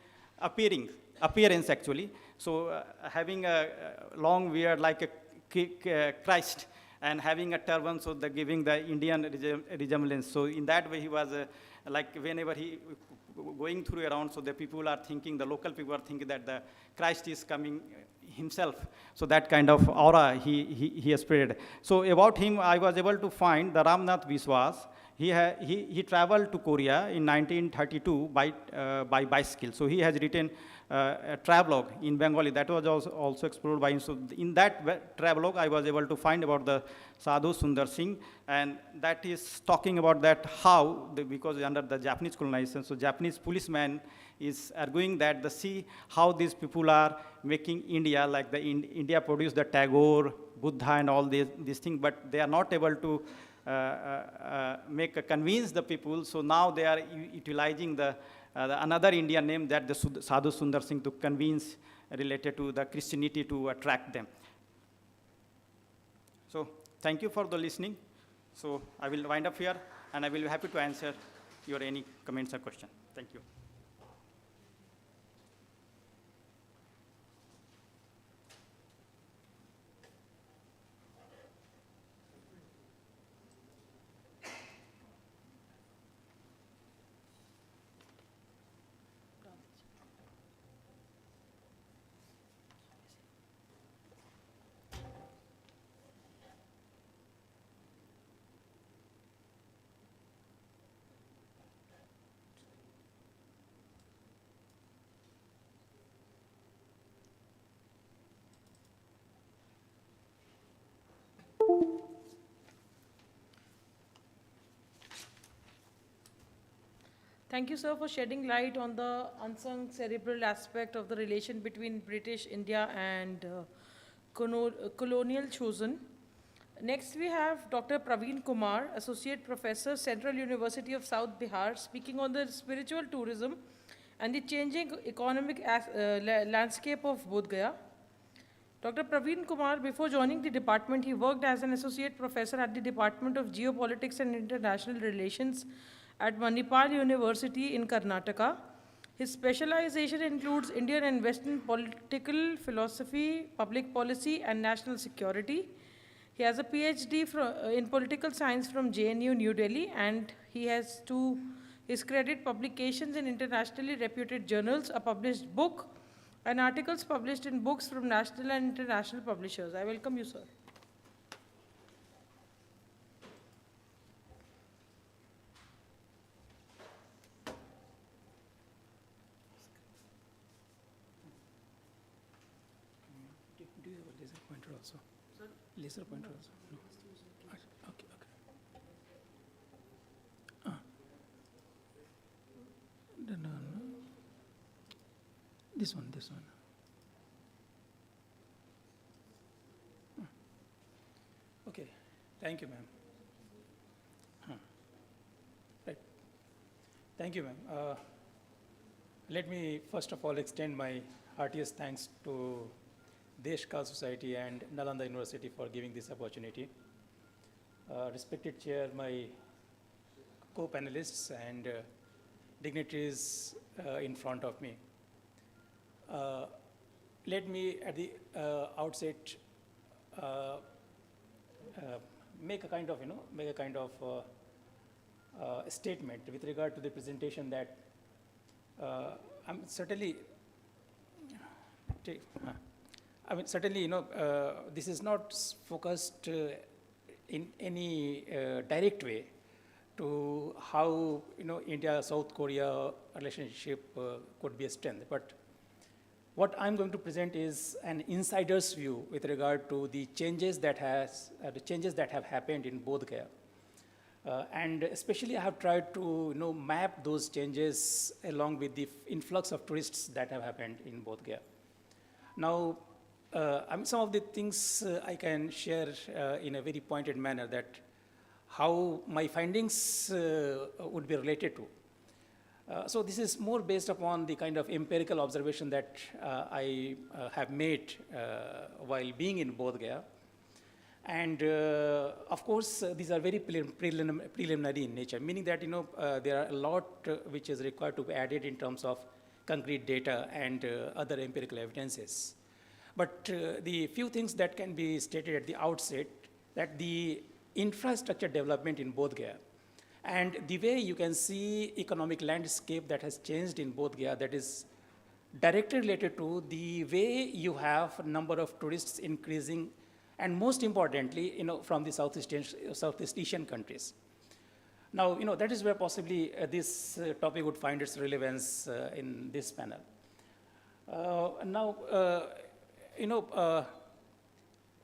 appearance actually. So having a long beard like a Christ, and having a turban, so giving the Indian resemblance. So in that way, he was like whenever he going through around, so the people are thinking, the local people are thinking that the Christ is coming himself. So that kind of aura he spread. So about him, I was able to find the Ramnath Biswas. He traveled to Korea in 1932 by bicycle. So he has written a travelogue in Bengali that was also explored by him. So in that travelogue, I was able to find about the Sadhu Sundar Singh, and that is talking about that how, because under the Japanese colonization, so Japanese policeman is arguing that how these people are making India, like India produced the Tagore, Buddha and all these things, but they are not able to convince the people. So now they are utilizing another Indian name, that the Sadhu Sundar Singh, to convince related to the Christianity to attract them. So thank you for the listening. So I will wind up here, and I will be happy to answer your any comments or questions. Thank you. Thank you, sir, for shedding light on the unsung cerebral aspect of the relation between British India and colonial chosen. Next, we have Dr. Praveen Kumar, Associate Professor, Central University of South Bihar, speaking on the spiritual tourism and the changing economic landscape of Bodh Gaya. Dr. Praveen Kumar, before joining the department, he worked as an associate professor at the Department of Geopolitics and International Relations at Manipal University in Karnataka. His specialization includes Indian and Western political philosophy, public policy, and national security. He has a PhD in political science from JNU, New Delhi, and he has to his credit publications in internationally reputed journals, a published book, and articles published in books from national and international publishers. I welcome you, sir. Do you have a laser pointer also? Sorry? Laser pointer also? No. Okay, okay. No. This one. Okay, thank you, ma'am. Right. Thank you, ma'am. Let me first of all extend my heartiest thanks to Deshkal Society and Nalanda University for giving this opportunity. Respected chair, my co-panelists and dignitaries in front of me. let me at the outset make a kind of, statement with regard to the presentation that I'm certainly, this is not focused in any direct way to how, India-South Korea relationship could be a strength. But what I'm going to present is an insider's view with regard to the changes that have happened in Bodh Gaya. And especially I have tried to map those changes along with the influx of tourists that have happened in Bodh Gaya. Now, some of the things I can share in a very pointed manner, that how my findings would be related to. So this is more based upon the kind of empirical observation that I have made while being in Bodh Gaya. And of course, these are very preliminary in nature, meaning that there are a lot which is required to be added in terms of concrete data and other empirical evidences. But the few things that can be stated at the outset, that the infrastructure development in Bodh Gaya and the way you can see economic landscape that has changed in Bodh Gaya, that is directly related to the way you have number of tourists increasing, and most importantly, from the Southeast Asian countries. Now, that is where possibly this topic would find its relevance in this panel.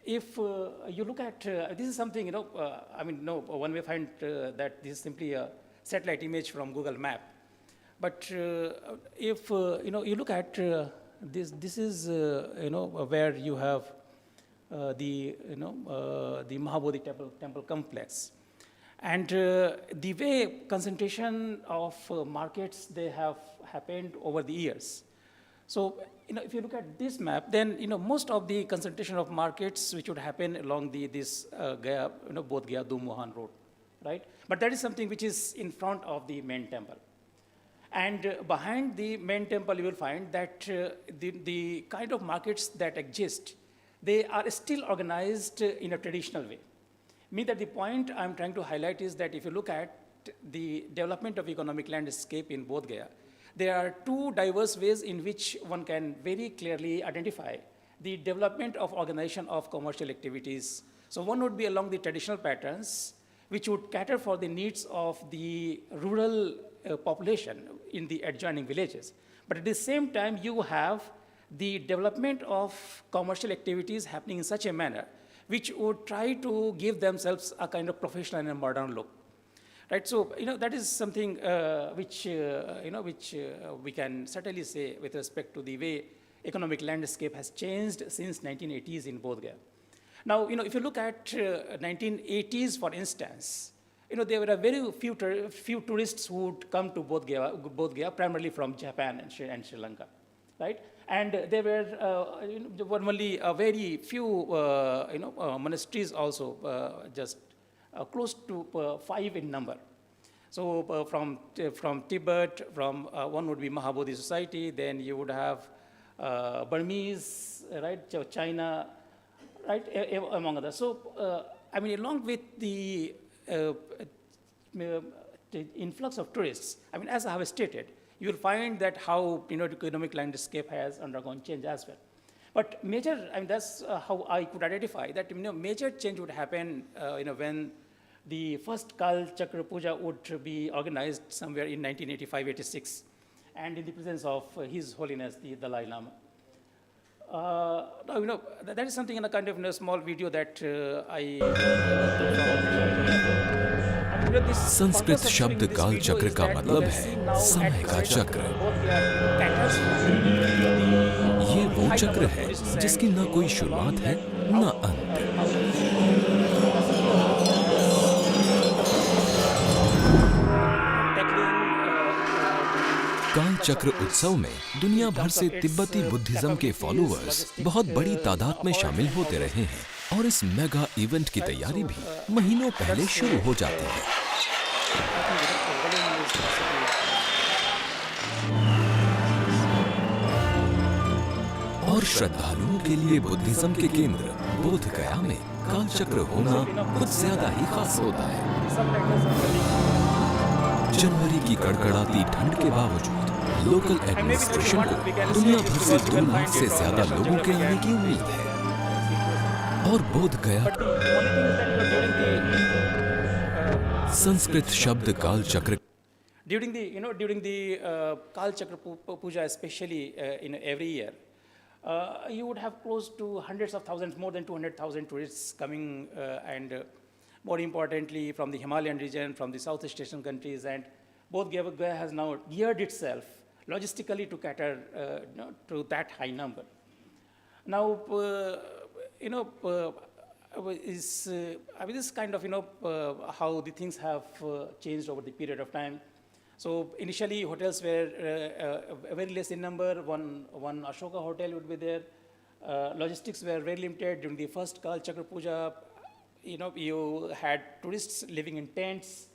If you look at, this is something, one may find that this is simply a satellite image from Google Map. But if, you look at this is, where you have the Mahabodhi temple complex. And the way concentration of markets, they have happened over the years. So, if you look at this map, then, most of the concentration of markets which would happen along this Gaya, Bodh Gaya, Mohan road, right? But that is something which is in front of the main temple. And behind the main temple, you will find that the kind of markets that exist, they are still organized in a traditional way. Meaning that the point I'm trying to highlight is that if you look at the development of economic landscape in Bodh Gaya, there are two diverse ways in which one can very clearly identify the development of organization of commercial activities. So one would be along the traditional patterns, which would cater for the needs of the rural population in the adjoining villages. But at the same time, you have the development of commercial activities happening in such a manner which would try to give themselves a kind of professional and a modern look. Right, so that is something which we can certainly say with respect to the way economic landscape has changed since 1980s in Bodh Gaya. Now, if you look at 1980s, for instance, there were a very few tourists who would come to Bodh Gaya primarily from Japan and Sri Lanka, right? And there were only a very few monasteries also, just close to 5 in number. So from Tibet, from one would be Mahabodhi Society, then you would have Burmese, right, China, right, among others. So, along with the influx of tourists, as I have stated, you will find that how the economic landscape has undergone change as well. But major, that's how I could identify that major change would happen when the first Kal Chakra Puja would be organized somewhere in 1985-86, and in the presence of His Holiness the Dalai Lama. That is something in a kind of small video that Sanskrit शब्द काल चक्र का मतलब है समय का चक्र। ये वो चक्र है जिसकी न कोई शुरुआत है न अंत। काल चक्र उत्सव में दुनिया भर से तिब्बती बुद्धिज्म के फॉलोअर्स बहुत बड़ी तादाद में शामिल होते रहे हैं और इस मेगा इवेंट की तैयारी भी महीनों पहले शुरू हो जाती है। और श्रद्धालुओं के लिए बुद्धिज्म के केंद्र बोध गया में काल चक्र होना कुछ ज्यादा ही खास होता है। जनवरी की कड़कड़ाती ठंड के बावजूद लोकल एडमिनिस्ट्रेशन को दुनिया भर से 2 लाख से ज्यादा लोगों के आने की उम्मीद है। और बोध गया संस्कृत शब्द काल चक्र During the Kal Chakra Puja, especially in every year, you would have close to hundreds of thousands, more than 200,000 tourists coming, and more importantly from the Himalayan region, from the Southeast Asian countries, and Bodh Gaya has now geared itself logistically to cater to that high number. Now, this is kind of how the things have changed over the period of time. So initially, hotels were very less in number. One Ashoka hotel would be there. Logistics were very limited. During the first Kal Chakra Puja, you had tourists living in tents.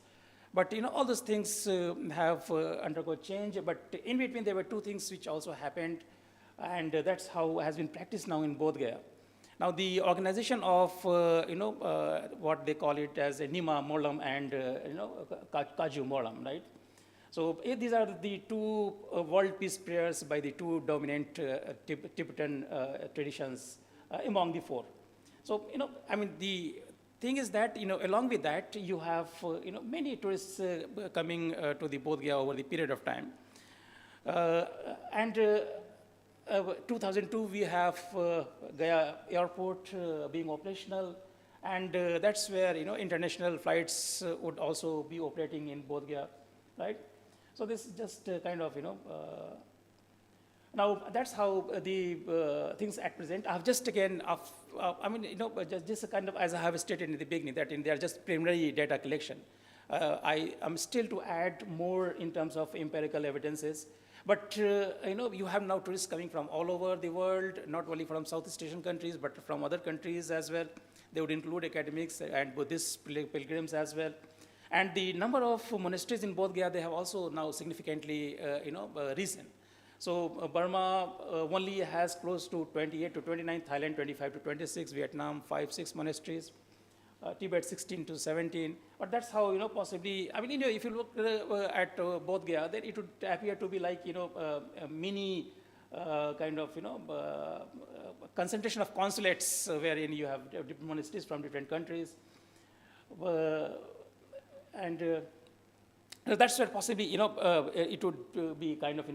But all those things have undergone change. But in between, there were 2 things which also happened, and that's how has been practiced now in Bodh Gaya. Now, the organization of what they call it as a Nima Molam and Kaju Molam, right? So these are the 2 world peace prayers by the 2 dominant Tibetan traditions among the 4. So the thing is that along with that you have many tourists coming to the Bodh Gaya over the period of time, and 2002 we have Gaya airport being operational, and that's where international flights would also be operating in Bodh Gaya, right? So this is just kind of now that's how the things at present. I've just again just kind of, as I have stated in the beginning, that they are just preliminary data collection. I am still to add more in terms of empirical evidences. But you have now tourists coming from all over the world, not only from Southeast Asian countries, but from other countries as well. They would include academics and Buddhist pilgrims as well. And the number of monasteries in Bodh Gaya, they have also now significantly risen. So Burma only has close to 28 to 29, Thailand 25 to 26, Vietnam 5-6 monasteries, Tibet 16 to 17. But that's how possibly, if you look at Bodh Gaya, then it would appear to be like a mini kind of concentration of consulates wherein you have different monasteries from different countries. And that's where possibly it would be kind of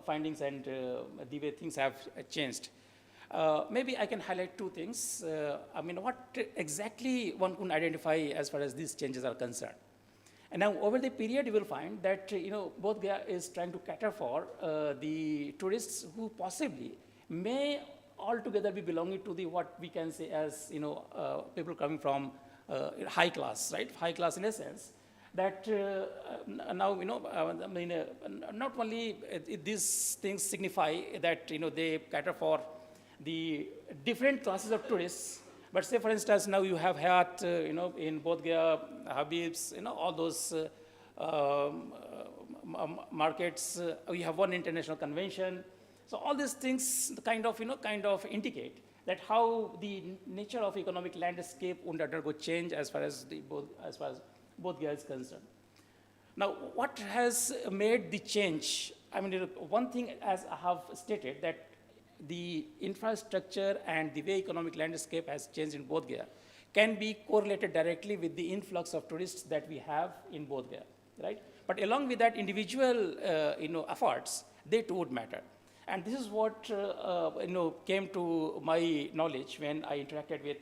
findings and the way things have changed. Maybe I can highlight 2 things. What exactly one could identify as far as these changes are concerned. And now over the period, you will find that Bodh Gaya is trying to cater for the tourists who possibly may altogether be belonging to the what we can say as people coming from high class, right? High class in a sense that now not only these things signify that they cater for the different classes of tourists, but say for instance now you have Hayat in Bodh Gaya, Habib's, all those markets. You have one international convention. So all these things kind of indicate that how the nature of economic landscape would undergo change as far as Bodh Gaya is concerned. Now, what has made the change? One thing, as I have stated, that the infrastructure and the way economic landscape has changed in Bodh Gaya can be correlated directly with the influx of tourists that we have in Bodh Gaya, right? But along with that, individual efforts, they too would matter. And this is what came to my knowledge when I interacted with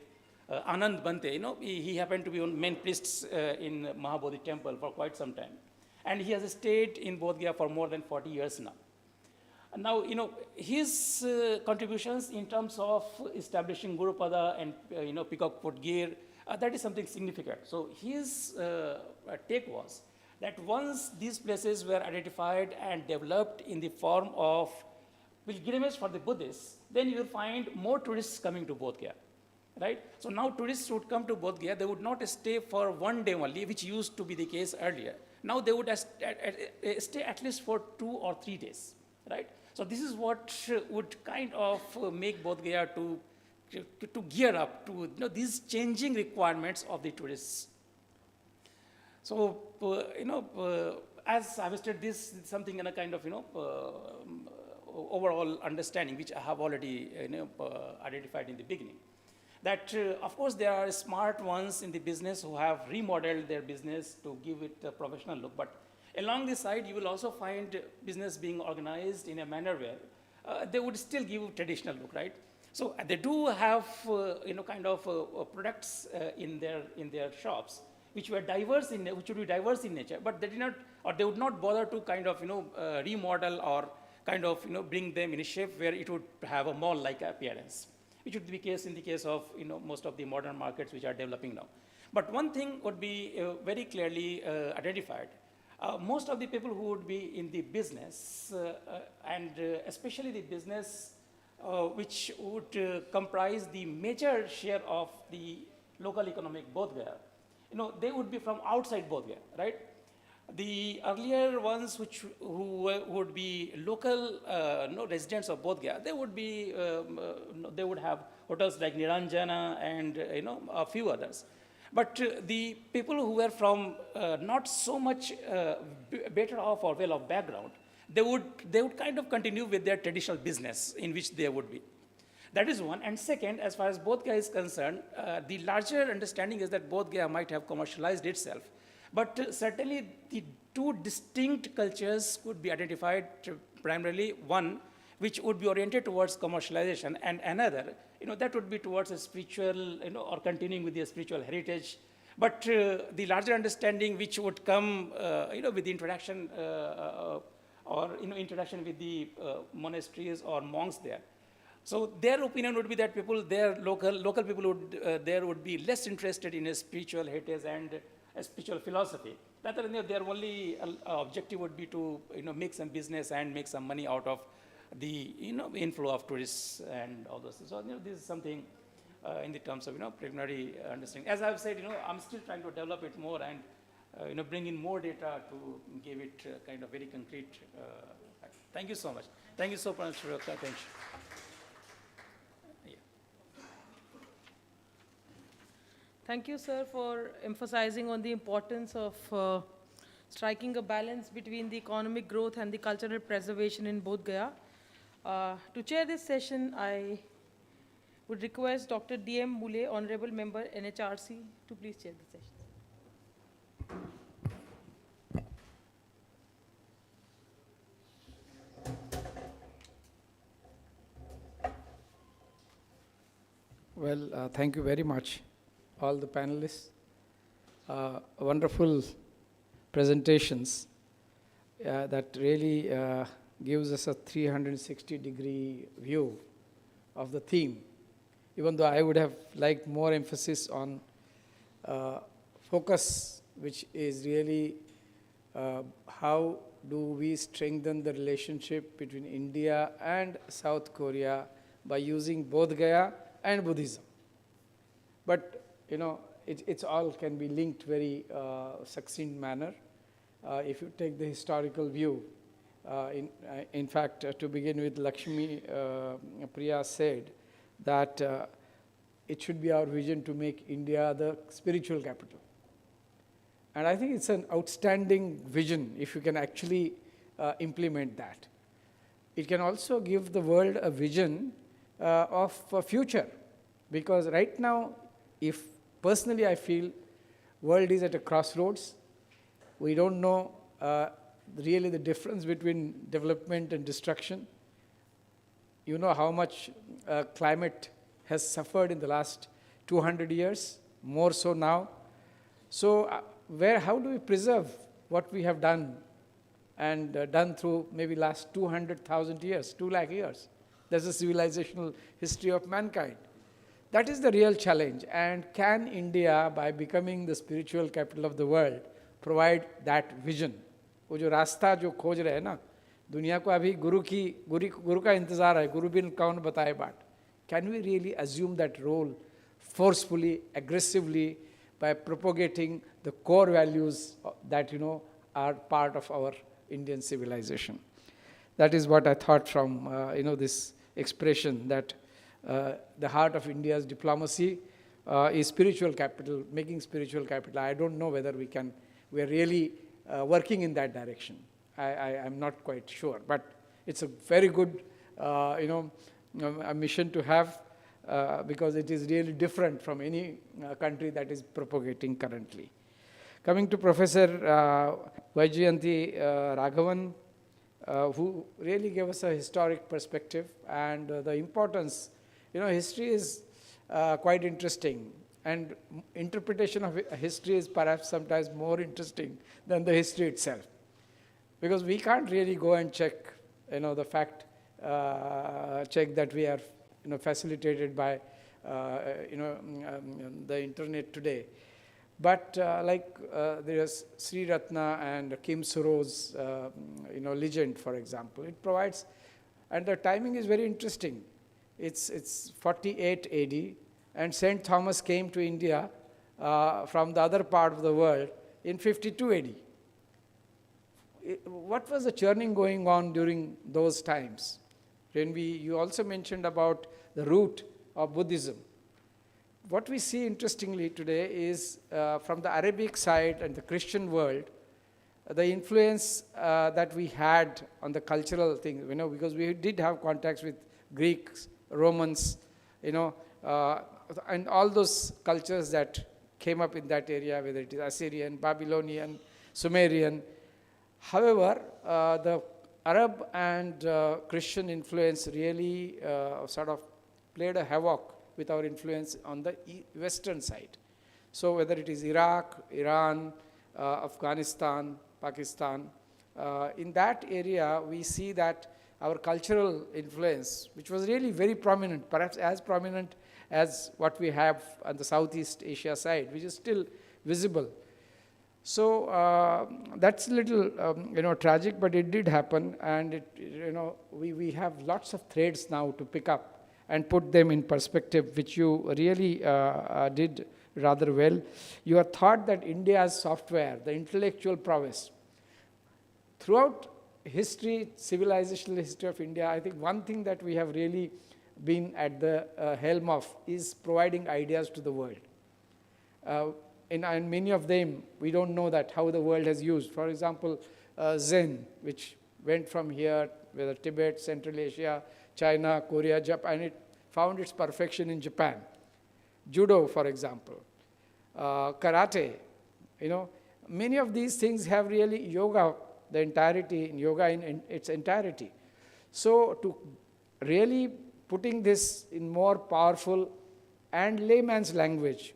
Anand Bante. He happened to be one of the main priests in Mahabodhi temple for quite some time. And he has stayed in Bodh Gaya for more than 40 years now. And now, his contributions in terms of establishing Gurupada and, Peacock Foot Gear, that is something significant. So his take was that once these places were identified and developed in the form of pilgrimage for the Buddhists, then you will find more tourists coming to Bodh Gaya, right? So now tourists would come to Bodh Gaya, they would not stay for one day only, which used to be the case earlier. Now they would stay at least for 2 or 3 days, right? So this is what would kind of make Bodh Gaya to gear up to these changing requirements of the tourists. So, as I have stated, this is something in a kind of, overall understanding, which I have already, identified in the beginning. That, of course, there are smart ones in the business who have remodeled their business to give it a professional look. But along this side, you will also find business being organized in a manner where they would still give traditional look, right? So they do have, products in their shops, which would be diverse in nature, but they did not, or they would not bother to kind of, remodel or kind of, bring them in a shape where it would have a mall-like appearance, which would be the case in the case of, most of the modern markets which are developing now. But one thing would be very clearly identified. Most of the people who would be in the business, and especially the business which would comprise the major share of the local economic Bodh Gaya, they would be from outside Bodh Gaya, right? The earlier ones who would be local residents of Bodh Gaya, they would be, they would have hotels like Niranjana and a few others. But the people who were from not so much better off or well-off background, they would kind of continue with their traditional business in which they would be. That is one. And second, as far as Bodh Gaya is concerned, the larger understanding is that Bodh Gaya might have commercialized itself. But certainly the two distinct cultures could be identified primarily, one which would be oriented towards commercialization, and another, that would be towards a spiritual, or continuing with the spiritual heritage. But the larger understanding which would come, with the introduction, or interaction with the monasteries or monks there. So their opinion would be that local people would be less interested in a spiritual heritage and a spiritual philosophy. Rather than their only objective would be to make some business and make some money out of the inflow of tourists and all those things. So this is something in the terms of preliminary understanding. As I've said, I'm still trying to develop it more and bring in more data to give it kind of very concrete. Thank you so much. Thank you so much for your attention. Thank you, sir, for emphasizing on the importance of striking a balance between the economic growth and the cultural preservation in Bodh Gaya. To chair this session, I would request Dr. D.M. Mulay, Honorable Member, NHRC, to please chair the session. Well, thank you very much, all the panelists. Wonderful presentations that really gives us a 360-degree view of the theme, even though I would have liked more emphasis on focus, which is really how do we strengthen the relationship between India and South Korea by using Bodh Gaya and Buddhism. But, it's all can be linked very succinct manner. If you take the historical view, in fact, to begin with, Lakshmi, Priya said that it should be our vision to make India the spiritual capital. And I think it's an outstanding vision if you can actually implement that. It can also give the world a vision of a future, because right now, if personally I feel world is at a crossroads, we don't know really the difference between development and destruction. You know how much climate has suffered in the last 200 years, more so now. So how do we preserve what we have done and done through maybe last 200,000 years, 2 lakh years? That's the civilizational history of mankind. That is the real challenge. And can India, by becoming the spiritual capital of the world, provide that vision? वो जो रास्ता जो खोज रहे हैं ना, दुनिया को अभी गुरु का इंतजार है, गुरु बिन कौन बताए बाट. Can we really assume that role forcefully, aggressively, by propagating the core values that are part of our Indian civilization? That is what I thought from this expression that the heart of India's diplomacy is spiritual capital, making spiritual capital. I don't know whether we are really working in that direction. I'm not quite sure, but it's a very good a mission to have because it is really different from any country that is propagating currently. Coming to Professor Vaijayanti Raghavan, who really gave us a historic perspective and the importance. History is quite interesting, and interpretation of history is perhaps sometimes more interesting than the history itself, because we can't really go and check, the fact check that we are, facilitated by, the internet today. But there is Sri Ratna and Kim Suro's, legend, for example. It provides, and the timing is very interesting. It's 48 AD, and Saint Thomas came to India from the other part of the world in 52 AD. What was the churning going on during those times? You also mentioned about the root of Buddhism. What we see interestingly today is from the Arabic side and the Christian world, the influence that we had on the cultural thing, because we did have contacts with Greeks, Romans, and all those cultures that came up in that area, whether it is Assyrian, Babylonian, Sumerian. However, the Arab and Christian influence really sort of played a havoc with our influence on the western side. So whether it is Iraq, Iran, Afghanistan, Pakistan, in that area we see that our cultural influence, which was really very prominent, perhaps as prominent as what we have on the Southeast Asia side, which is still visible. So that's a little tragic, but it did happen, and we have lots of threads now to pick up and put them in perspective, which you really did rather well. You have thought that India's software, the intellectual prowess, throughout history, civilizational history of India, I think one thing that we have really been at the helm of is providing ideas to the world. And many of them, we don't know that how the world has used. For example, Zen, which went from here, whether Tibet, Central Asia, China, Korea, Japan, and it found its perfection in Japan. Judo, for example, karate, many of these things have really yoga, the entirety, yoga in its entirety. So to really putting this in more powerful and layman's language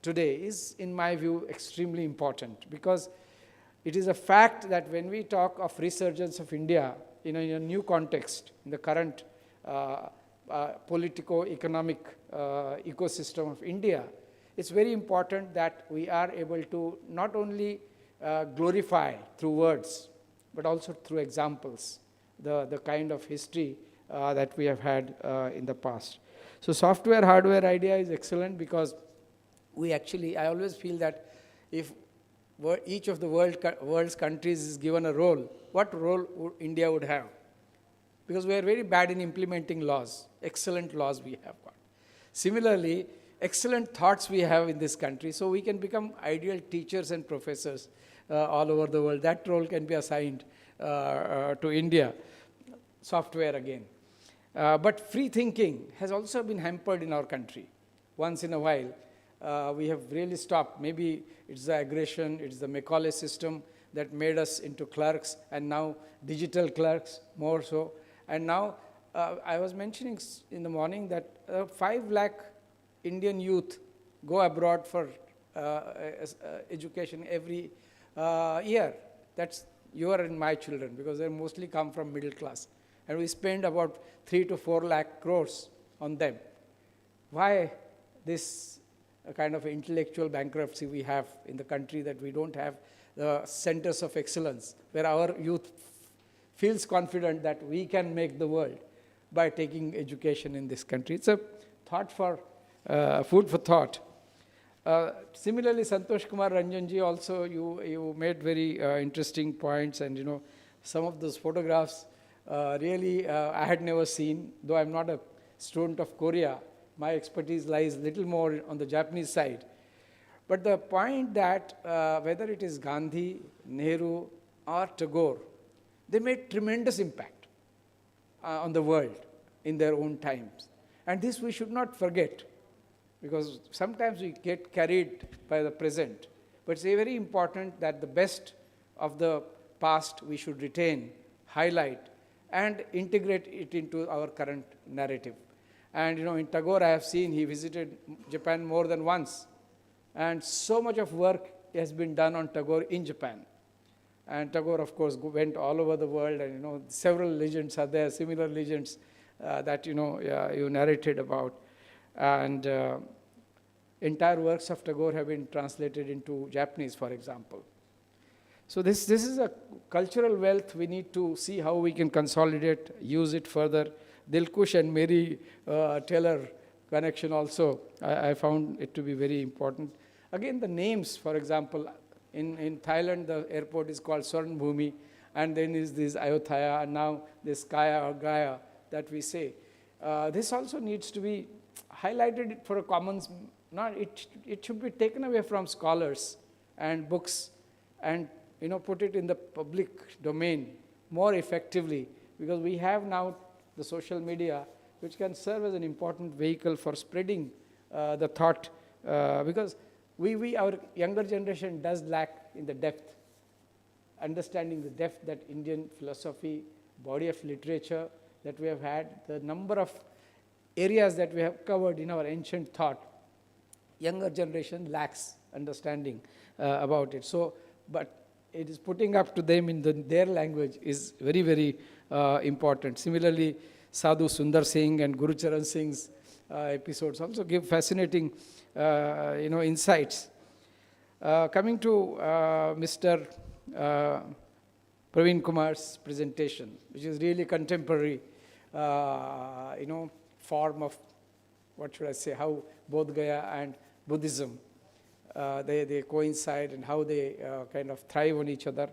today is, in my view, extremely important, because it is a fact that when we talk of resurgence of India in a new context, in the current politico-economic ecosystem of India, it's very important that we are able to not only glorify through words, but also through examples, the kind of history that we have had in the past. So software, hardware idea is excellent, because I always feel that if each of the world's countries is given a role, what role India would have? Because we are very bad in implementing laws, excellent laws we have got. Similarly, excellent thoughts we have in this country, so we can become ideal teachers and professors all over the world. That role can be assigned to India. Software again. But free thinking has also been hampered in our country. Once in a while, we have really stopped. Maybe it's the aggression, it's the Macaulay system that made us into clerks, and now digital clerks more so. And now, I was mentioning in the morning that 5 lakh Indian youth go abroad for education every year. That's your and my children, because they mostly come from middle class. And we spend about 3 to 4 lakh crores on them. Why this kind of intellectual bankruptcy we have in the country, that we don't have the centers of excellence where our youth feels confident that we can make the world by taking education in this country? It's a thought for food for thought. Similarly, Santosh Kumar Ranjanji, also you made very interesting points, and some of those photographs really I had never seen, though I'm not a student of Korea. My expertise lies little more on the Japanese side. But the point that whether it is Gandhi, Nehru, or Tagore, they made tremendous impact on the world in their own times. And this we should not forget, because sometimes we get carried by the present. But it's very important that the best of the past we should retain, highlight, and integrate it into our current narrative. And in Tagore I have seen he visited Japan more than once. And so much of work has been done on Tagore in Japan. And Tagore, of course, went all over the world, and several legends are there, similar legends that you narrated about. And entire works of Tagore have been translated into Japanese, for example. So this is a cultural wealth. We need to see how we can consolidate, use it further. Dilkush and Mary Taylor connection also, I found it to be very important. Again, the names, for example, in Thailand, the airport is called Sornbhumi, and then is this Ayutthaya, and now this Kaya or Gaya that we say. This also needs to be highlighted for a commons. It should be taken away from scholars and books and put it in the public domain more effectively, because we have now the social media, which can serve as an important vehicle for spreading the thought, because our younger generation does lack in the depth, understanding the depth that Indian philosophy, body of literature that we have had, the number of areas that we have covered in our ancient thought. Younger generation lacks understanding about it. So, but it is putting up to them in their language is very, very important. Similarly, Sadhu Sundar Singh and Guru Charan Singh's episodes also give fascinating insights. Coming to Mr. Praveen Kumar's presentation, which is really contemporary, form of, what should I say, how Bodh Gaya and Buddhism, they coincide, and how they kind of thrive on each other.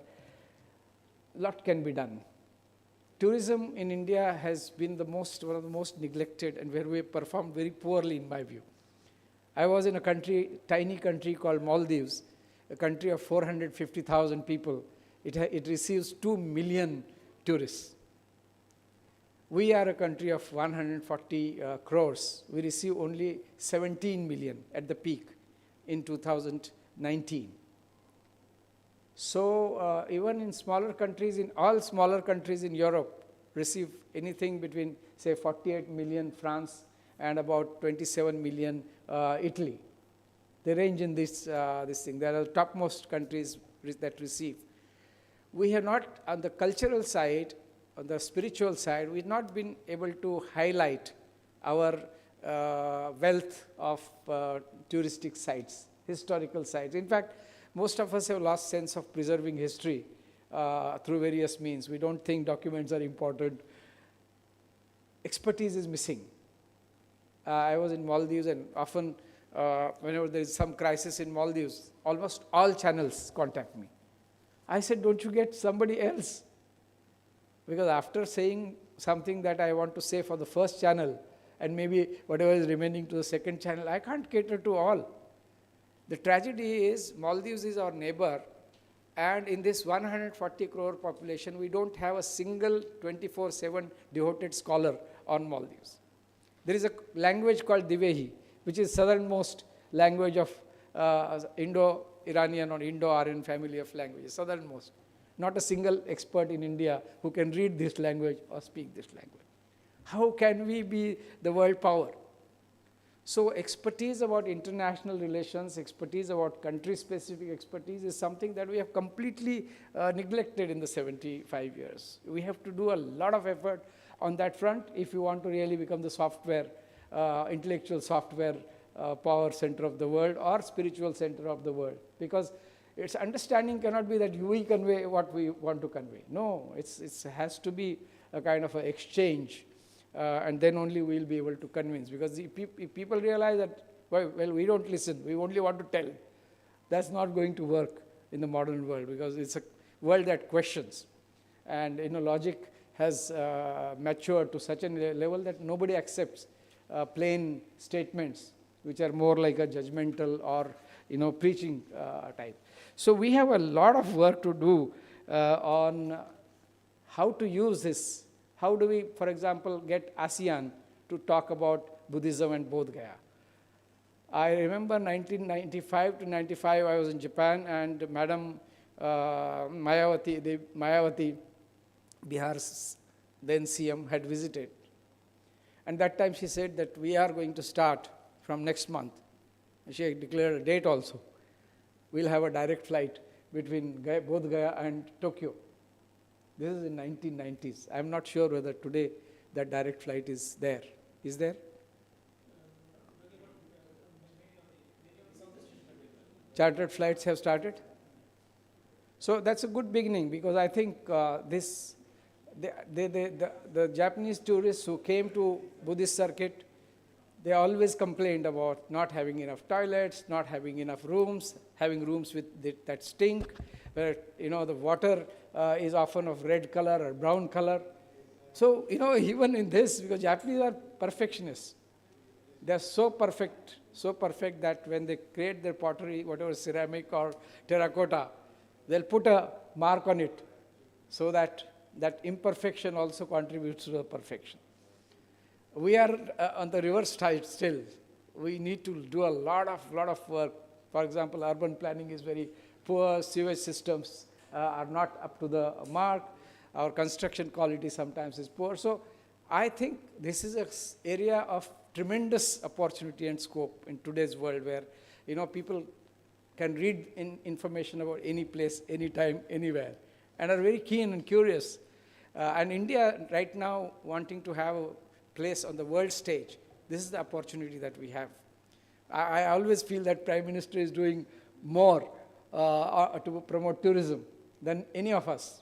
A lot can be done. Tourism in India has been one of the most neglected, and where we have performed very poorly in my view. I was in a tiny country called Maldives, a country of 450,000 people. It receives 2 million tourists. We are a country of 140 crores. We receive only 17 million at the peak in 2019. So even in smaller countries, all smaller countries in Europe receive anything between, say, 48 million France and about 27 million Italy. They range in this thing. They are the topmost countries that receive. We have not, on the cultural side, on the spiritual side, we've not been able to highlight our wealth of touristic sites, historical sites. In fact, most of us have lost sense of preserving history through various means. We don't think documents are important. Expertise is missing. I was in Maldives, and often whenever there is some crisis in Maldives, almost all channels contact me. I said, don't you get somebody else? Because after saying something that I want to say for the first channel, and maybe whatever is remaining to the second channel, I can't cater to all. The tragedy is Maldives is our neighbor, and in this 140 crore population, we don't have a single 24/7 devoted scholar on Maldives. There is a language called Divehi, which is southernmost language of Indo-Iranian or Indo-Aryan family of languages, southernmost. Not a single expert in India who can read this language or speak this language. How can we be the world power? So expertise about international relations, expertise about country-specific expertise is something that we have completely neglected in the 75 years. We have to do a lot of effort on that front if you want to really become the software, intellectual software power center of the world or spiritual center of the world. Because its understanding cannot be that we convey what we want to convey. No, it has to be a kind of an exchange. And then only we'll be able to convince. Because if people realize that, well, we don't listen, we only want to tell, that's not going to work in the modern world, because it's a world that questions. And logic has matured to such a level that nobody accepts plain statements which are more like a judgmental or preaching type. So we have a lot of work to do on how to use this. How do we, for example, get ASEAN to talk about Buddhism and Bodh Gaya? I remember 1995 to 95, I was in Japan, and Madam Mayawati, Bihar's then CM, had visited. And that time she said that we are going to start from next month. And she declared a date also. We'll have a direct flight between Bodh Gaya and Tokyo. This is in 1990s. I'm not sure whether today that direct flight is there. Is there? Chartered flights have started. So that's a good beginning, because I think the Japanese tourists who came to Buddhist circuit, they always complained about not having enough toilets, not having enough rooms, having rooms with that stink, where the water is often of red color or brown color. So even in this, because Japanese are perfectionists, they are so perfect that when they create their pottery, whatever ceramic or terracotta, they'll put a mark on it, so that imperfection also contributes to the perfection. We are on the reverse side still. We need to do a lot of work. For example, urban planning is very poor. Sewage systems are not up to the mark. Our construction quality sometimes is poor. So I think this is an area of tremendous opportunity and scope in today's world, where people can read information about any place, anytime, anywhere, and are very keen and curious. And India right now wanting to have a place on the world stage, this is the opportunity that we have. I always feel that Prime Minister is doing more to promote tourism than any of us.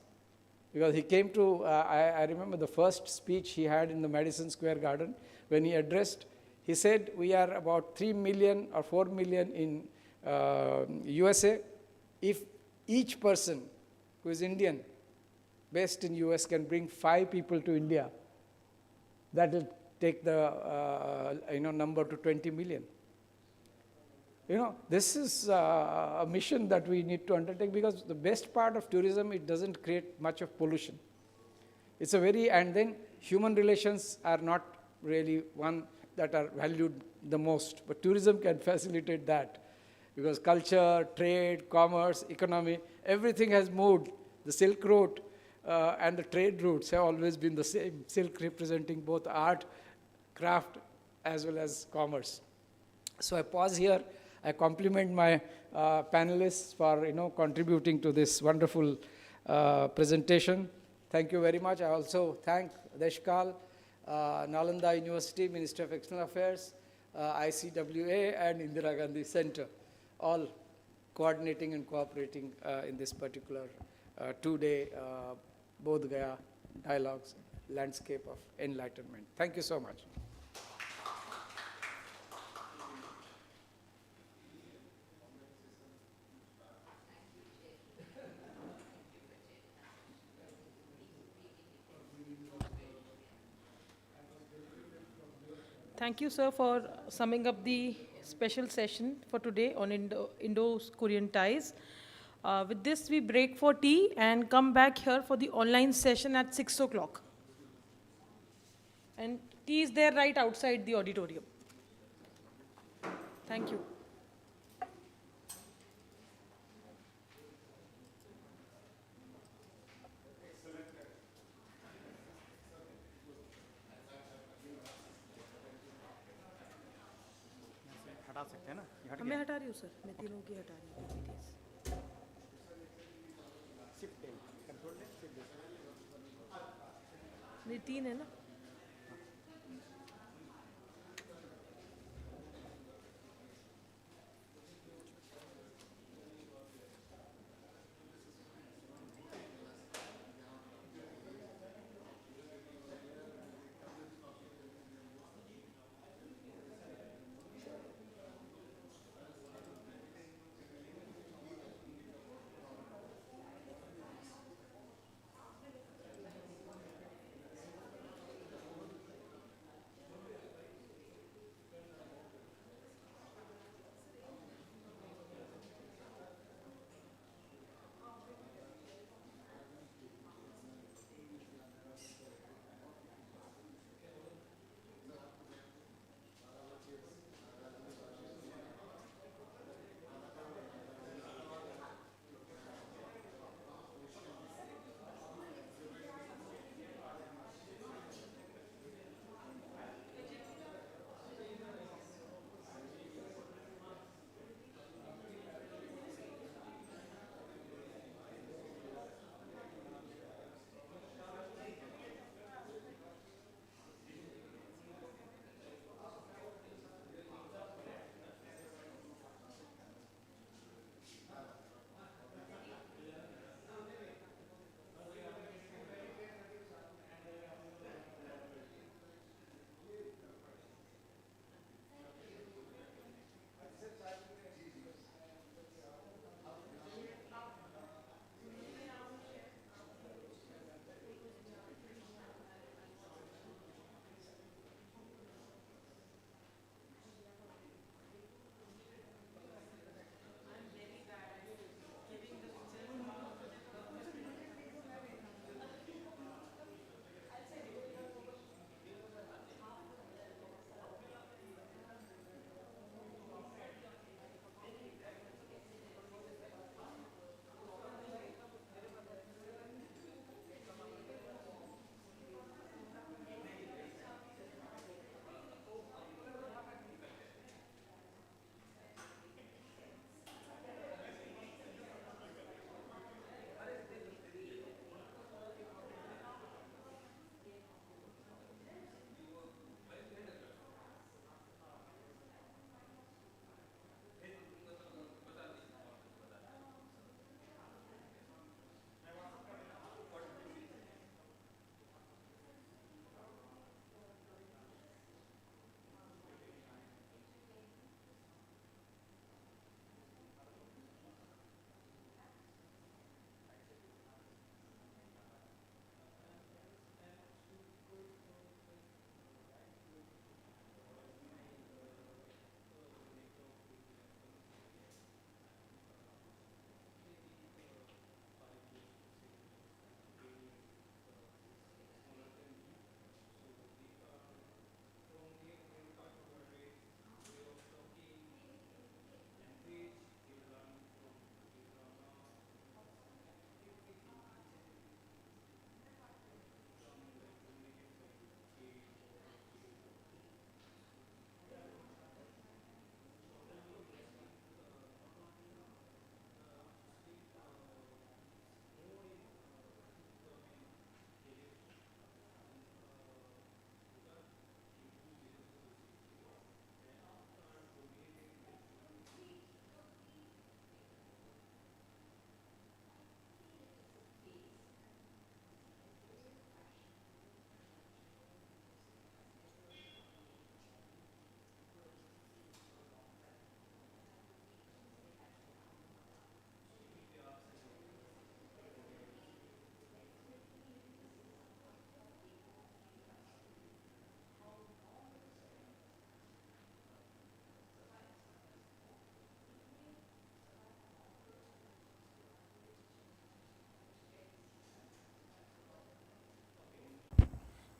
Because he came to, I remember the first speech he had in the Madison Square Garden, when he addressed, he said, we are about 3 million or 4 million in USA. If each person who is Indian, based in US, can bring 5 people to India, that will take the number to 20 million. This is a mission that we need to undertake, because the best part of tourism, it doesn't create much of pollution. It's and then human relations are not really one that are valued the most, but tourism can facilitate that, because culture, trade, commerce, economy, everything has moved. The Silk Road and the trade routes have always been the same, silk representing both art, craft, as well as commerce. So I pause here. I compliment my panelists for contributing to this wonderful presentation. Thank you very much. I also thank Deshkal, Nalanda University, Ministry of External Affairs, ICWA, and Indira Gandhi Center, all coordinating and cooperating in this particular 2-day Bodh Gaya Dialogues, Landscape of Enlightenment. Thank you so much. Thank you, sir, for summing up the special session for today on Indo-Korean ties. With this, we break for tea and come back here for the online session at 6 o'clock. And tea is there right outside the auditorium. Thank you. हटा सकते हैं ना, ये हट मैं हटा रही हूँ सर, मैं तीनों की हटा रही हूँ PPTs। नहीं 3 है ना।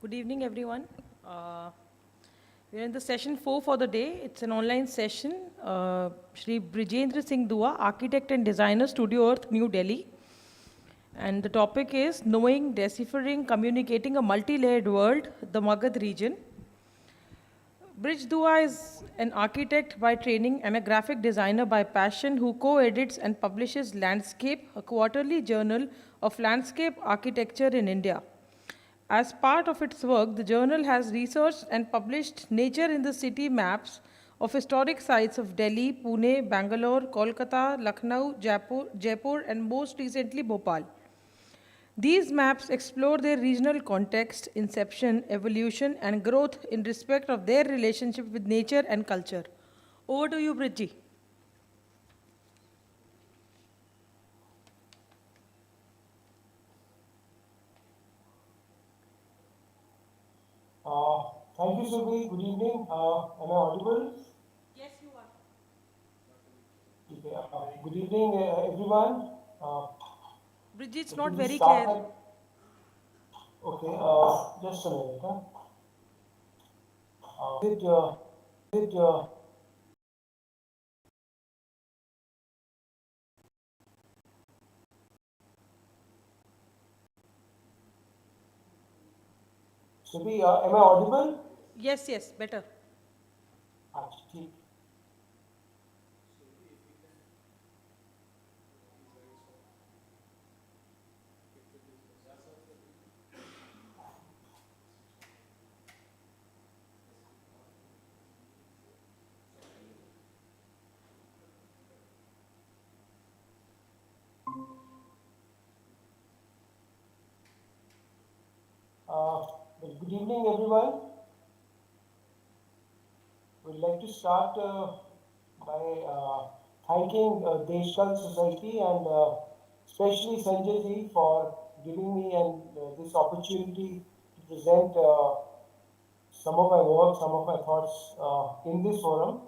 Good evening, everyone. We're in the session 4 for the day. It's an online session. Shri Brijendra Singh Dua, architect and designer, Studio Earth, New Delhi. And the topic is Knowing, Deciphering, Communicating a Multi-Layered World, the Magad region. Brij Dua is an architect by training and a graphic designer by passion who co-edits and publishes Landscape, a quarterly journal of landscape architecture in India. As part of its work, the journal has researched and published nature in the city maps of historic sites of Delhi, Pune, Bangalore, Kolkata, Lucknow, Jaipur, and most recently Bhopal. These maps explore their regional context, inception, evolution, and growth in respect of their relationship with nature and culture. Over to you, Bridji. Thank you, Shri. Good evening. Am I audible? Yes, you are. Okay. Good evening, everyone. Bridji, it's not we very start clear. Okay, just a minute. Did Shri, am I audible? Yes, yes, better. Actually, good evening, everyone. We'd like to start by thanking Deshkal Society and especially Sanjay ji for giving me this opportunity to present some of my work, some of my thoughts in this forum.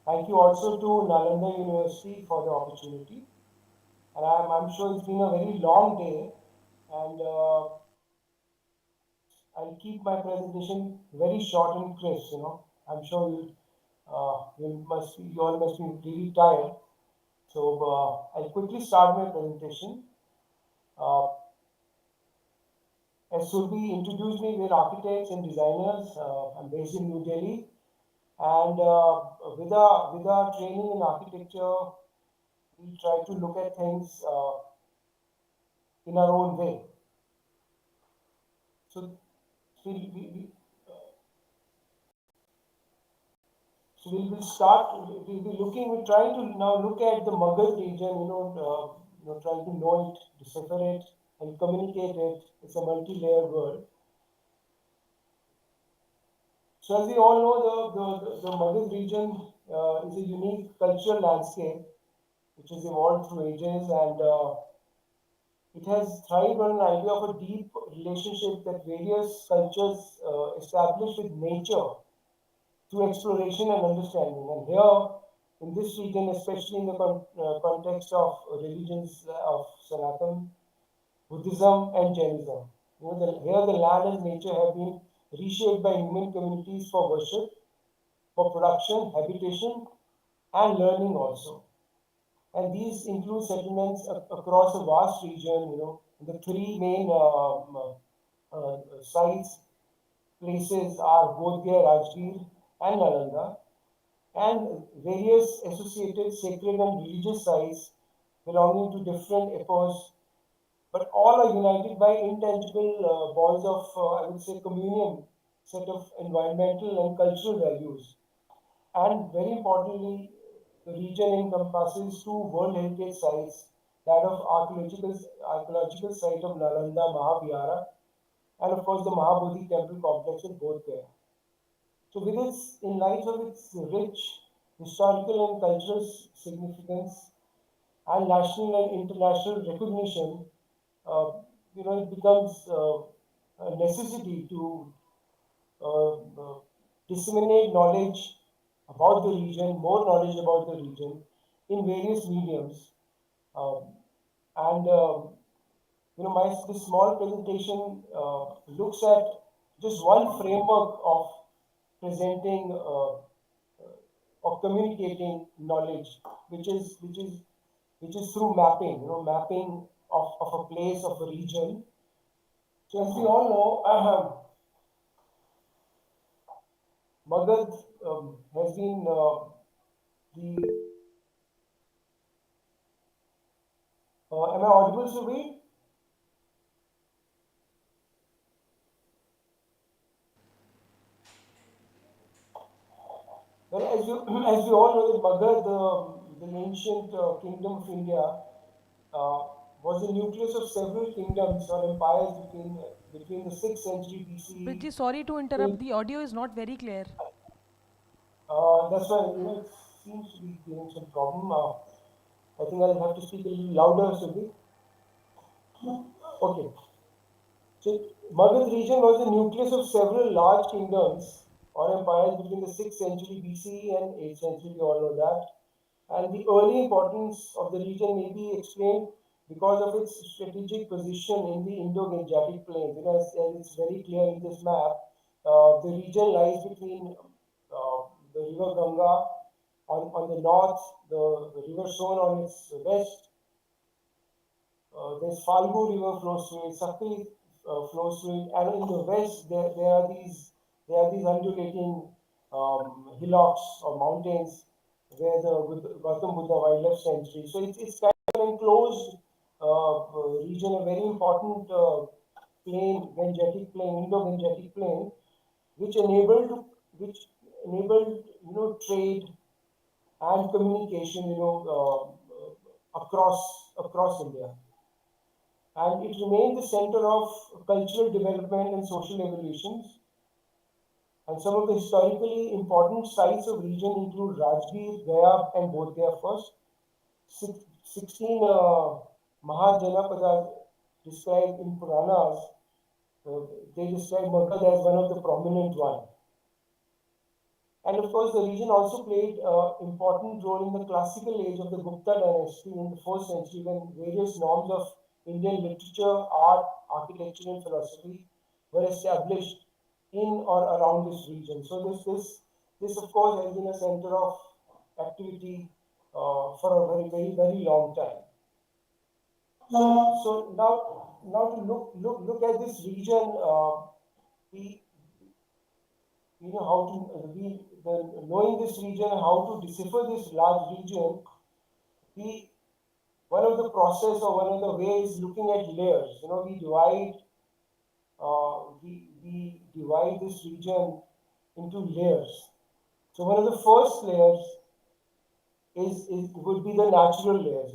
Thank you also to Nalanda University for the opportunity. And I'm sure it's been a very long day, and I'll keep my presentation very short and crisp. I'm sure you all must be really tired. So I'll quickly start my presentation. As Surbi introduced me, we're architects and designers. I'm based in New Delhi, and with our training in architecture, we try to look at things in our own way. So we will start. We're trying to now look at the Magad region. Trying to know it, decipher it, and communicate it. It's a multi-layered world. So as we all know, the Magad region is a unique cultural landscape which has evolved through ages, and it has thrived on an idea of a deep relationship that various cultures establish with nature through exploration and understanding. And here, in this region, especially in the context of religions of Sanatan, Buddhism, and Jainism, here the land and nature have been reshaped by human communities for worship, for production, habitation, and learning also. And these include settlements across a vast region, the three main sites, places are Bodh Gaya, Rajeev, and Nalanda, and various associated sacred and religious sites belonging to different epochs, but all are united by intangible bonds of, I would say, communion, set of environmental and cultural values. And very importantly, the region encompasses two World Heritage sites, that of archaeological site of Nalanda Mahavihara, and of course the Mahabodhi temple complex in Bodh Gaya. So in light of its rich historical and cultural significance and national and international recognition, it becomes a necessity to disseminate knowledge about the region, more knowledge about the region in various mediums. And this small presentation looks at just one framework of presenting of communicating knowledge, which is through mapping, mapping of a place, of a region. So as we all know, Magad has been the. Am I audible, Shri? Well, as you all know, that Magad, the ancient kingdom of India, was the nucleus of several kingdoms or empires between the 6th century BC. Bridgie, sorry to interrupt. The audio is not very clear. That's why it seems to be giving some problem. I think I'll have to speak a little louder, Shri. Okay. So, Magad region was the nucleus of several large kingdoms or empires between the 6th century BC and 8th century, we all know that. And the early importance of the region may be explained because of its strategic position in the Indo-Gangetic plains. As it's very clear in this map, the region lies between the river Ganga on the north, the river Son on its west, there's Falgu river flows through it, Sakri flows through it, and in the west there are these undulating hillocks or mountains where the Gautam Buddha wildlife sanctuary. So it's kind of an enclosed region, a very important plain, Gangetic plain, Indo-Gangetic plain, which enabled trade and communication, across India. And it remained the center of cultural development and social evolutions. And some of the historically important sites of region include Rajgir, Gaya, and Bodh Gaya first. 16 Mahajanapadas described in Puranas, they describe Magad as one of the prominent ones. And of course, the region also played an important role in the classical age of the Gupta dynasty in the 4th century when various norms of Indian literature, art, architecture, and philosophy were established in or around this region. So this of course has been a center of activity for a very, very, very long time. So now to look at this region, we how to knowing this region, how to decipher this large region, one of the process or one of the ways looking at layers. We divide this region into layers. So one of the first layers would be the natural layers.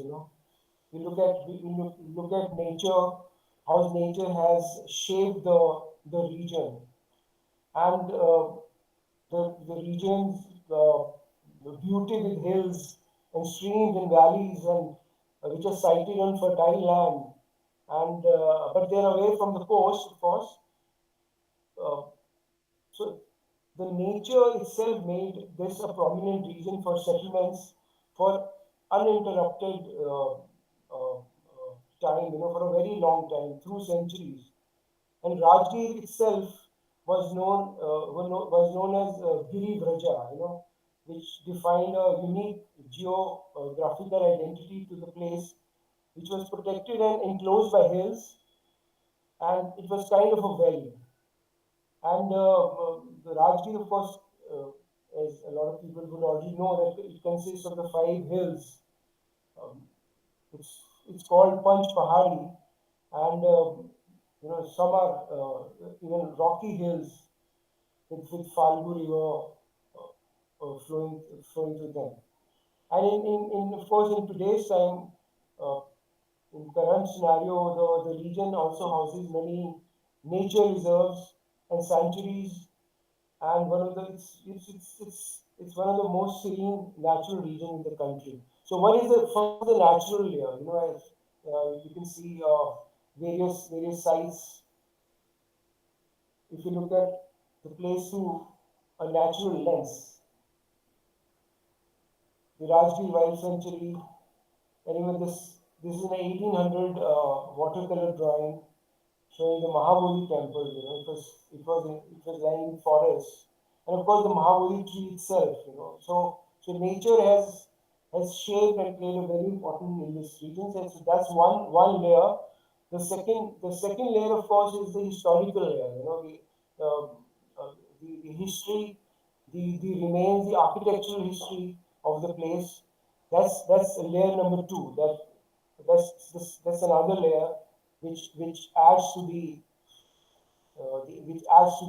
We look at nature, how nature has shaped the region, and the region's the beauty with hills and streams and valleys and which are sited on fertile land, and but they're away from the coast, of course. So the nature itself made this a prominent region for settlements for uninterrupted time, for a very long time, through centuries. And Rajgir itself was known as Giri Vraja, which defined a unique geographical identity to the place, which was protected and enclosed by hills, and it was kind of a valley. And the Rajgir, of course, as a lot of people would already know, that it consists of the 5 hills. It's called Panch Pahari, and some are even rocky hills with Falgu River flowing through them. And of course, in today's time, in current scenario, the region also houses many nature reserves and sanctuaries, and it's one of the most serene natural regions in the country. So what is the natural layer? As you can see various sites. If you look at the place through a natural lens, the Rajgir Wild Sanctuary, and even this is an 1800 watercolor drawing showing the Mahabodhi temple. It was lying in forest, and of course the Mahabodhi tree itself. So nature has shaped and played a very important in this region. So that's one layer. The second layer, of course, is the historical layer. Uh, the history, the remains, the architectural history of the place. That's layer number two. That's another layer which adds to the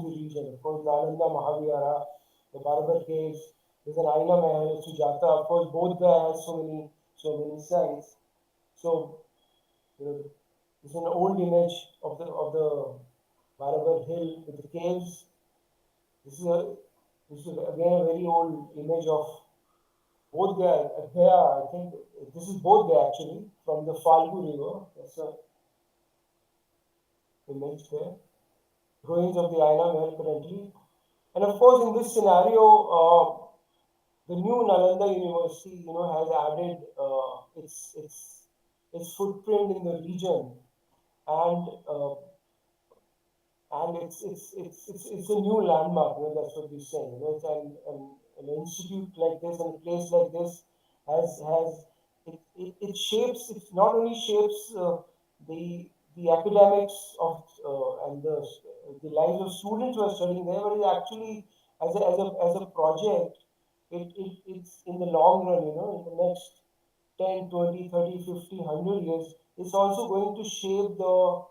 region. Of course, Nalanda, Mahavihara, the Barbar caves. There's an Aina Mahal, Sujata. Of course, Bodh Gaya has so many sites. So this is an old image of the Barbar hill with the caves. This is again a very old image of Bodh Gaya. I think this is Bodh Gaya actually, from the Falgu River. That's a image there. Ruins of the Aina Mahal currently. And of course, in this scenario, the new Nalanda University, has added its footprint in the region, and it's a new landmark. That's what we're saying. It's an institute like this and a place like this it shapes. It not only shapes the academics of and the lives of students who are studying there, but it actually as a project, it's in the long run. In the next 10, 20, 30, 50, 100 years, it's also going to shape the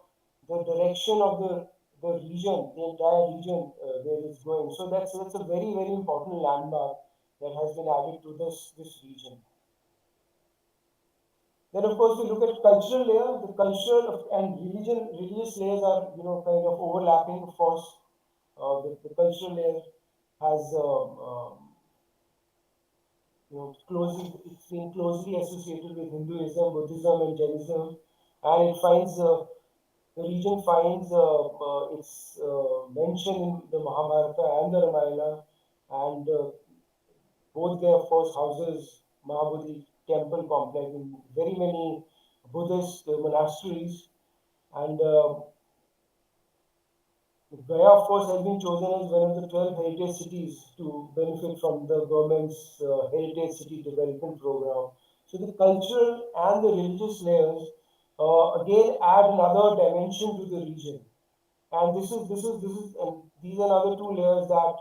direction of the region, the entire region where it's going. So that's a very, very important landmark that has been added to this region. Then, of course, we look at cultural layer. The cultural and religious layers are, kind of overlapping. Of course, the cultural layer has, it's been closely associated with Hinduism, Buddhism, and Jainism, and the region finds its mention in the Mahabharata and the Ramayana, and Bodh Gaya, of course, houses Mahabodhi temple complex in very many Buddhist monasteries, and Gaya, of course, has been chosen as one of the 12 heritage cities to benefit from the government's Heritage City Development Program. So the cultural and the religious layers again add another dimension to the region, and these are another two layers that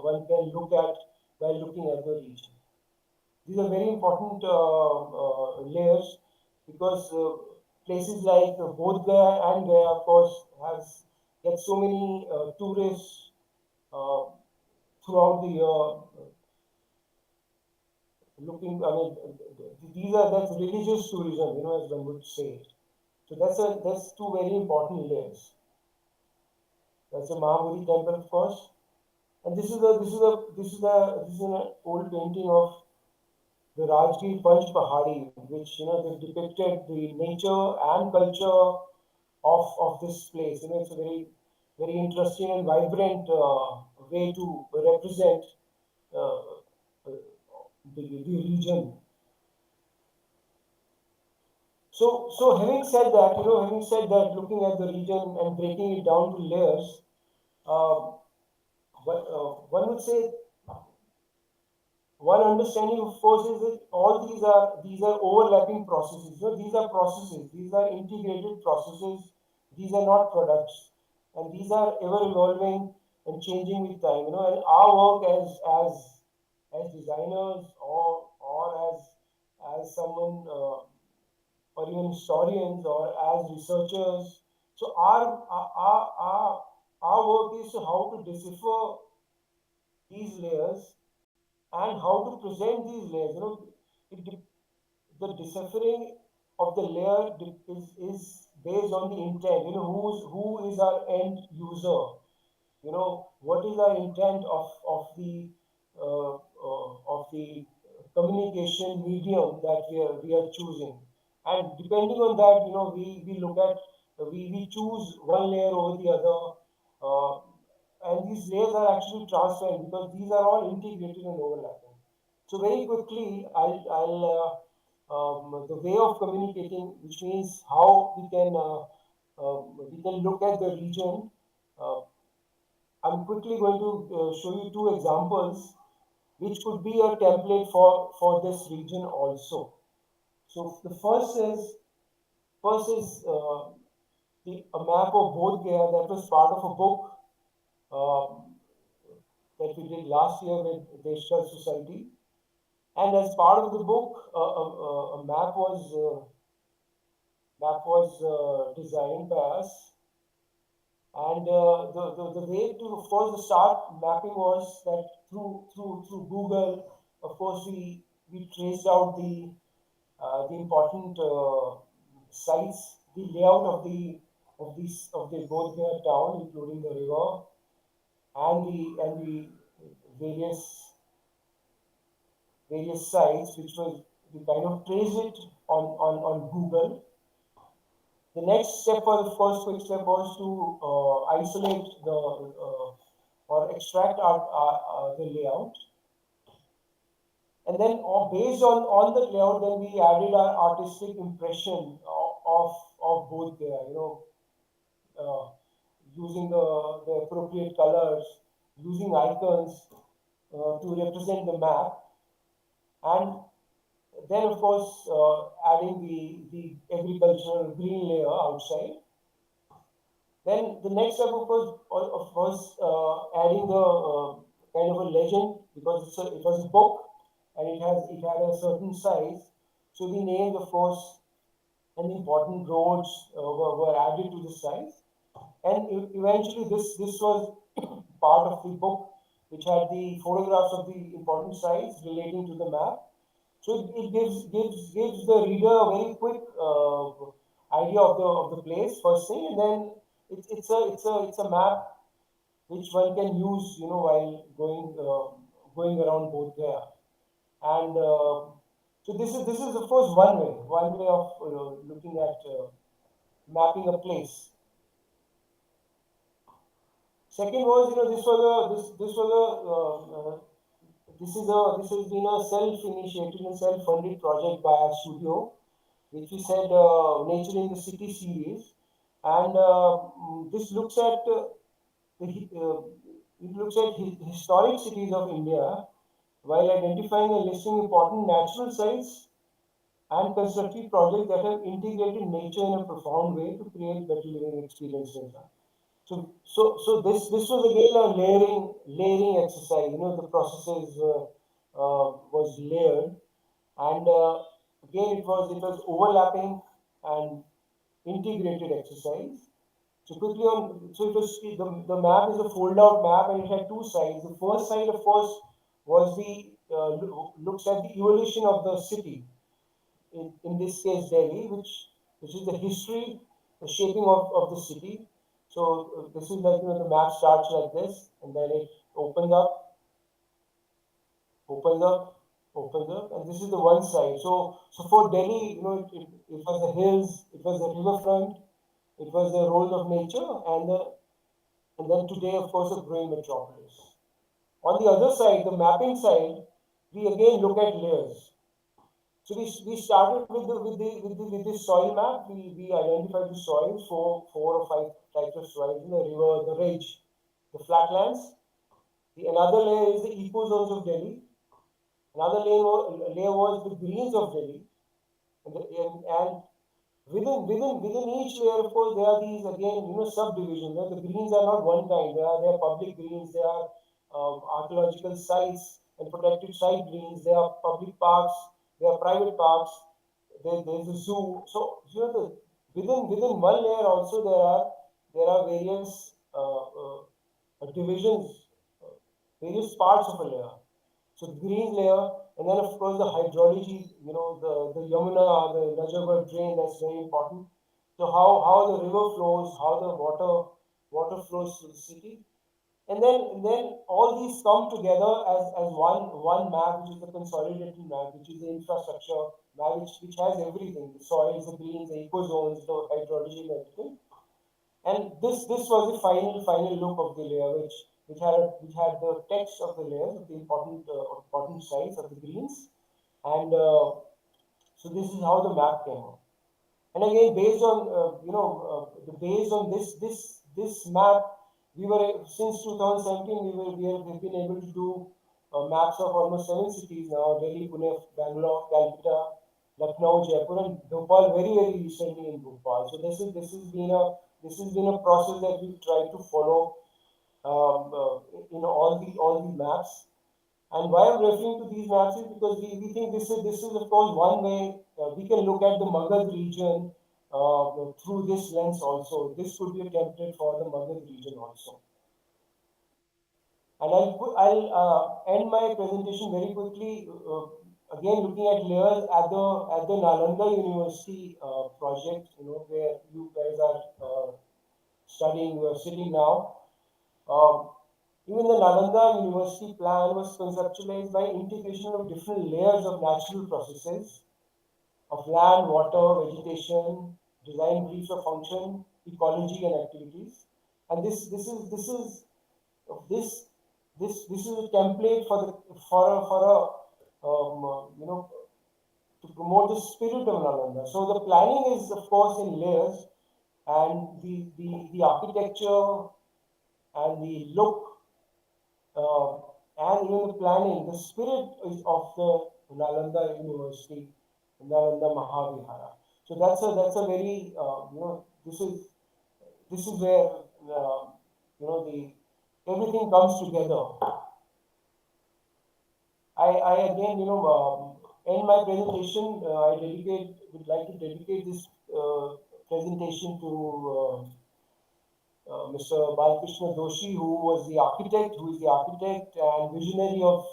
one can look at while looking at the region. These are very important layers because places like Bodh Gaya and Gaya, of course, get so many tourists throughout the year. That's religious tourism, as one would say. So that's two very important layers. That's a Mahabodhi temple, of course, and this is an old painting of the Rajgir Panch Pahari, which they depicted the nature and culture of this place. It's a very, very interesting and vibrant way to represent uh, the region. So having said that, looking at the region and breaking it down to layers, one would say one understanding, of course, is that all these are overlapping processes. These are processes. These are integrated processes. These are not products, and these are ever evolving and changing with time. And our work as designers or as someone or even historians or as researchers. So our work is how to decipher these layers and how to present these layers. The deciphering of the layer is based on the intent. Who is our end user? What is our intent of the communication medium that we are choosing, and depending on that, we look at we choose one layer over the other, and these layers are actually transparent because these are all integrated and overlapping. So very quickly, the way of communicating, which means how we can we can look at the region. I'm quickly going to show you two examples which could be a template for this region also. So the first is a map of Bodh Gaya that was part of a book that we did last year with the Dexterity Society. And as part of the book, a map was designed by us. And the way to, of course, the start mapping was that through Google, of course, we traced out the important sites, the layout of the Bodh Gaya town, including the river and the various sites, which was we kind of trace it on Google. The next step was, of course, quick step was to isolate or extract the layout. And then based on the layout, then we added our artistic impression of Bodh Gaya, using the appropriate colors, using icons to represent the map. And then, of course, adding the agricultural green layer outside. Then the next step, of course, adding the kind of a legend, because it was a book and it had a certain size. So the names, of course, and the important roads were added to the size. And eventually, this was part of the book, which had the photographs of the important sites relating to the map. So it gives the reader a very quick idea of the place first thing, and then it's a map which one can use, while going around Bodh Gaya. And so this is of course one way of looking at mapping a place. Second was, this has been a self-initiated and self-funded project by our studio, which we said Nature in the City series, and this looks at historic cities of India while identifying and listing important natural sites and constructive projects that have integrated nature in a profound way to create better living experiences. So this was again a layering exercise. The processes was layered, and again it was overlapping and integrated exercise. So quickly on, so it was the map is a fold-out map, and it had two sides. The first side, of course, was the looks at the evolution of the city. In this case, Delhi, which is the history, the shaping of the city. So this is like, the map starts like this, and then it opens up, and this is the one side. So for Delhi, it was the hills, it was the riverfront, it was the role of nature, and then today, of course, a growing metropolis. On the other side, the mapping side, we again look at layers. So we started with this soil map. We identified the soils, four or five types of soils: the river, the ridge, the flatlands. Another layer is the ecozones of Delhi. Another layer was the greens of Delhi, and within each layer, of course, there are these again subdivisions. The greens are not one kind. There are public greens. There are archaeological sites and protected site greens. There are public parks. There are private parks. There's a zoo. So within one layer also there are various divisions, various parts of a layer. So the green layer, and then of course the hydrology. The Yamuna, the Rajeev drain, that's very important. So how the river flows, how the water flows through the city. And then all these come together as one map, which is the consolidated map, which is the infrastructure map, which has everything: the soils, the greens, the ecozones, the hydrology, and everything. And this was the final look of the layer, which had the text of the layers, of the important sites of the greens, and so this is how the map came out. And again, based on based on this map, we were since 2017 we have been able to do maps of almost 7 cities now: Delhi, Pune, Bangalore, Calcutta, Lucknow, Jaipur, and Bhopal. Very recently in Bhopal. So this has been a process that we've tried to follow in all the maps. And why I'm referring to these maps is because we think this is of course one way we can look at the Magad region through this lens also. This could be a template for the Magad region also. And I'll end my presentation very quickly. Again, looking at layers at the Nalanda University project, where you guys are studying, you are sitting now. Even the Nalanda University plan was conceptualized by integration of different layers of natural processes of land, water, vegetation, design briefs of function, ecology, and activities. And this is a template to promote the spirit of Nalanda. So the planning is of course in layers, and the architecture and the look and even the planning, the spirit is of the Nalanda University, Nalanda Mahavihara. So that's a very this is where the everything comes together. I again end my presentation. Would like to dedicate this presentation to Mr. Balkrishna Doshi, who is the architect and visionary of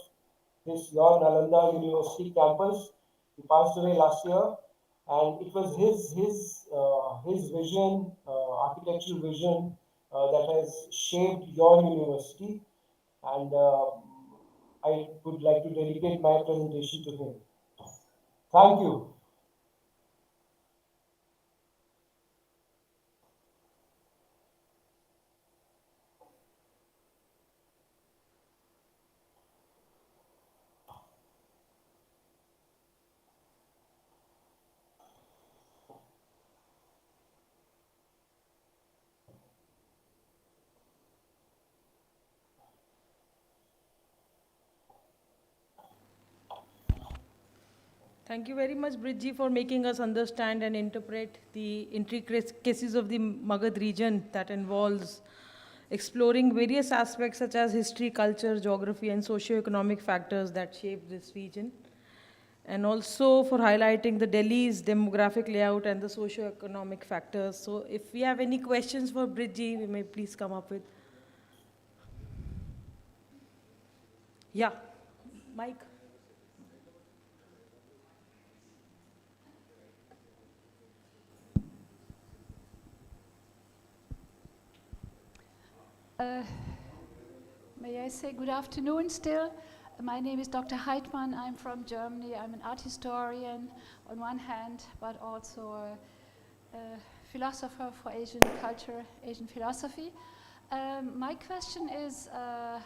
your Nalanda University campus. He passed away last year, and it was his vision, architectural vision, that has shaped your university. And I would like to dedicate my presentation to him. Thank you. Thank you very much, Bridji, for making us understand and interpret the intricacies of the Magad region that involves exploring various aspects such as history, culture, geography, and socio-economic factors that shape this region. And also for highlighting the Delhi's demographic layout and the socio-economic factors. So if we have any questions for Bridji, we may please come up with. Yeah, Mike. May I say good afternoon still? My name is Dr. Heidmann. I'm from Germany. I'm an art historian on one hand, but also a philosopher for Asian culture, Asian philosophy. My question is a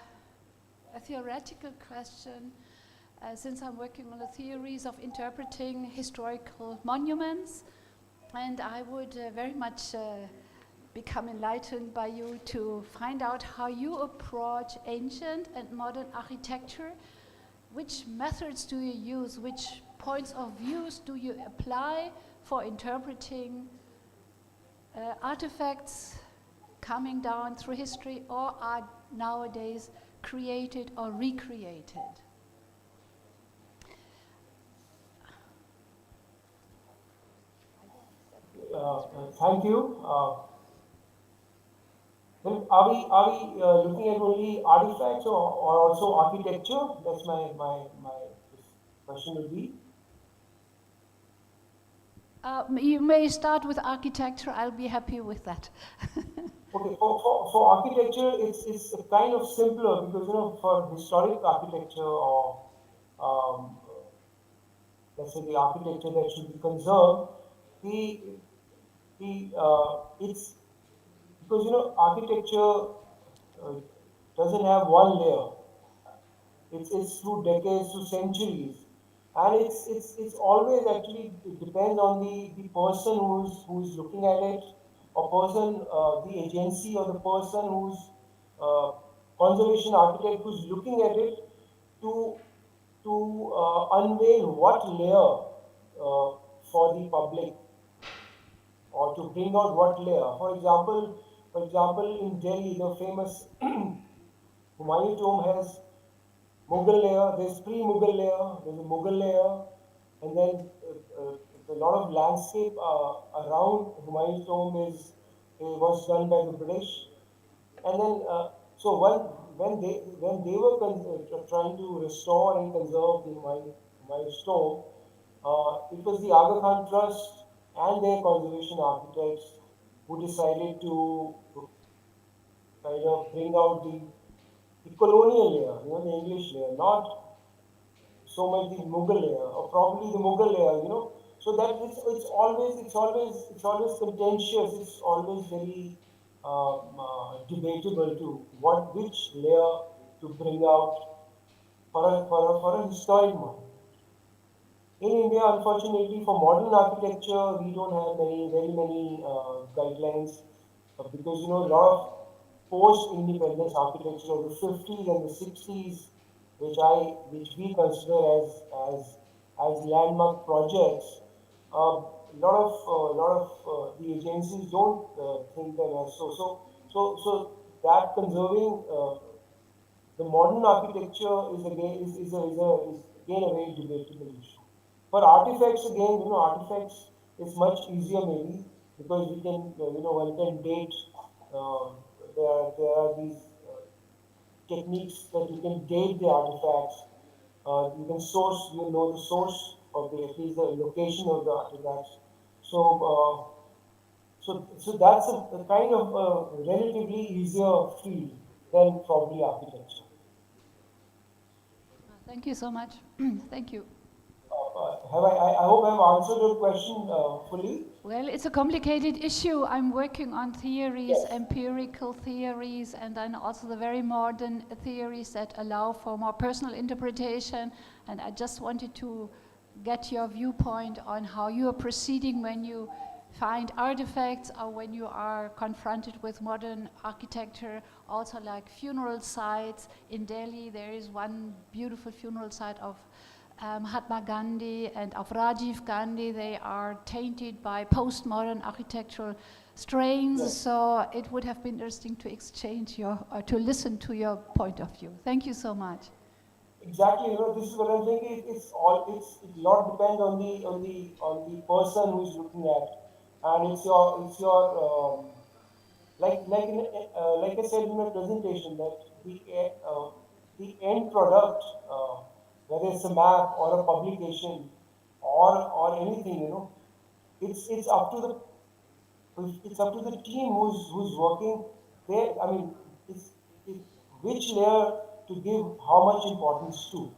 theoretical question, since I'm working on the theories of interpreting historical monuments, and I would very much become enlightened by you to find out how you approach ancient and modern architecture. Which methods do you use? Which points of views do you apply for interpreting artifacts coming down through history or are nowadays created or recreated? Thank you. Well, are we looking at only artifacts or also architecture? That's my question would be. You may start with architecture. I'll be happy with that. Okay, for architecture, it's kind of simpler because for historic architecture or let's say the architecture that should be conserved, it's because architecture doesn't have one layer. It's through decades, through centuries. And it's always actually it depends on the person who's looking at it, or person the agency or the person who's uh, conservation architect who's looking at it to unveil what layer for the public, or to bring out what layer. For example, in Delhi, the famous Humayun tomb has Mughal layer, there's pre-Mughal layer, there's a Mughal layer, and then a lot of landscape around Humayun tomb was done by the British. And then, so when they were trying to restore and conserve the Humayun tomb, it was the Aga Khan Trust and their conservation architects who decided to kind of bring out the colonial layer, the English layer, not so much the Mughal layer, or probably the Mughal layer. So that it's always contentious. It's always very debatable to which layer to bring out for a historic monument. In India, unfortunately, for modern architecture, we don't have very many guidelines, because a lot of post-independence architecture of the 50s and the 60s, which we consider as landmark projects, a lot of the agencies don't think them as so that conserving the modern architecture is again a very debatable issue. For artifacts, again, artifacts is much easier maybe, because we can, one can date. Uh, there are these techniques that you can date the artifacts. You can source, know the source of at least the location of the artifacts. So that's a kind of a relatively easier field than probably architecture. Thank you so much. Thank you. I hope I've answered your question fully. Well, it's a complicated issue. I'm working on theories, Yes. empirical theories, and then also the very modern theories that allow for more personal interpretation. And I just wanted to get your viewpoint on how you are proceeding when you find artifacts, or when you are confronted with modern architecture, also like funeral sites. In Delhi, there is one beautiful funeral site of Mahatma Gandhi and of Rajiv Gandhi. They are tainted by postmodern architectural strains, Yes. so it would have been interesting to exchange to listen to your point of view. Thank you so much. Exactly, this is what I'm saying. It's a lot depends on the person who's looking at, and it's your like I said in my presentation, that the end product, whether it's a map or a publication or anything, it's up to the team who's working there. I mean, it's which layer to give how much importance to.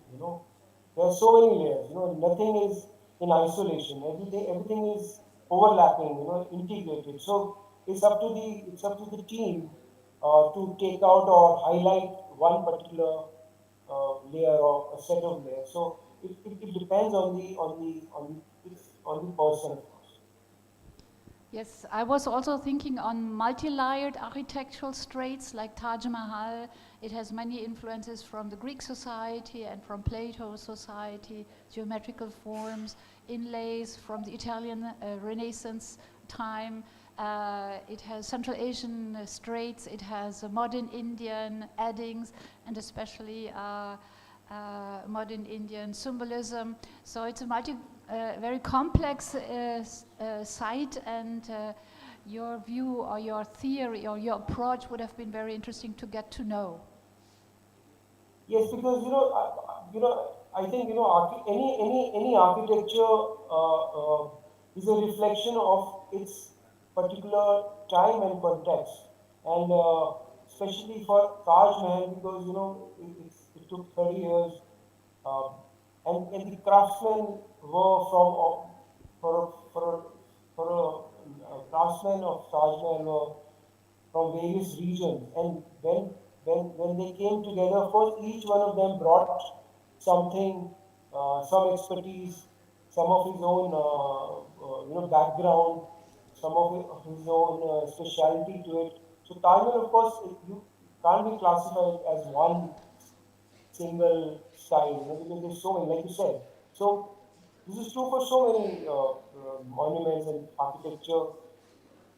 There are so many layers. Nothing is in isolation. Everything is overlapping. Integrated. So it's up to the team to take out or highlight one particular layer or a set of layers. So it depends on the person. Yes, I was also thinking on multi-layered architectural straits like Taj Mahal. It has many influences from the Greek society and from Plato's society, geometrical forms, inlays from the Italian Renaissance time. It has Central Asian straits, it has modern Indian addings, and especially modern Indian symbolism. So it's a very complex site, and your view or your theory or your approach would have been very interesting to get to know. Yes, because I think any architecture is a reflection of its particular time and context, and especially for Taj Mahal, because it took 30 years, and the craftsmen were for a craftsmen of Taj Mahal were from various regions, and when they came together, of course, each one of them brought something some expertise, some of his own background, some of his own speciality to it. So Tamil, of course, you can't be classified as one single style, because there's so many, like you said. So this is true for so many monuments and architecture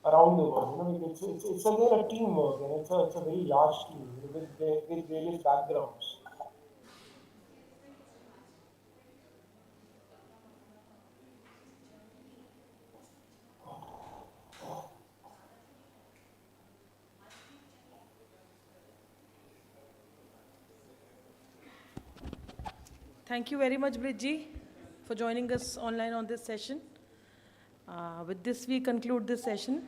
around the world. It's again a teamwork, and it's a very large team, with various backgrounds. Thank you very much, Bridji, for joining us online on this session. With this, we conclude this session.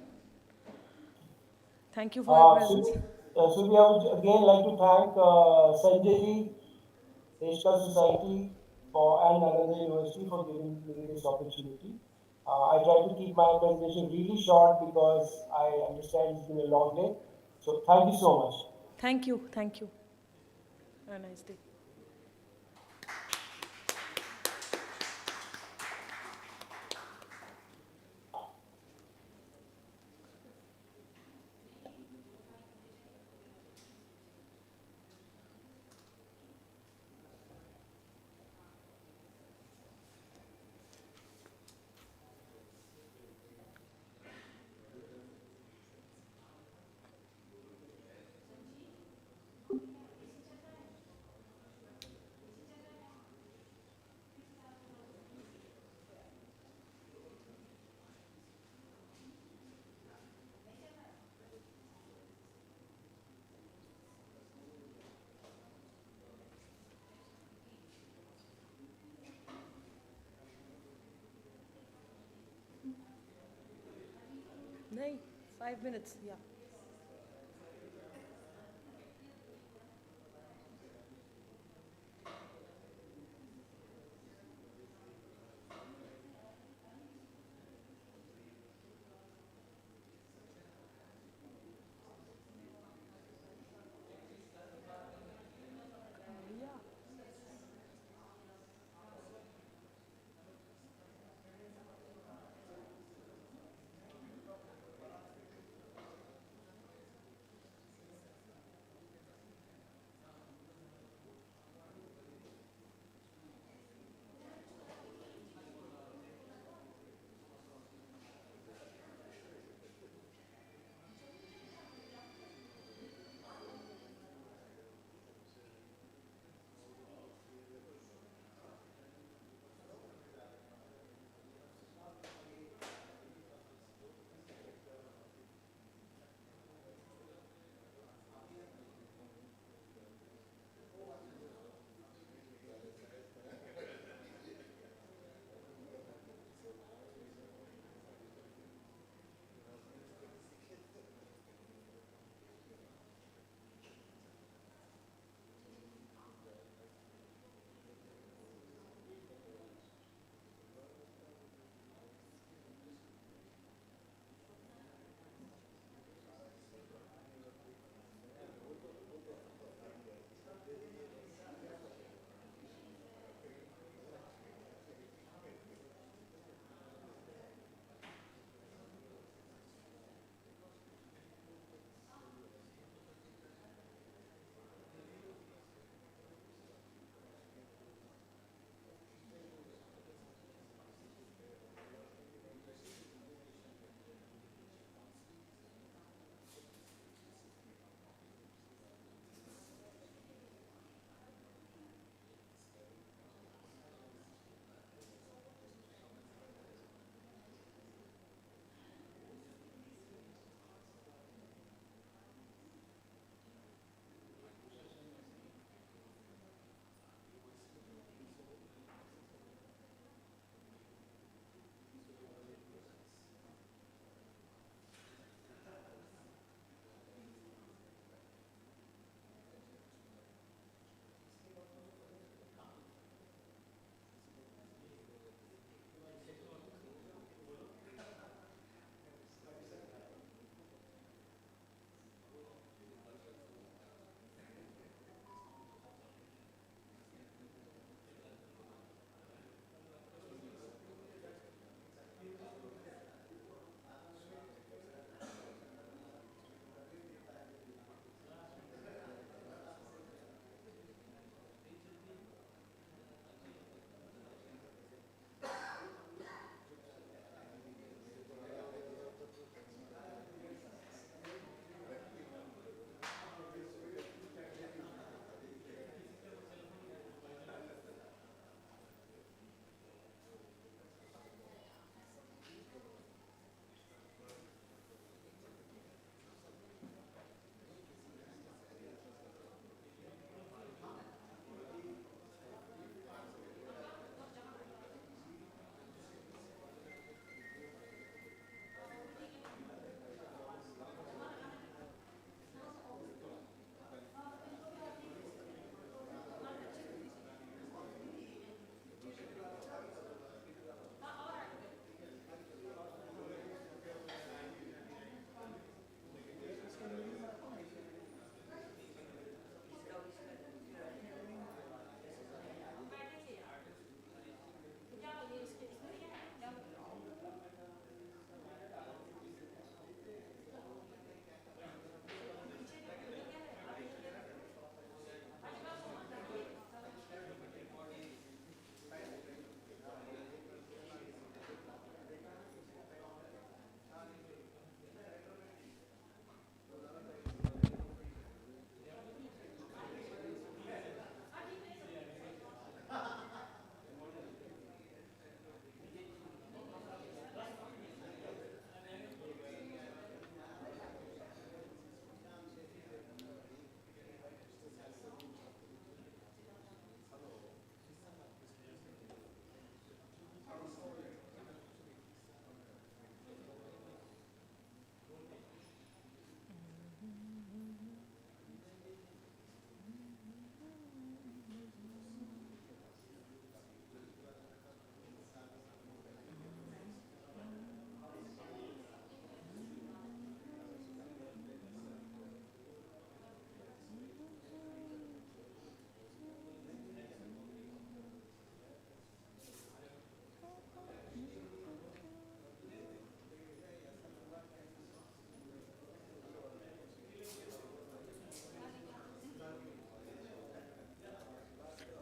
Thank you for your presence. So we would again like to thank Sanjay ji, Deshkar Society and Nalanda University for giving me this opportunity. I try to keep my presentation really short because I understand it's been a long day. So thank you so much. Thank you. Thank you. Have a nice day. No, 5 minutes, yeah.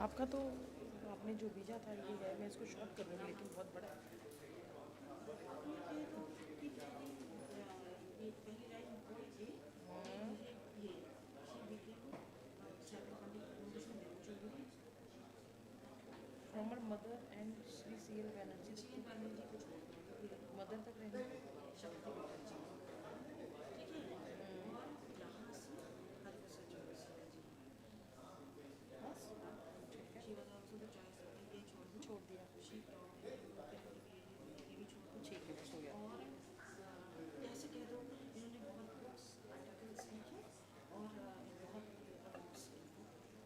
आपका तो आपने जो भेजा था ये है, मैं इसको शॉर्ट कर दूँगी लेकिन बहुत बड़ा है। From her mother and Shri C.L. Banerjee, mother तक रहने छोड़ दिया ठीक है बस हो गया ऐसे कह दो इन्होंने बहुत बुक्स आर्टिकल्स लिखे और बहुत बुक्स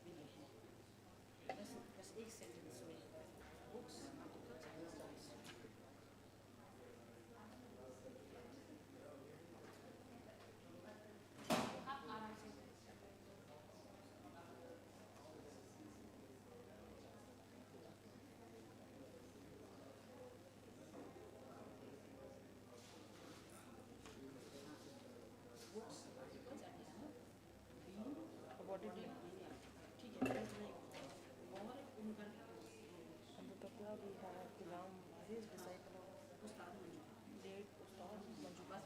मिले हैं बस एक सेंटेंस में बुक्स आर्टिकल्स एंड बुक्स ठीक है और उनका अंततः भी है गुलाम his disciple of Ustad late उस्ताद मंजूबा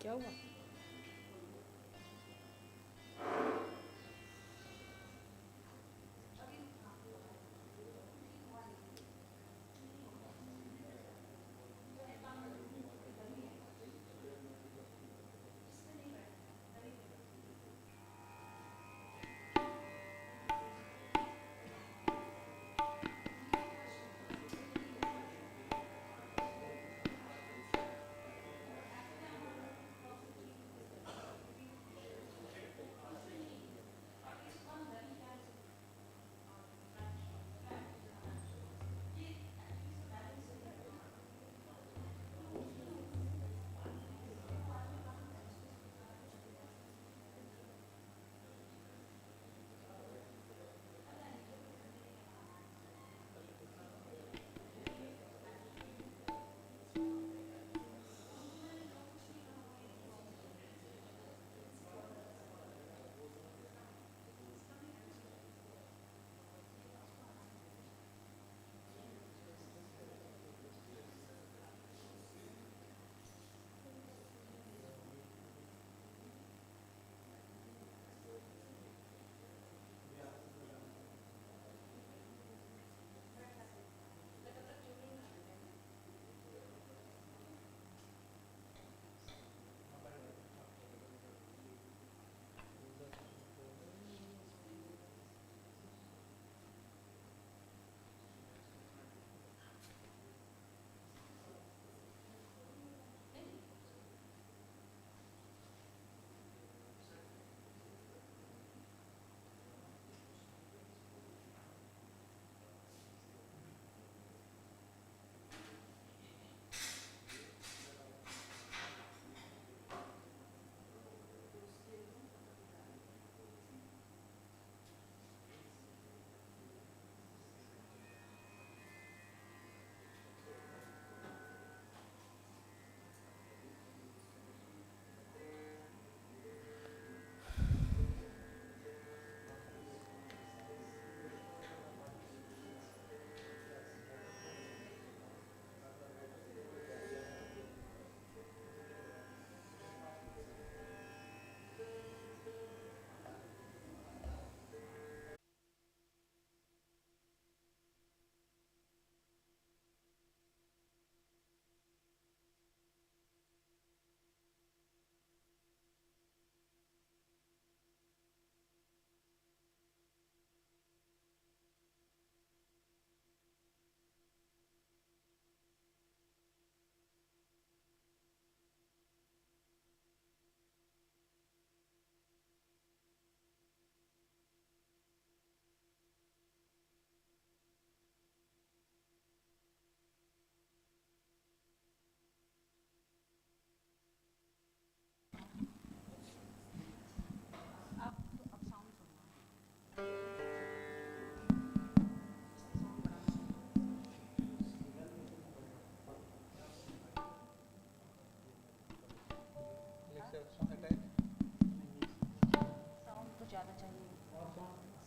क्या हुआ?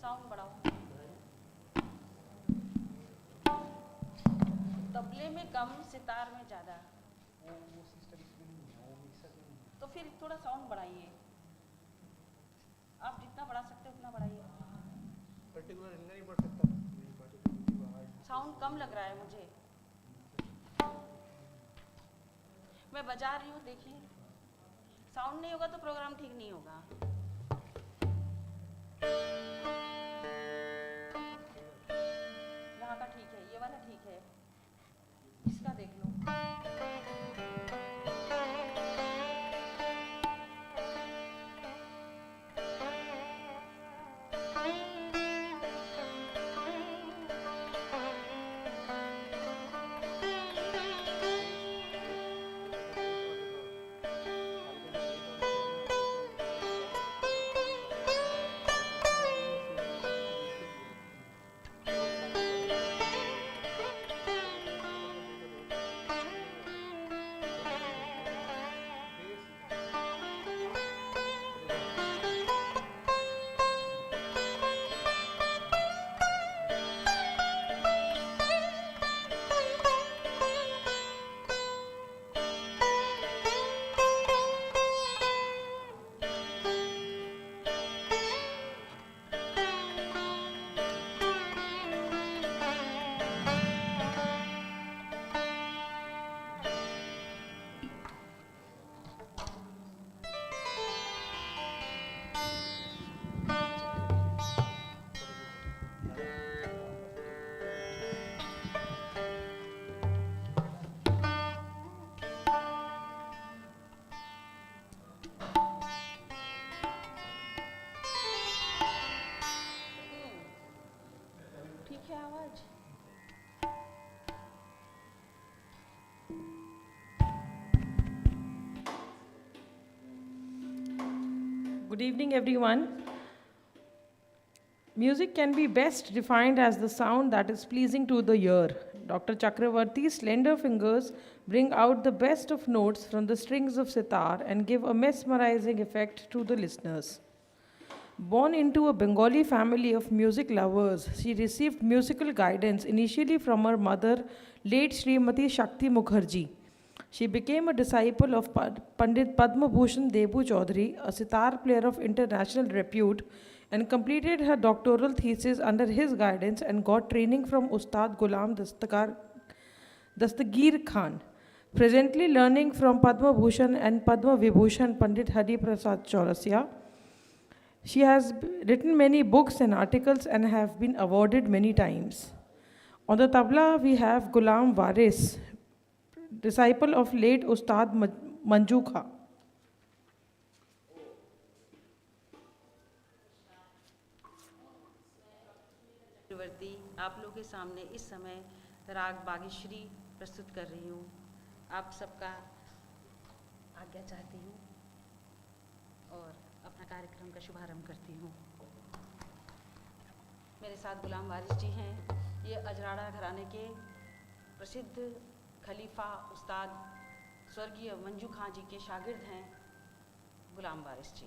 साउंड बढ़ाओ। तबले में कम, सितार में ज़्यादा। तो फिर थोड़ा साउंड बढ़ाइए। आप जितना बढ़ा सकते हो उतना बढ़ाइए। पर्टिकुलर नहीं बढ़ सकता। साउंड कम लग रहा है मुझे। मैं बजा रही हूँ, देखिए। साउंड नहीं होगा तो प्रोग्राम ठीक नहीं होगा। यहाँ का ठीक है, ये वाला ठीक है, इसका देख लो। Good evening, everyone. Music can be best defined as the sound that is pleasing to the ear. Dr. Chakravarti's slender fingers bring out the best of notes from the strings of sitar and give a mesmerizing effect to the listeners. Born into a Bengali family of music lovers, she received musical guidance initially from her mother, late Srimati Shakti Mukherjee. She became a disciple of Pandit Padma Bhushan Debu Chaudhary, a sitar player of international repute, and completed her doctoral thesis under his guidance and got training from Ustad Ghulam Dastagir Khan. Presently learning from Padma Bhushan and Padma Vibhushan Pandit Hari Prasad Chaurasia, she has written many books and articles and have been awarded many times. On the tabla, we have Ghulam Waris, disciple of late Ustad Manju Khan. चक्रवर्ती आप लोग के सामने इस समय राग बागेश्वरी प्रस्तुत कर रही हूँ। आप सबका आज्ञा चाहती हूँ और अपना कार्यक्रम का शुभारंभ करती हूँ। मेरे साथ गुलाम वारिस जी हैं। ये अजराड़ा घराने के प्रसिद्ध खलीफा उस्ताद स्वर्गीय मंजू खां जी के शागिर्द हैं गुलाम वारिस जी।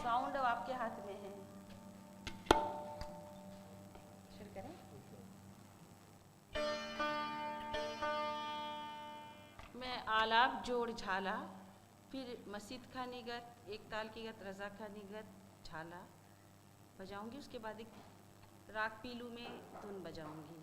साउंड अब आपके हाथ में है। शुरू करें। मैं आलाप जोड़ झाला, फिर मस्जिद का निगत, एक ताल की गत, रजा का निगत, झाला बजाऊंगी। उसके बाद एक राग पीलू में धुन बजाऊंगी।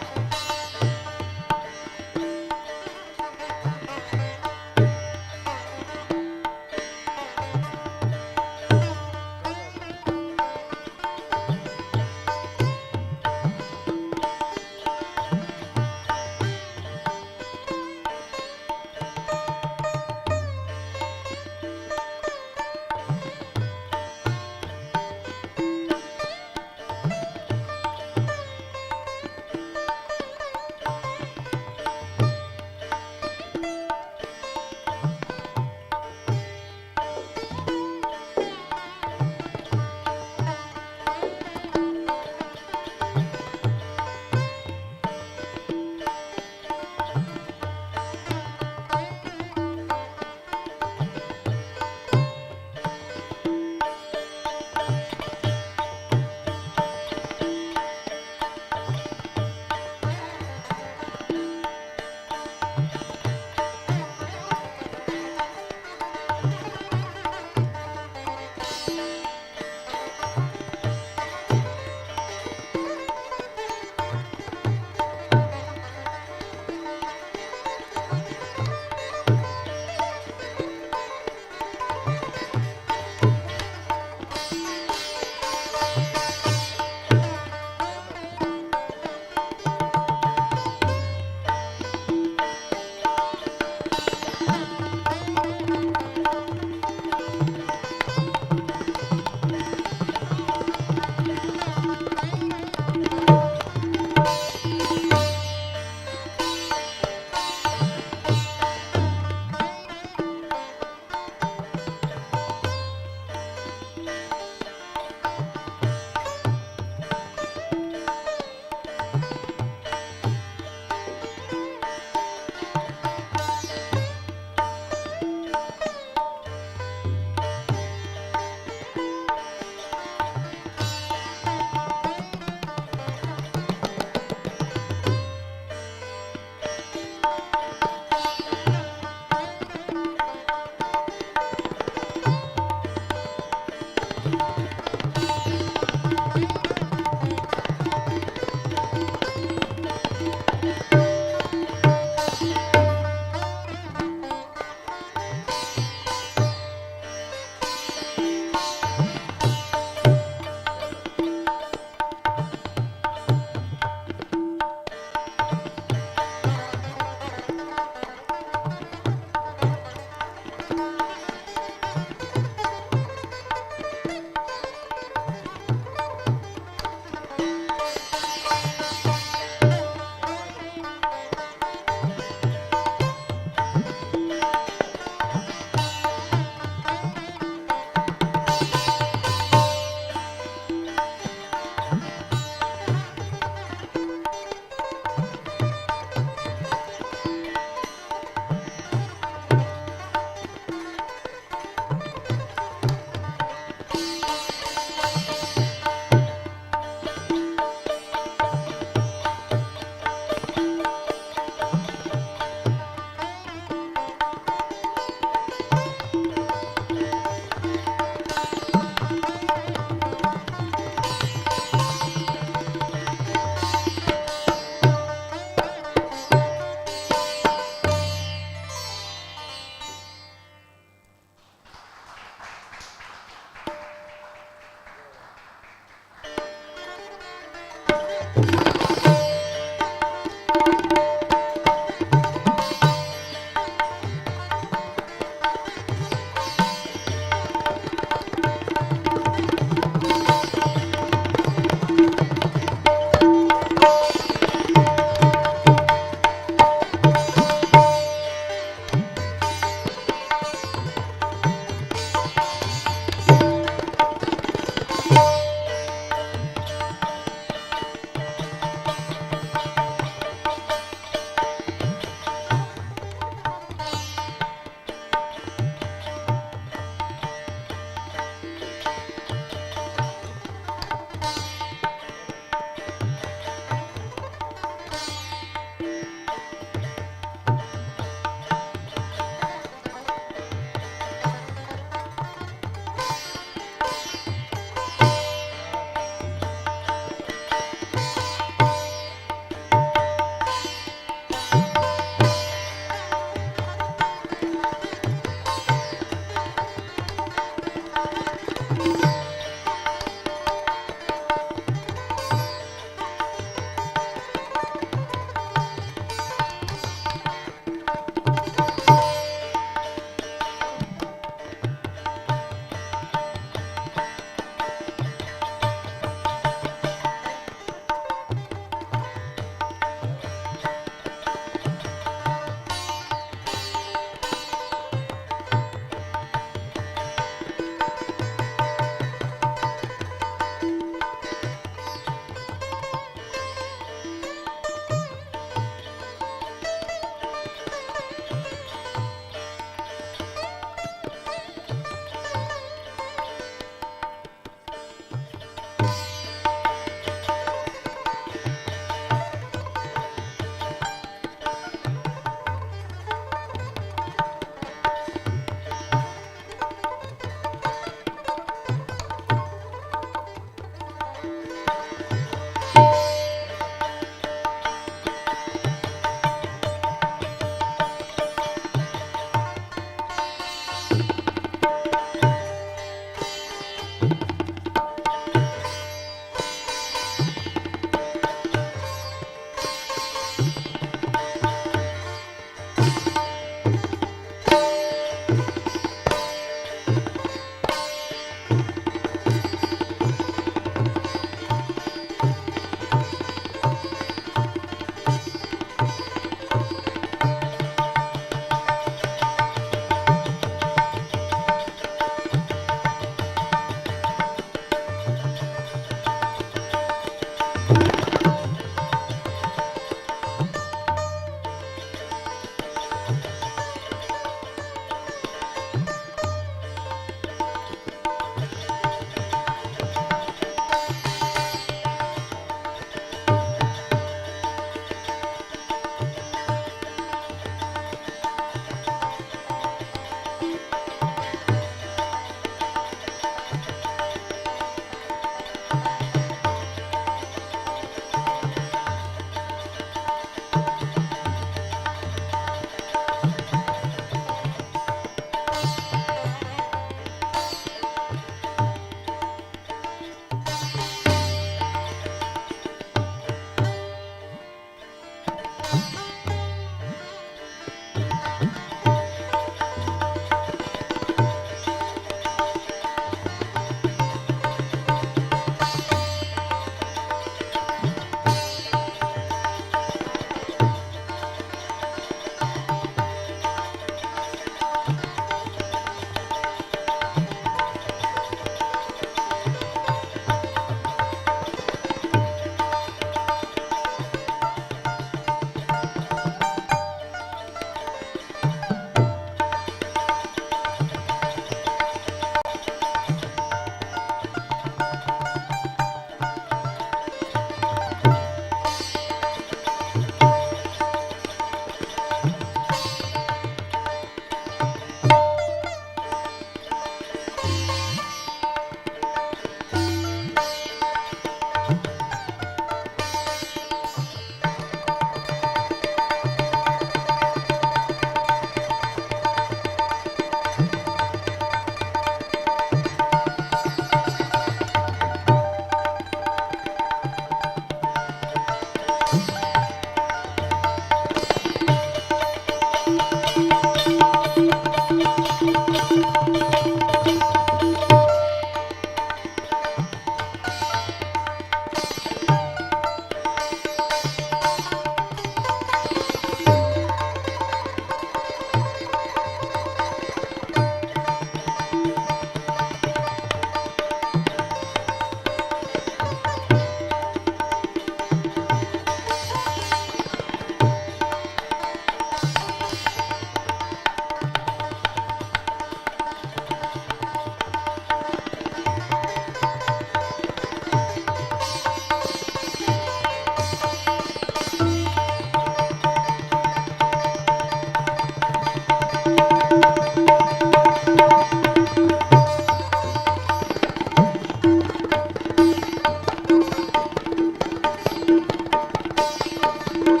कुछ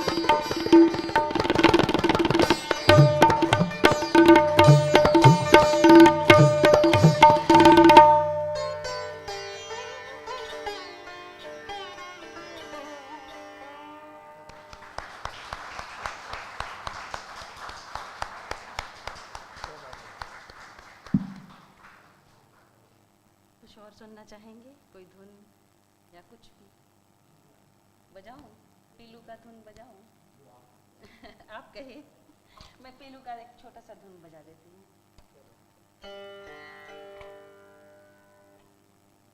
और सुनना चाहेंगे? कोई धुन या कुछ भी बजाऊं? पीलू का धुन बजाऊं? आप कहे, मैं पीलू का एक छोटा सा धुन बजा देती हूँ।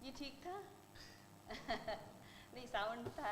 ये ठीक था? नहीं, साउंड था।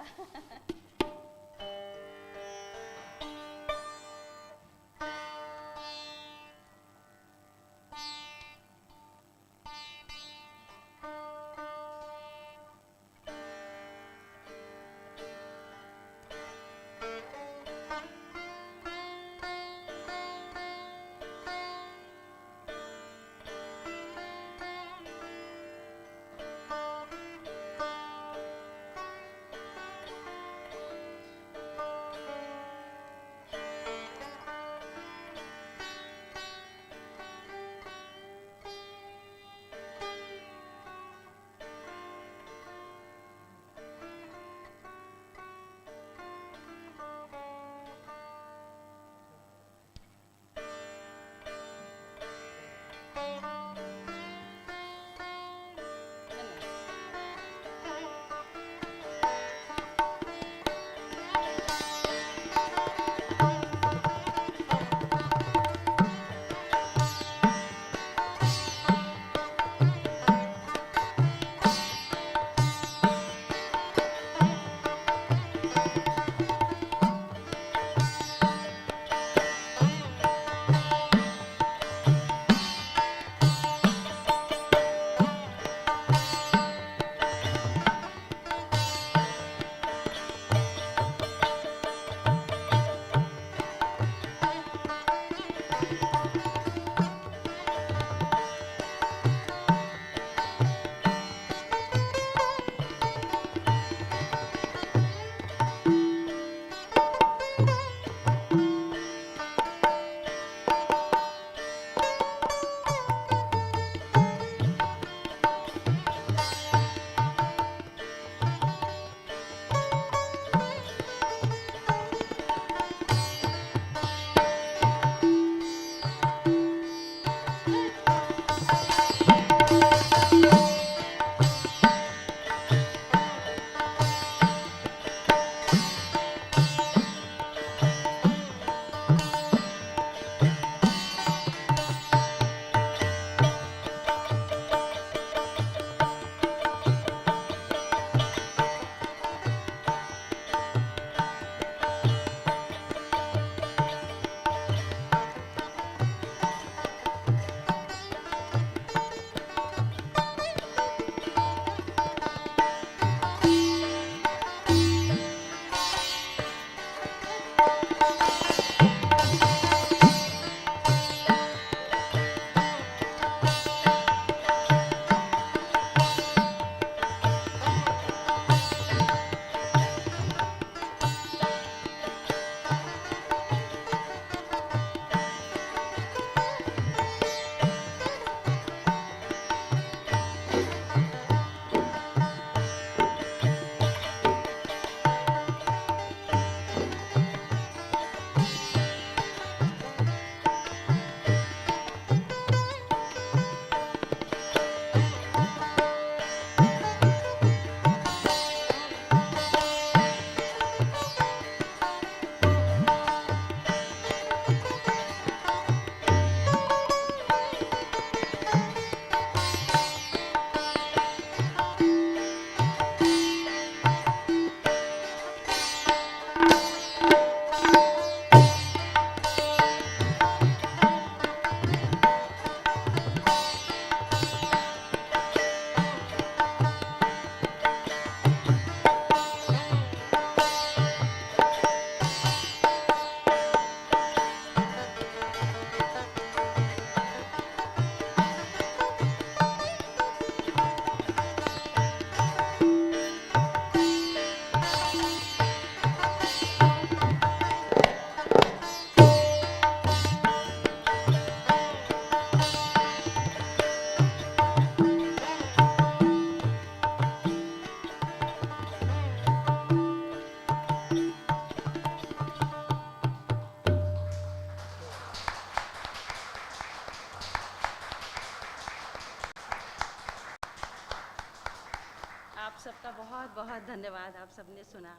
धन्यवाद, आप सबने सुना।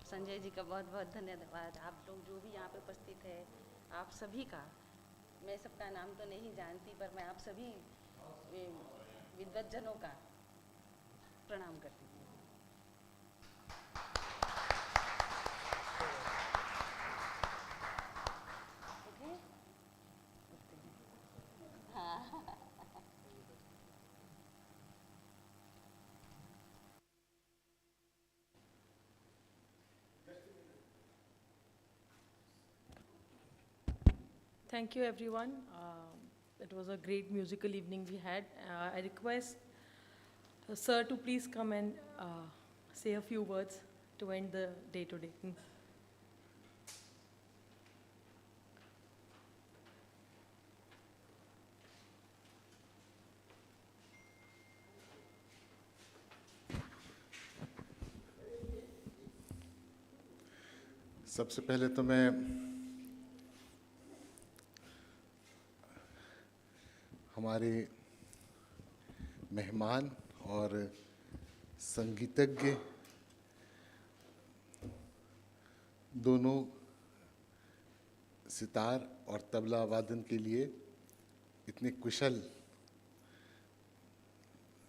संजय जी का बहुत बहुत धन्यवाद। आप लोग जो भी यहाँ पे उपस्थित है, आप सभी का, मैं सबका नाम तो नहीं जानती, पर मैं आप सभी विद्वज्जनों का प्रणाम करती हूँ। Thank you, everyone. It was a great musical evening we had. I request Sir to please come and say a few words to end the day today. सबसे पहले तो मैं हमारे मेहमान और संगीतज्ञ दोनों सितार और तबला वादन के लिए इतने कुशल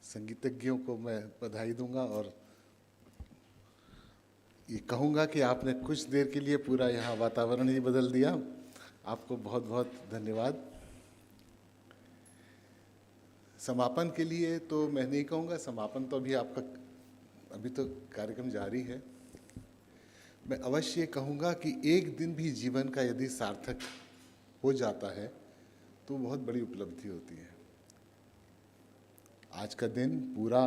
संगीतज्ञों को मैं बधाई दूंगा और ये कहूँगा कि आपने कुछ देर के लिए पूरा यहाँ वातावरण ही बदल दिया। आपको बहुत बहुत धन्यवाद। समापन के लिए तो मैं नहीं कहूँगा, समापन तो अभी तो कार्यक्रम जारी है। मैं अवश्य कहूँगा कि एक दिन भी जीवन का यदि सार्थक हो जाता है तो बहुत बड़ी उपलब्धि होती है। आज का दिन पूरा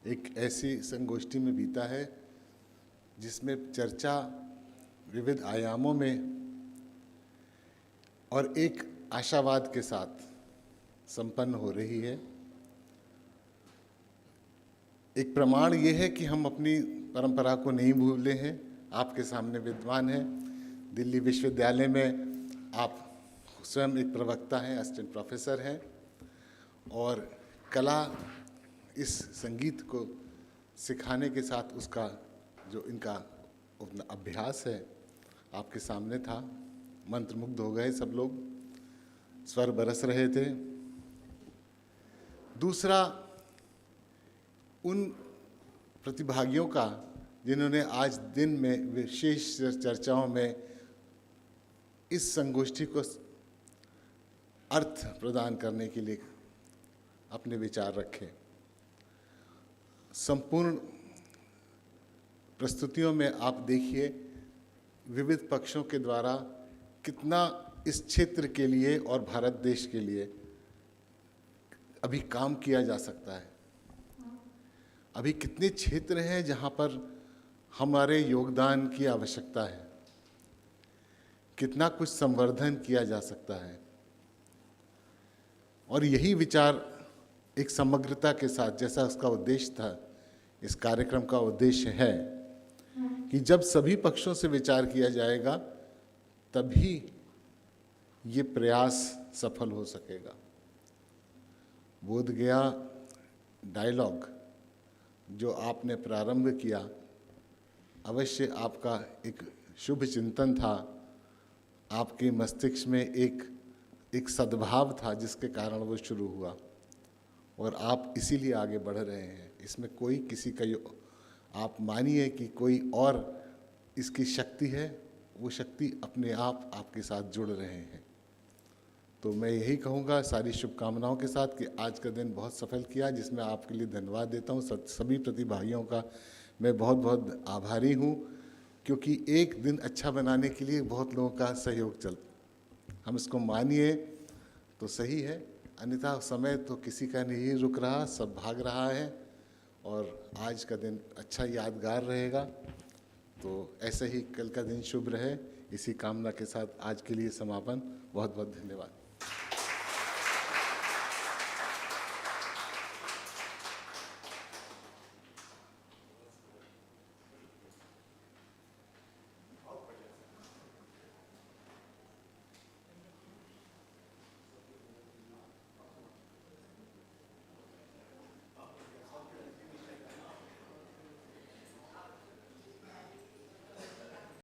एक ऐसी संगोष्ठी में बीता है जिसमें चर्चा विविध आयामों में और एक आशावाद के साथ संपन्न हो रही है। एक प्रमाण ये है कि हम अपनी परंपरा को नहीं भूले हैं। आपके सामने विद्वान हैं। दिल्ली विश्वविद्यालय में आप स्वयं एक प्रवक्ता हैं, असिस्टेंट प्रोफेसर हैं और कला इस संगीत को सिखाने के साथ उसका जो इनका अभ्यास है आपके सामने था। मंत्रमुग्ध हो गए सब लोग, स्वर बरस रहे थे। दूसरा, उन प्रतिभागियों का जिन्होंने आज दिन में विशेष चर्चाओं में इस संगोष्ठी को अर्थ प्रदान करने के लिए अपने विचार रखे। संपूर्ण प्रस्तुतियों में आप देखिए विविध पक्षों के द्वारा कितना इस क्षेत्र के लिए और भारत देश के लिए अभी काम किया जा सकता है। अभी कितने क्षेत्र हैं जहाँ पर हमारे योगदान की आवश्यकता है, कितना कुछ संवर्धन किया जा सकता है। और यही विचार एक समग्रता के साथ, जैसा उसका उद्देश्य था, इस कार्यक्रम का उद्देश्य है कि जब सभी पक्षों से विचार किया जाएगा तभी ये प्रयास सफल हो सकेगा। बोध गया डायलॉग जो आपने प्रारंभ किया, अवश्य आपका एक शुभ चिंतन था। आपके मस्तिष्क में एक सद्भाव था जिसके कारण वो शुरू हुआ और आप इसीलिए आगे बढ़ रहे हैं। इसमें कोई किसी का आप मानिए कि कोई और इसकी शक्ति है, वो शक्ति अपने आप आपके साथ जुड़ रहे हैं। तो मैं यही कहूँगा सारी शुभकामनाओं के साथ कि आज का दिन बहुत सफल किया, जिसमें आपके लिए धन्यवाद देता हूँ। सभी प्रतिभागियों का मैं बहुत बहुत आभारी हूँ, क्योंकि एक दिन अच्छा बनाने के लिए बहुत लोगों का सहयोग चलता। हम इसको मानिए तो सही है, अन्यथा समय तो किसी का नहीं रुक रहा, सब भाग रहा है और आज का दिन अच्छा यादगार रहेगा। तो ऐसे ही कल का दिन शुभ रहे, इसी कामना के साथ आज के लिए समापन। बहुत बहुत धन्यवाद।